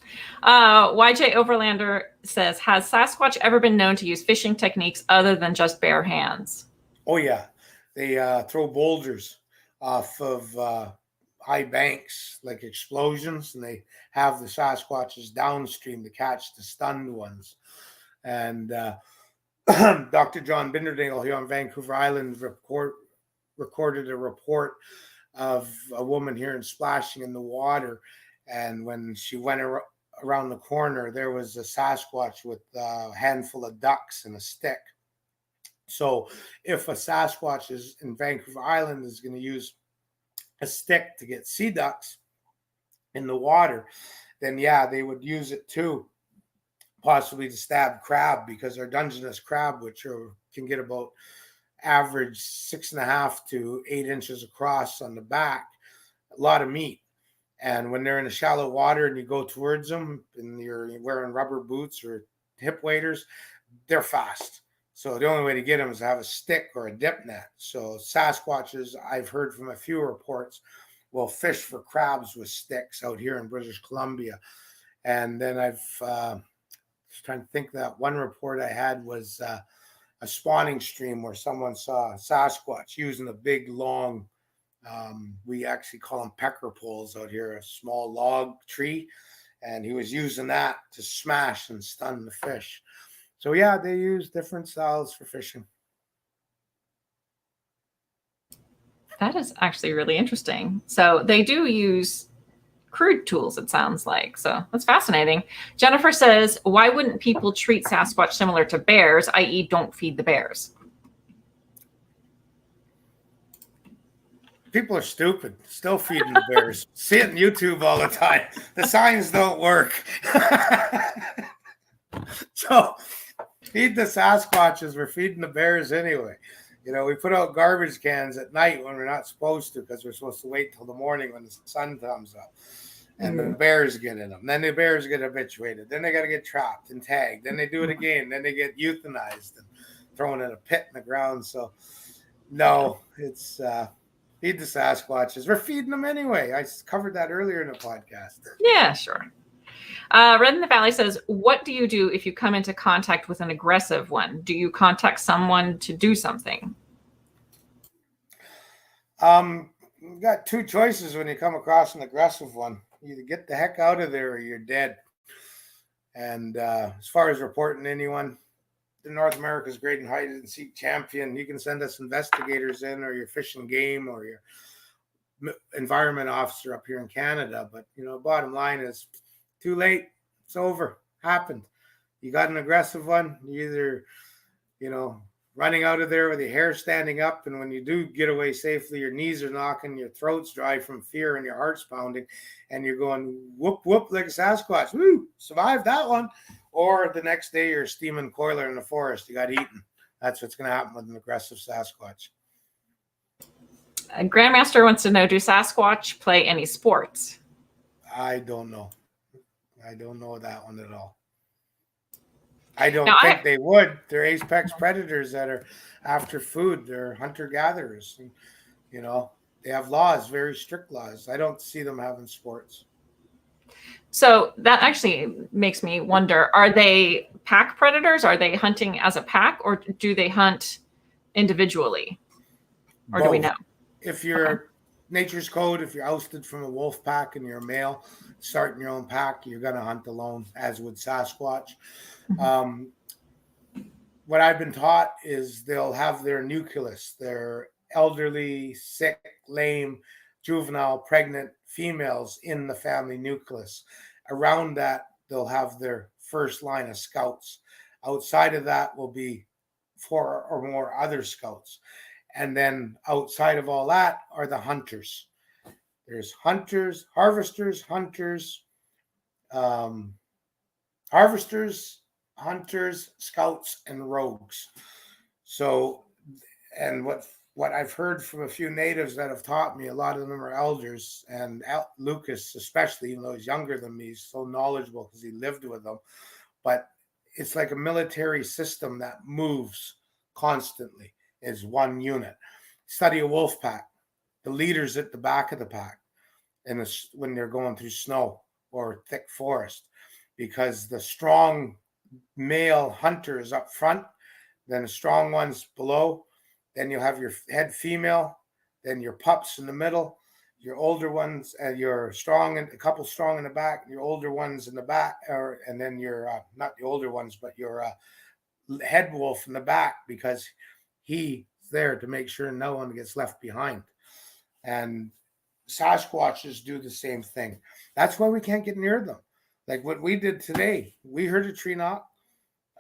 YJ Overlander says, has Sasquatch ever been known to use fishing techniques other than just bare hands? Oh, yeah. They throw boulders off of high banks, like explosions, and they have the Sasquatches downstream to catch the stunned ones. And Dr. John Bidernagel here on Vancouver Island recorded a report of a woman hearing splashing in the water. And when she went around the corner, there was a Sasquatch with a handful of ducks and a stick. So if a Sasquatch is in Vancouver Island is going to use a stick to get sea ducks in the water, then yeah, they would use it too, possibly to stab crab, because our Dungeness crab, which can get about average 6.5 to 8 inches across on the back, a lot of meat. And when they're in the shallow water and you go towards them and you're wearing rubber boots or hip waders, they're fast. So the only way to get them is to have a stick or a dip net. So Sasquatches, I've heard from a few reports, will fish for crabs with sticks out here in British Columbia. And then I've trying to think, that one report I had was a spawning stream where someone saw a Sasquatch using a big, long, we actually call them pecker poles out here, a small log tree. And he was using that to smash and stun the fish. So yeah, they use different styles for fishing. That is actually really interesting. So they do use crude tools, it sounds like. So that's fascinating. Jennifer says, why wouldn't people treat Sasquatch similar to bears, i.e. don't feed the bears? People are stupid. Still feeding the bears. See it on YouTube all the time. The signs don't work. So feed the Sasquatches. We're feeding the bears anyway. We put out garbage cans at night when we're not supposed to, because we're supposed to wait till the morning when the sun comes up. And the bears get in them. Then the bears get habituated. Then they got to get trapped and tagged. Then they do it again. Then they get euthanized and thrown in a pit in the ground. So no, it's feed the Sasquatches. We're feeding them anyway. I covered that earlier in the podcast. Yeah, sure. Red in the Valley says, what do you do if you come into contact with an aggressive one? Do you contact someone to do something? You've got two choices when you come across an aggressive one. Either get the heck out of there or you're dead. And as far as reporting anyone, the North America's Great and Hide and Seek champion, you can send us investigators in, or your fish and game, or your environment officer up here in Canada. But, bottom line is, too late. It's over. Happened. You got an aggressive one. You either, running out of there with your hair standing up, and when you do get away safely, your knees are knocking, your throat's dry from fear, and your heart's pounding, and you're going whoop whoop like a Sasquatch. Woo! Survived that one. Or the next day you're a steaming coiler in the forest. You got eaten. That's what's going to happen with an aggressive Sasquatch. Grandmaster wants to know, do Sasquatch play any sports? I don't know. I don't know that one at all. I Now, don't think they would. They're apex predators that are after food. They're hunter gatherers, and you know they have laws, very strict laws. I don't see them having sports. so that actually makes me wonder, are they pack predators? Are they hunting as a pack, or do they hunt individually? Or do we Both. know? If Okay. you're nature's code, if you're ousted from a wolf pack and you're a male, starting your own pack, you're gonna hunt alone, as would Sasquatch. Mhm. Um, what I've been taught is they'll have their nucleus, their elderly, sick, lame, juvenile, pregnant females in the family nucleus. Around that, they'll have their first line of scouts. Outside of that will be four or more other scouts. And then outside of all that are the hunters. There's hunters, um, harvesters, hunters, scouts, and rogues. So, and what I've heard from a few natives that have taught me, a lot of them are elders, and Lucas especially, even though he's younger than me, he's so knowledgeable because he lived with them. But it's like a military system that moves constantly. Is one unit. Study a wolf pack. The leader's at the back of the pack, and when they're going through snow or thick forest, because the strong male hunter is up front, then the strong ones below, then you'll have your head female, then your pups in the middle, your older ones, and your strong and a couple strong in the back, your older ones in the back, and then your not the older ones, but your head wolf in the back, because he's there to make sure no one gets left behind. And Sasquatches do the same thing. That's why we can't get near them. Like what we did today, we heard a tree knock.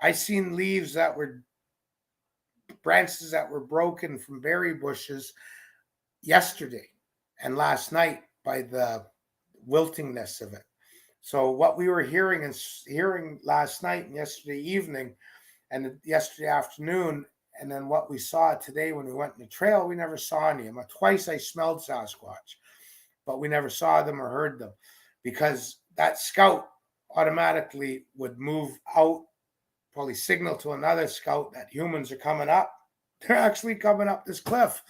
I seen leaves that were branches that were broken from berry bushes yesterday and last night by the wiltingness of it. So what we were hearing last night and yesterday evening and yesterday afternoon, and then what we saw today when we went in the trail, we never saw any of them. Twice I smelled Sasquatch, but we never saw them or heard them because that scout automatically would move out, probably signal to another scout that humans are coming up. They're actually coming up this cliff.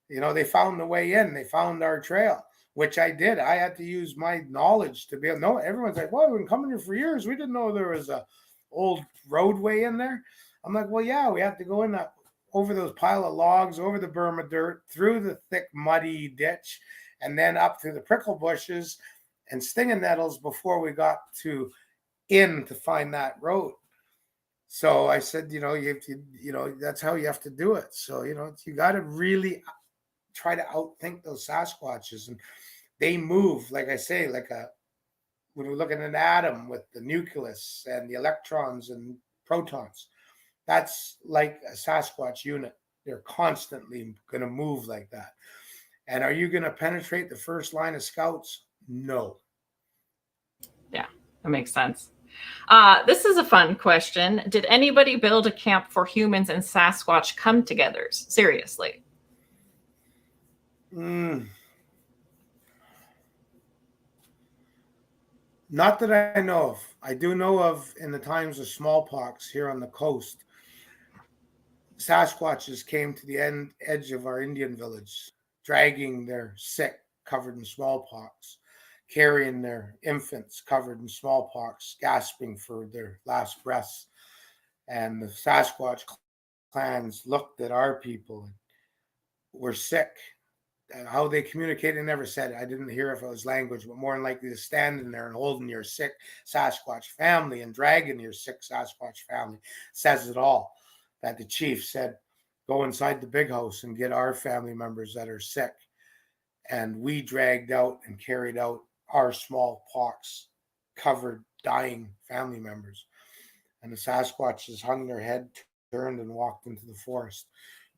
You know, they found the way in, they found our trail, which I did. I had to use my knowledge to be able to know. Everyone's like, well, we've been coming here for years. We didn't know there was a old roadway in there. I'm like, well, yeah, we have to go in that over those pile of logs, over the berm of dirt, through the thick, muddy ditch, and then up through the prickle bushes and stinging nettles before we got to find that road. So I said, you know, that's how you have to do it. So, you know, you got to really try to outthink those Sasquatches. And they move, like I say, when we look at an atom with the nucleus and the electrons and protons, that's like a Sasquatch unit. They're constantly going to move like that. And are you going to penetrate the first line of scouts? No. Yeah, that makes sense. This is a fun question. Did anybody build a camp for humans and Sasquatch come togethers? Seriously. Not that I know of. I do know of in the times of smallpox here on the coast, Sasquatches came to the edge of our Indian village, dragging their sick covered in smallpox, carrying their infants covered in smallpox, gasping for their last breaths. And the Sasquatch clans looked at our people and were sick. How they communicated, never said. I didn't hear if it was language, but more than likely to standing there and holding your sick Sasquatch family and dragging your sick Sasquatch family says it all. That the chief said, go inside the big house and get our family members that are sick. And we dragged out and carried out our smallpox covered dying family members. And the Sasquatches hung their head, turned, and walked into the forest.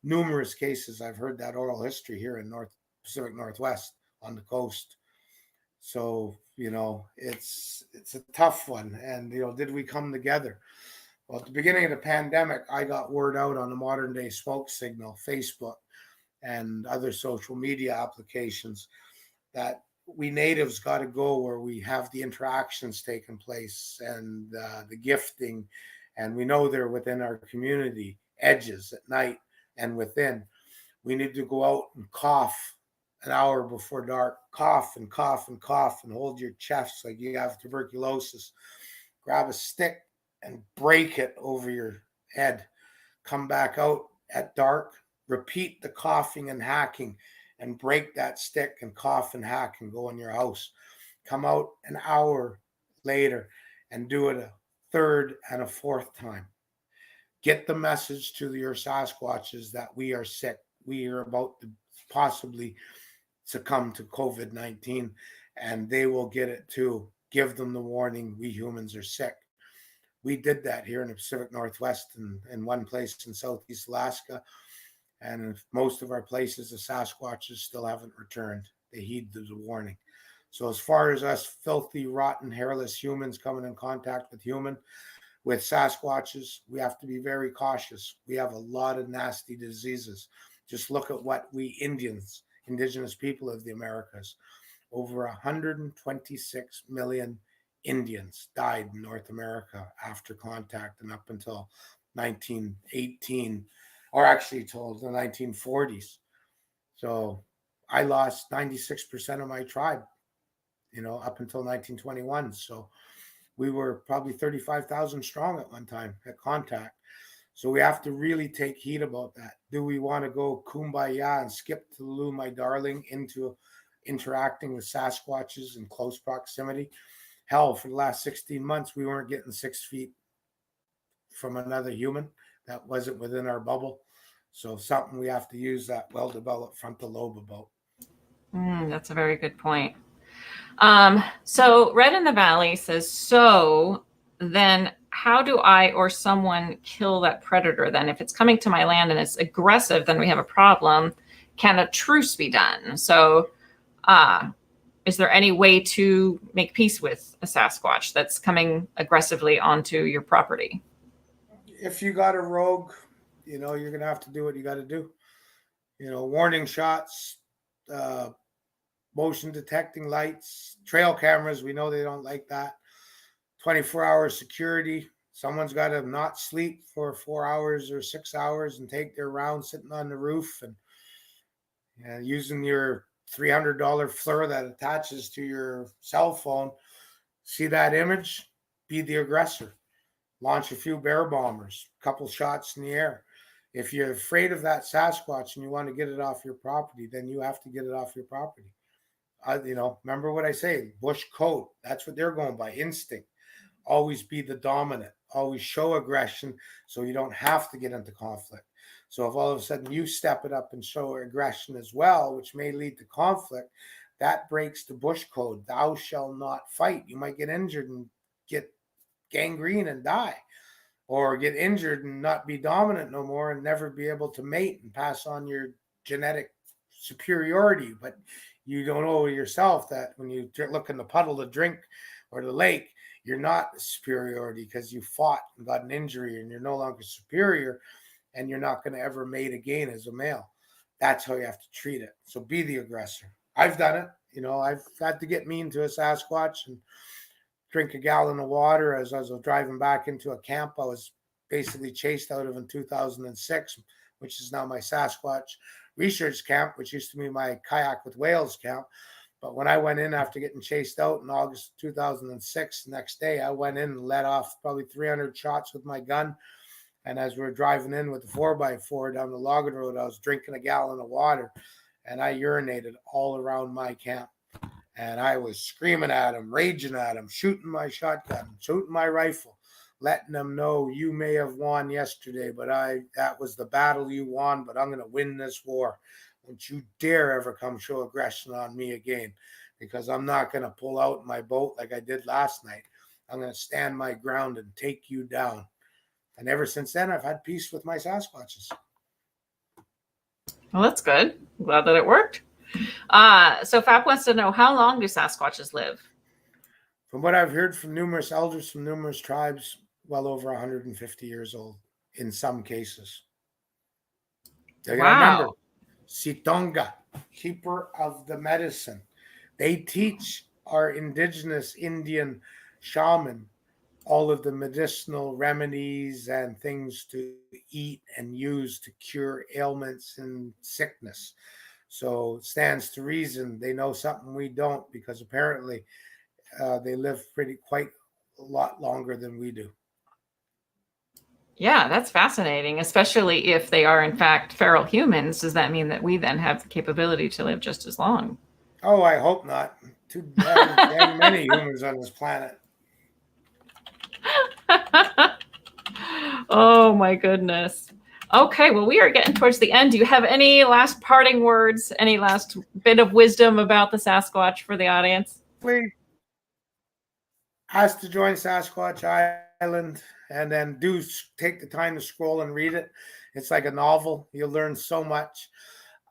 Numerous cases, I've heard that oral history here in Pacific Northwest on the coast. So, you know, it's a tough one. And, you know, did we come together? Well, at the beginning of the pandemic, I got word out on the modern day smoke signal, Facebook, and other social media applications that we natives got to go where we have the interactions taking place and the gifting and we know they're within our community edges at night and within. We need to go out and cough an hour before dark, cough and cough and cough, and hold your chest like you have tuberculosis. Grab a stick and break it over your head. Come back out at dark, repeat the coughing and hacking, and break that stick and cough and hack and go in your house. Come out an hour later and do it a third and a fourth time. Get the message to your Sasquatches that we are sick. We are about to possibly succumb to COVID-19, and they will get it too. Give them the warning, we humans are sick. We did that here in the Pacific Northwest and in one place in Southeast Alaska. And in most of our places, the Sasquatches still haven't returned. They heed the warning. So as far as us filthy, rotten, hairless humans coming in contact with Sasquatches, we have to be very cautious. We have a lot of nasty diseases. Just look at what we Indians, indigenous people of the Americas, over 126 million Indians died in North America after contact and up until 1918, or actually till the 1940s. So I lost 96% of my tribe, up until 1921. So we were probably 35,000 strong at one time at contact. So we have to really take heed about that. Do we want to go kumbaya and skip to the loo, my darling, into interacting with Sasquatches in close proximity? Hell, for the last 16 months, we weren't getting 6 feet from another human that wasn't within our bubble. So something we have to use that well-developed frontal lobe about. That's a very good point. So Red in the Valley says, so then how do I or someone kill that predator then? If it's coming to my land and it's aggressive, then we have a problem. Can a truce be done? So is there any way to make peace with a Sasquatch that's coming aggressively onto your property? If you got a rogue, you're going to have to do what you got to do. Warning shots, motion detecting lights, trail cameras. We know they don't like that. 24-hour security. Someone's got to not sleep for 4 hours or 6 hours and take their round sitting on the roof and using your $300 FLIR that attaches to your cell phone. See that image? Be the aggressor. Launch a few bear bombers, a couple shots in the air. If you're afraid of that Sasquatch and you want to get it off your property, then you have to get it off your property. Remember what I say, bush code. That's what they're going by, instinct. Always be the dominant. Always show aggression so you don't have to get into conflict. So if all of a sudden you step it up and show aggression as well, which may lead to conflict, that breaks the bush code. Thou shalt not fight. You might get injured and get gangrene and die, or get injured and not be dominant no more and never be able to mate and pass on your genetic superiority. But you don't know yourself that when you look in the puddle to drink or the lake, you're not superiority because you fought and got an injury and you're no longer superior and you're not going to ever mate again as a male. That's how you have to treat it. So be the aggressor. I've done it. I've had to get mean to a Sasquatch and drink a gallon of water as I was driving back into a camp I was basically chased out of in 2006, which is now my Sasquatch research camp, which used to be my kayak with whales camp. But when I went in after getting chased out in August 2006, the next day I went in and let off probably 300 shots with my gun. And as we were driving in with the 4x4 down the logging road, I was drinking a gallon of water and I urinated all around my camp. And I was screaming at him, raging at him, shooting my shotgun, shooting my rifle, letting them know you may have won yesterday, but that was the battle you won, but I'm going to win this war. Don't you dare ever come show aggression on me again, because I'm not going to pull out my boat like I did last night. I'm going to stand my ground and take you down. And ever since then, I've had peace with my Sasquatches. Well, that's good. I'm glad that it worked. So Fap wants to know, how long do Sasquatches live? From what I've heard from numerous elders from numerous tribes, well over 150 years old in some cases. You gotta remember, Sitonga, keeper of the medicine. They teach our indigenous Indian shaman all of the medicinal remedies and things to eat and use to cure ailments and sickness. So it stands to reason they know something we don't, because apparently they live quite a lot longer than we do. Yeah, that's fascinating, especially if they are in fact feral humans. Does that mean that we then have the capability to live just as long? Oh, I hope not. Too damn many humans on this planet. Oh my goodness. Okay, well, we are getting towards the end. Do you have any last parting words, any last bit of wisdom about the Sasquatch for the audience? Please ask to join Sasquatch Island, and then do take the time to scroll and read it. It's like a novel. You'll learn so much.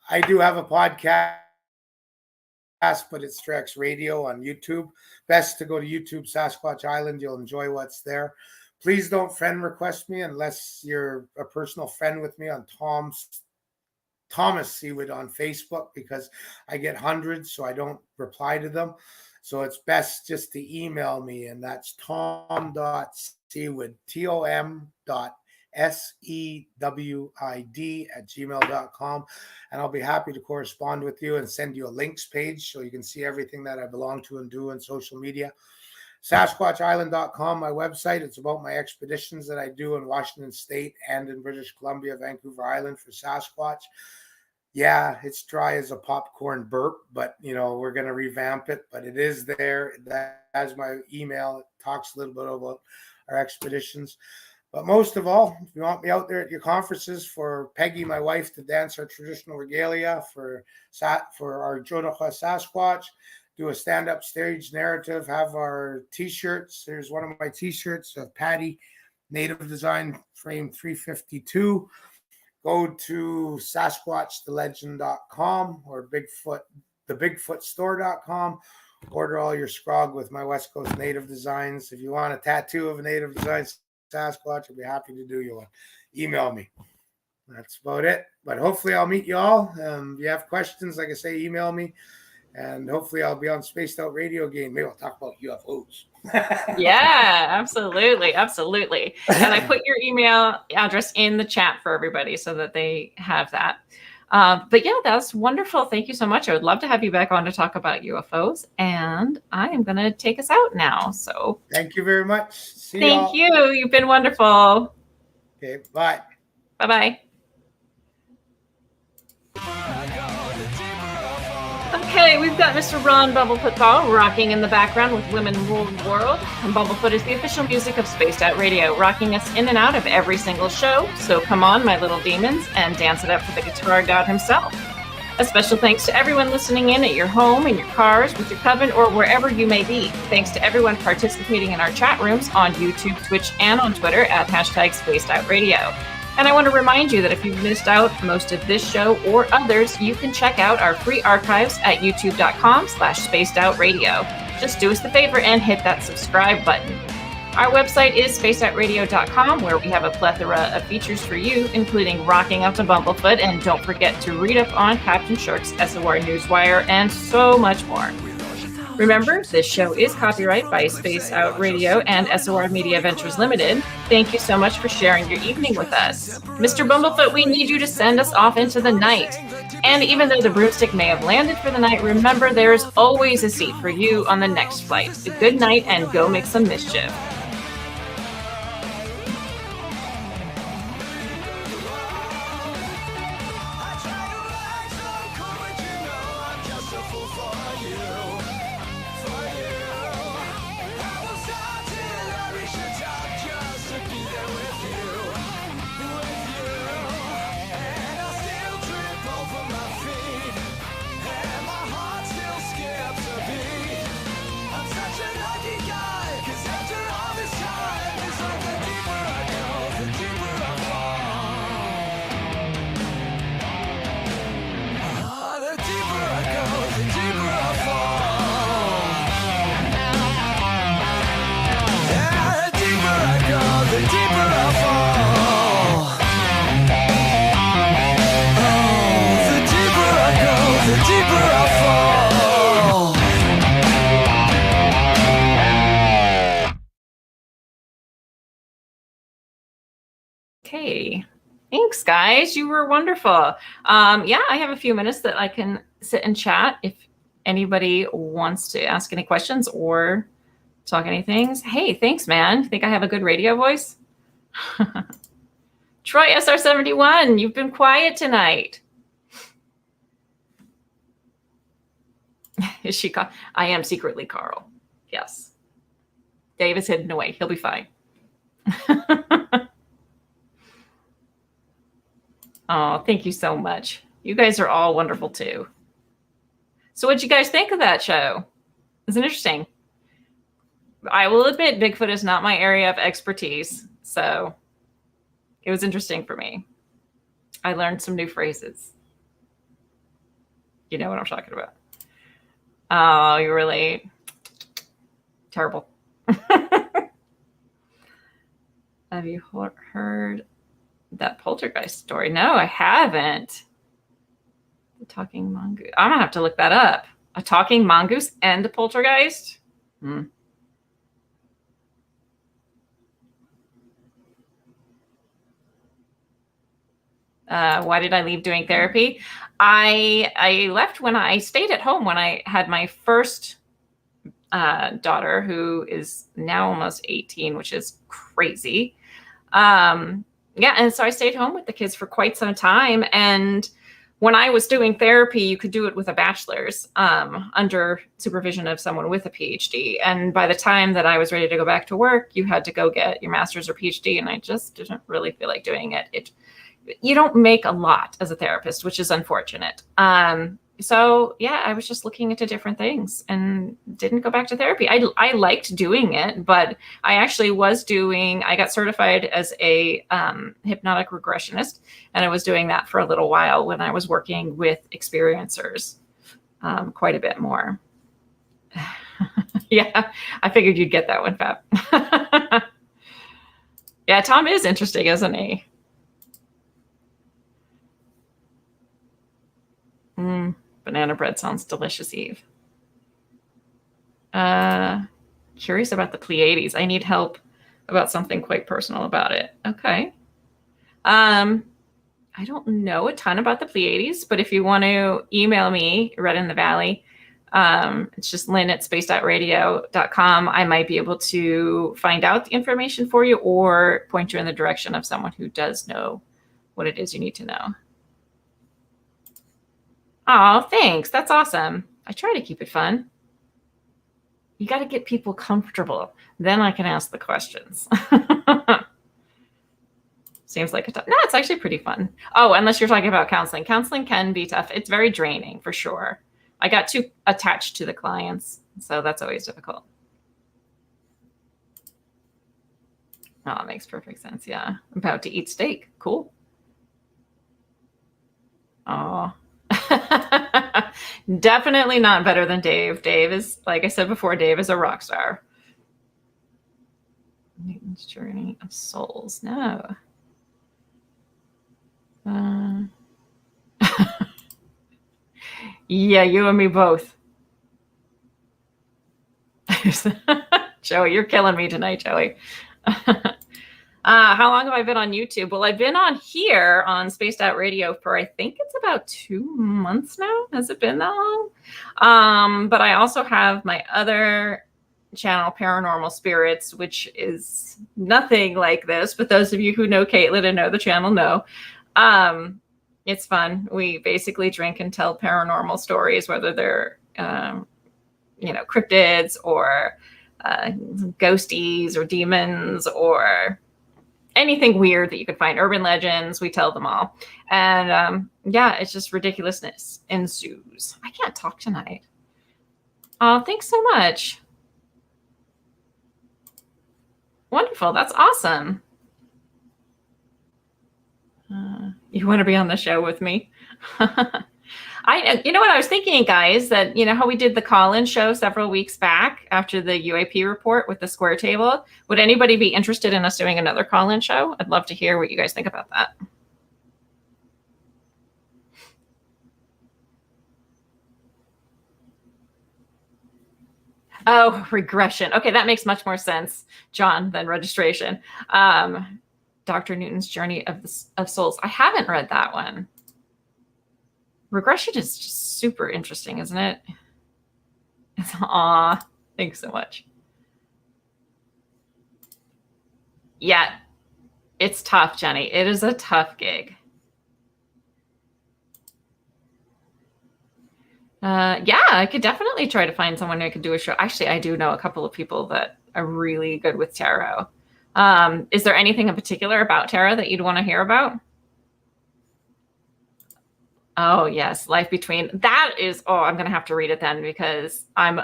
I do have a podcast, but it's Strex Radio on YouTube. Best to go to YouTube, Sasquatch Island. You'll enjoy what's there. Please don't friend request me unless you're a personal friend with me on Thomas Sewid on Facebook, because I get hundreds, so I don't reply to them. So it's best just to email me, and that's tom.sewid, tom.sewid@gmail.com. And I'll be happy to correspond with you and send you a links page so you can see everything that I belong to and do on social media. SasquatchIsland.com, my website. It's about my expeditions that I do in Washington State and in British Columbia, Vancouver Island for Sasquatch. Yeah, it's dry as a popcorn burp, but we're going to revamp it. But it is there. That has my email. It talks a little bit about our expeditions. But most of all, if you want me out there at your conferences, for Peggy, my wife, to dance our traditional regalia, for our Jodocha Sasquatch, do a stand-up stage narrative, have our T-shirts. There's one of my T-shirts of Patty, Native Design, frame 352. Go to SasquatchTheLegend.com or thebigfootstore.com. Order all your scrog with my West Coast Native Designs. If you want a tattoo of a Native Design Sasquatch, I'd be happy to do you one. Email me. That's about it. But hopefully I'll meet you all. If you have questions, like I say, email me. And hopefully I'll be on Spaced Out Radio again. Maybe I'll talk about UFOs. Yeah, absolutely. Absolutely. And I put your email address in the chat for everybody so that they have that. But yeah, that's wonderful. Thank you so much. I would love to have you back on to talk about UFOs. And I am going to take us out now. So thank you very much. Thank you. You've been wonderful. Okay, bye. Bye-bye. Okay, we've got Mr. Ron Bumblefoot Ball rocking in the background with Women Rule the World. And Bumblefoot is the official music of Spaced Out Radio, rocking us in and out of every single show. So come on, my little demons, and dance it up for the guitar god himself. A special thanks to everyone listening in at your home, in your cars, with your coven, or wherever you may be. Thanks to everyone participating in our chat rooms on YouTube, Twitch, and on Twitter at #SpacedOutRadio. And I want to remind you that if you've missed out most of this show or others, you can check out our free archives at youtube.com/spacedoutradio. Just do us the favor and hit that subscribe button. Our website is spacedoutradio.com, where we have a plethora of features for you, including Rocking Up to Bumblefoot, and don't forget to read up on Captain Shirk's SOR Newswire, and so much more. Remember, this show is copyright by Space Out Radio and SOR Media Ventures Limited. Thank you so much for sharing your evening with us. Mr. Bumblefoot, we need you to send us off into the night. And even though the broomstick may have landed for the night, remember there is always a seat for you on the next flight. Good night and go make some mischief. Such a lucky guy, 'cause after all Okay. Thanks, guys. You were wonderful. Yeah, I have a few minutes that I can sit and chat if anybody wants to ask any questions or talk any things. Hey, thanks, man. Think I have a good radio voice? Troy SR71, you've been quiet tonight. Is she? I am secretly Carl. Yes. Dave is hidden away. He'll be fine. Oh, thank you so much. You guys are all wonderful too. So what'd you guys think of that show? It's interesting. I will admit Bigfoot is not my area of expertise, so it was interesting for me. I learned some new phrases. You know what I'm talking about. Oh, you were late. Terrible. Have you heard that poltergeist story? No, I haven't. The talking mongoose. I'm gonna have to look that up. A talking mongoose and a poltergeist? Why did I leave doing therapy? I left when I stayed at home when I had my first daughter, who is now almost 18, which is crazy. Yeah, and so I stayed home with the kids for quite some time. And when I was doing therapy, you could do it with a bachelor's under supervision of someone with a PhD. And by the time that I was ready to go back to work, you had to go get your master's or PhD, and I just didn't really feel like doing it. You don't make a lot as a therapist, which is unfortunate. So yeah, I was just looking into different things and didn't go back to therapy. I liked doing it, but I actually I got certified as a hypnotic regressionist, and I was doing that for a little while when I was working with experiencers quite a bit more. Yeah, I figured you'd get that one, Fab. Yeah, Tom is interesting, isn't he? Banana bread sounds delicious, Eve. Curious about the Pleiades. I need help about something quite personal about it. Okay. I don't know a ton about the Pleiades, but if you want to email me, Red in the Valley, it's just lynn@space.radio.com. I might be able to find out the information for you or point you in the direction of someone who does know what it is you need to know. Oh, thanks. That's awesome. I try to keep it fun. You got to get people comfortable. Then I can ask the questions. Seems like no, it's actually pretty fun. Oh, unless you're talking about counseling. Counseling can be tough. It's very draining for sure. I got too attached to the clients, so that's always difficult. Oh, it makes perfect sense. Yeah. I'm about to eat steak. Cool. Oh. Definitely not better than Dave. Dave is, like I said before, Dave is a rock star. Newton's Journey of Souls. No. Yeah, you and me both. Joey, you're killing me tonight, Joey. How long have I been on YouTube? Well, I've been on here on Spaced Out Radio for, I think it's about 2 months now. Has it been that long? But I also have my other channel, Paranormal Spirits, which is nothing like this. But those of you who know Caitlin and know the channel know. It's fun. We basically drink and tell paranormal stories, whether they're, cryptids or ghosties or demons or anything weird that you could find, urban legends. We tell them all. And yeah, it's just ridiculousness ensues. I can't talk tonight. Oh, thanks so much. Wonderful. That's awesome. You want to be on the show with me? You know what I was thinking, guys, that, how we did the call-in show several weeks back after the UAP report with the square table. Would anybody be interested in us doing another call-in show? I'd love to hear what you guys think about that. Oh, regression. Okay, that makes much more sense, John, than registration. Dr. Newton's Journey of Souls. I haven't read that one. Regression is just super interesting, isn't it? Aw, thanks so much. Yeah, it's tough, Jenny. It is a tough gig. Yeah, I could definitely try to find someone who could do a show. Actually, I do know a couple of people that are really good with tarot. Is there anything in particular about tarot that you'd want to hear about? Oh, yes. Life Between. That is, I'm going to have to read it then because I'm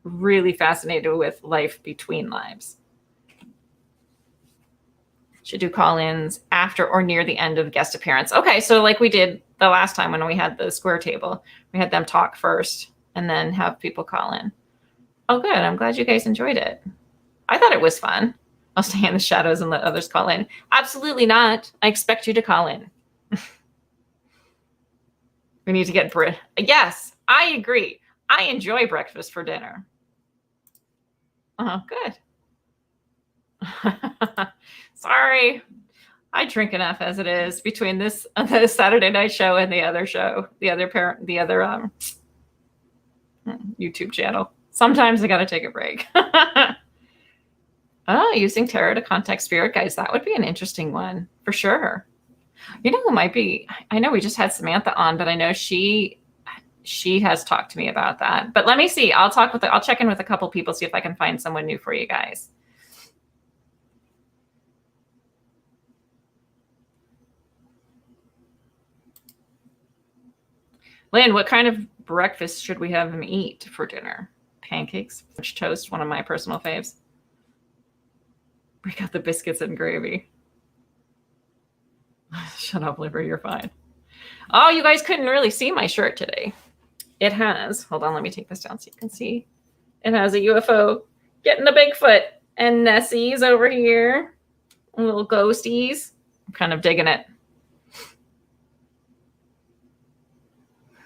really fascinated with life between lives. Should do call-ins after or near the end of guest appearance. Okay, so like we did the last time when we had the square table, we had them talk first and then have people call in. Oh, good. I'm glad you guys enjoyed it. I thought it was fun. I'll stay in the shadows and let others call in. Absolutely not. I expect you to call in. We need to get Yes, I agree. I enjoy breakfast for dinner. Oh, good. Sorry. I drink enough as it is between the Saturday night show and the other show, the other YouTube channel. Sometimes I got to take a break. Oh, using tarot to contact spirit guides. That would be an interesting one for sure. You know who might be? I know we just had Samantha on, but I know she has talked to me about that. But let me see. I'll check in with a couple people, see if I can find someone new for you guys. Lynn, what kind of breakfast should we have him eat for dinner? Pancakes, French toast, one of my personal faves. Break out the biscuits and gravy. Shut up, Liver, you're fine. Oh, you guys couldn't really see my shirt today. It has, hold on, let me take this down so you can see. It has a UFO getting a Bigfoot and Nessie's over here. Little ghosties. I'm kind of digging it.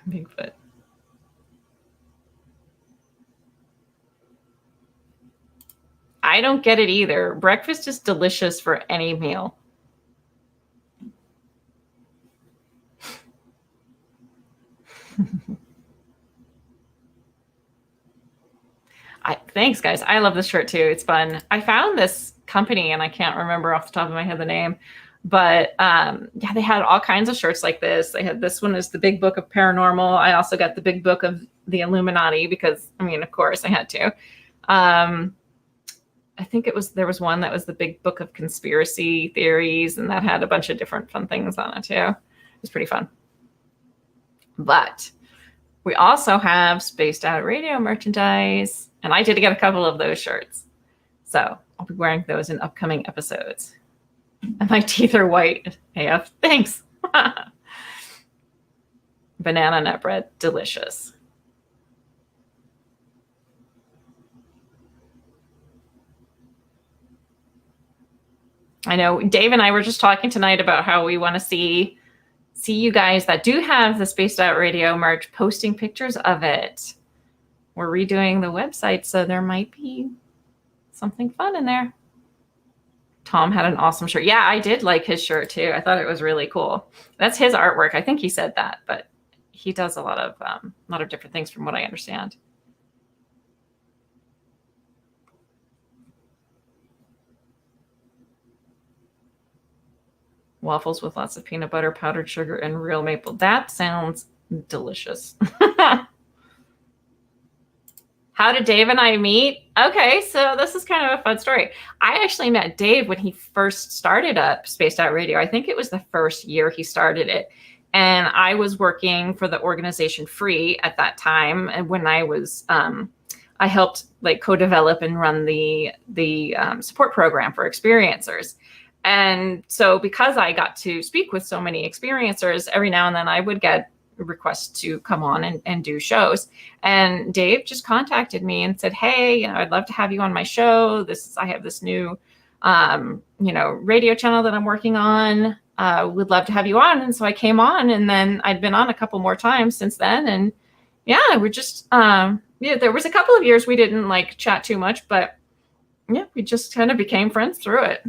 Bigfoot. I don't get it either. Breakfast is delicious for any meal. Thanks, guys. I love this shirt too. It's fun. I found this company and I can't remember off the top of my head the name, but yeah, they had all kinds of shirts like this. They had this one is the Big Book of Paranormal. I also got the Big Book of the Illuminati because, I mean, of course I had to. I think there was one that was the Big Book of Conspiracy Theories, and that had a bunch of different fun things on it too. It was pretty fun. But we also have Spaced Out Radio merchandise, and I did get a couple of those shirts. So I'll be wearing those in upcoming episodes. And my teeth are white AF. Thanks. Banana nut bread, delicious. I know Dave and I were just talking tonight about how we want to see you guys that do have the Spaced Out Radio merch posting pictures of it. We're redoing the website, so there might be something fun in there. Tom had an awesome shirt. Yeah, I did like his shirt too. I thought it was really cool. That's his artwork. I think he said that, but he does a lot of different things from what I understand. Waffles with lots of peanut butter, powdered sugar, and real maple. That sounds delicious. How did Dave and I meet? Okay, so this is kind of a fun story. I actually met Dave when he first started up Spaced Out Radio. I think it was the first year he started it. And I was working for the organization Free at that time. And when I was, I helped like co-develop and run the support program for experiencers. And so because I got to speak with so many experiencers, every now and then I would get requests to come on and do shows. And Dave just contacted me and said, hey, I'd love to have you on my show. I have this new, radio channel that I'm working on. Would love to have you on. And so I came on, and then I'd been on a couple more times since then. And yeah, we're just, there was a couple of years we didn't like chat too much, but yeah, we just kind of became friends through it.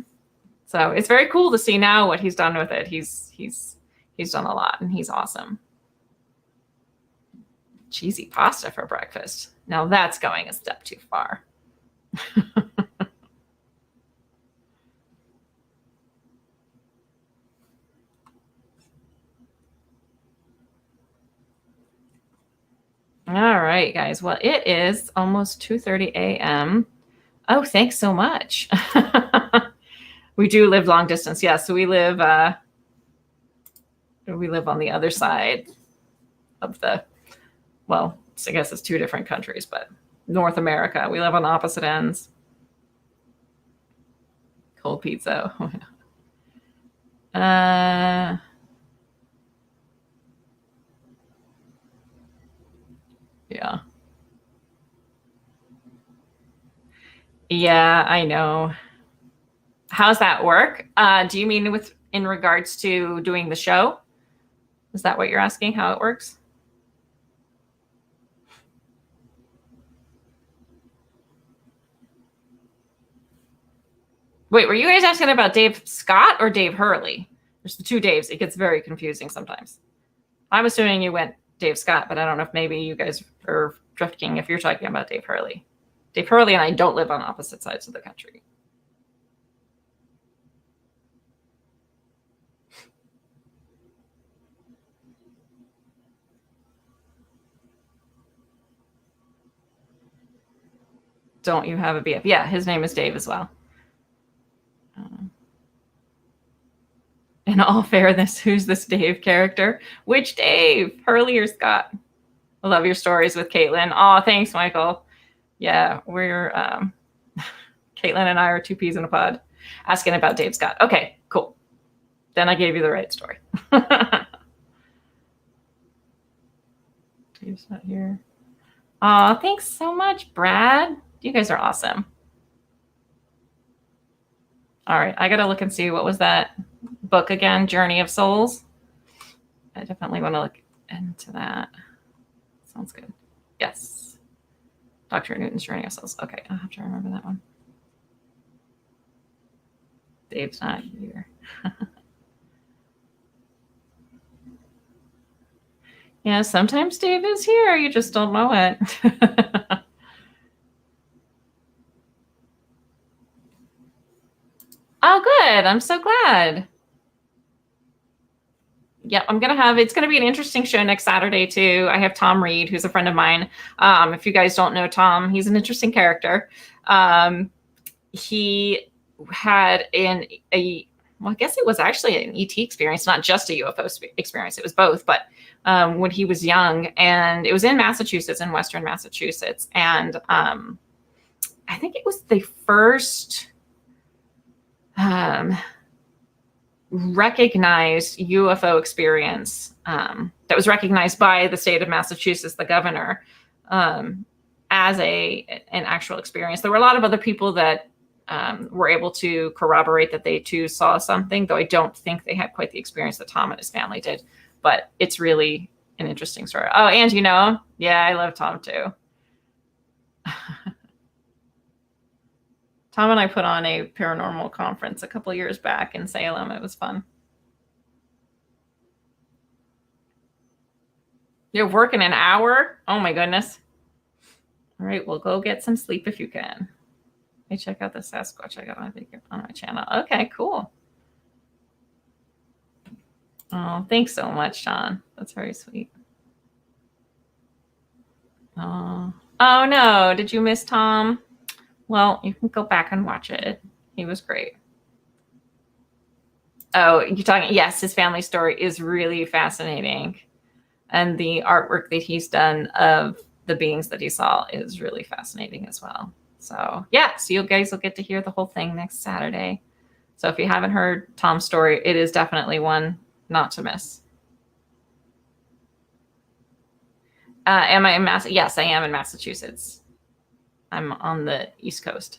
So it's very cool to see now what he's done with it. He's done a lot, and he's awesome. Cheesy pasta for breakfast. Now that's going a step too far. All right, guys. Well, it is almost 2:30 a.m. Oh, thanks so much. We do live long distance. Yeah, so we live on the other side of the, well, I guess it's two different countries, but North America. We live on opposite ends. Cold pizza. Yeah. Yeah, I know. How's that work? Do you mean in regards to doing the show? Is that what you're asking, how it works? Wait, were you guys asking about Dave Scott or Dave Hurley? There's the two Daves. It gets very confusing sometimes. I'm assuming you went Dave Scott, but I don't know if maybe you guys are drifting if you're talking about Dave Hurley. Dave Hurley and I don't live on opposite sides of the country. Don't you have a BF? Yeah, his name is Dave as well. In all fairness, who's this Dave character? Which Dave? Hurley or Scott? I love your stories with Caitlin. Oh, thanks, Michael. Yeah, we're Caitlin and I are two peas in a pod asking about Dave Scott. Okay, cool. Then I gave you the right story. Dave's not here. Oh, thanks so much, Brad. You guys are awesome. All right, I gotta look and see what was that book again, Journey of Souls. I definitely want to look into that. Sounds good. Yes. Dr. Newton's Journey of Souls. Okay, I'll have to remember that one. Dave's not here. Yeah, sometimes Dave is here. You just don't know it. Oh, good. I'm so glad. Yep, it's going to be an interesting show next Saturday too. I have Tom Reed, who's a friend of mine. If you guys don't know Tom, he's an interesting character. He had well, I guess it was actually an ET experience, not just a UFO experience. It was both, but when he was young, and it was in Massachusetts, in Western Massachusetts. And I think it was the first recognized UFO experience that was recognized by the state of Massachusetts, the governor, as an actual experience. There were a lot of other people that were able to corroborate that they too saw something, though I don't think they had quite the experience that Tom and his family did. But it's really an interesting story. Oh, and you know him? Yeah, I love Tom too. Tom and I put on a paranormal conference a couple years back in Salem. It was fun. You're working an hour? Oh my goodness. All right, well, go get some sleep if you can. Hey, check out the Sasquatch I got on my channel. Okay, cool. Oh, thanks so much, Sean. That's very sweet. Oh no, did you miss Tom? Well, you can go back and watch it. He was great. Oh, you're talking, yes, his family story is really fascinating. And the artwork that he's done of the beings that he saw is really fascinating as well. So yeah, so you guys will get to hear the whole thing next Saturday. So if you haven't heard Tom's story, it is definitely one not to miss. Am I in Yes, I am in Massachusetts. I'm on the East Coast.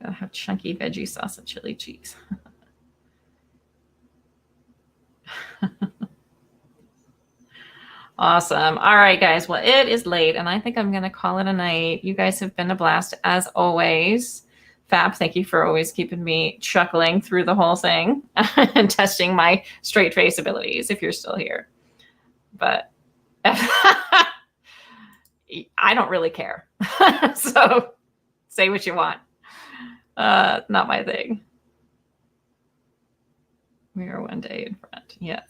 Gotta have chunky veggie sauce and chili cheese. Awesome. All right, guys. Well, it is late, and I think I'm going to call it a night. You guys have been a blast as always. Fab, thank you for always keeping me chuckling through the whole thing and testing my straight face abilities if you're still here. But I don't really care. So say what you want. Not my thing. We are one day in front. Yes.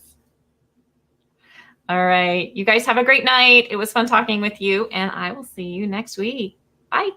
All right. You guys have a great night. It was fun talking with you, and I will see you next week. Bye.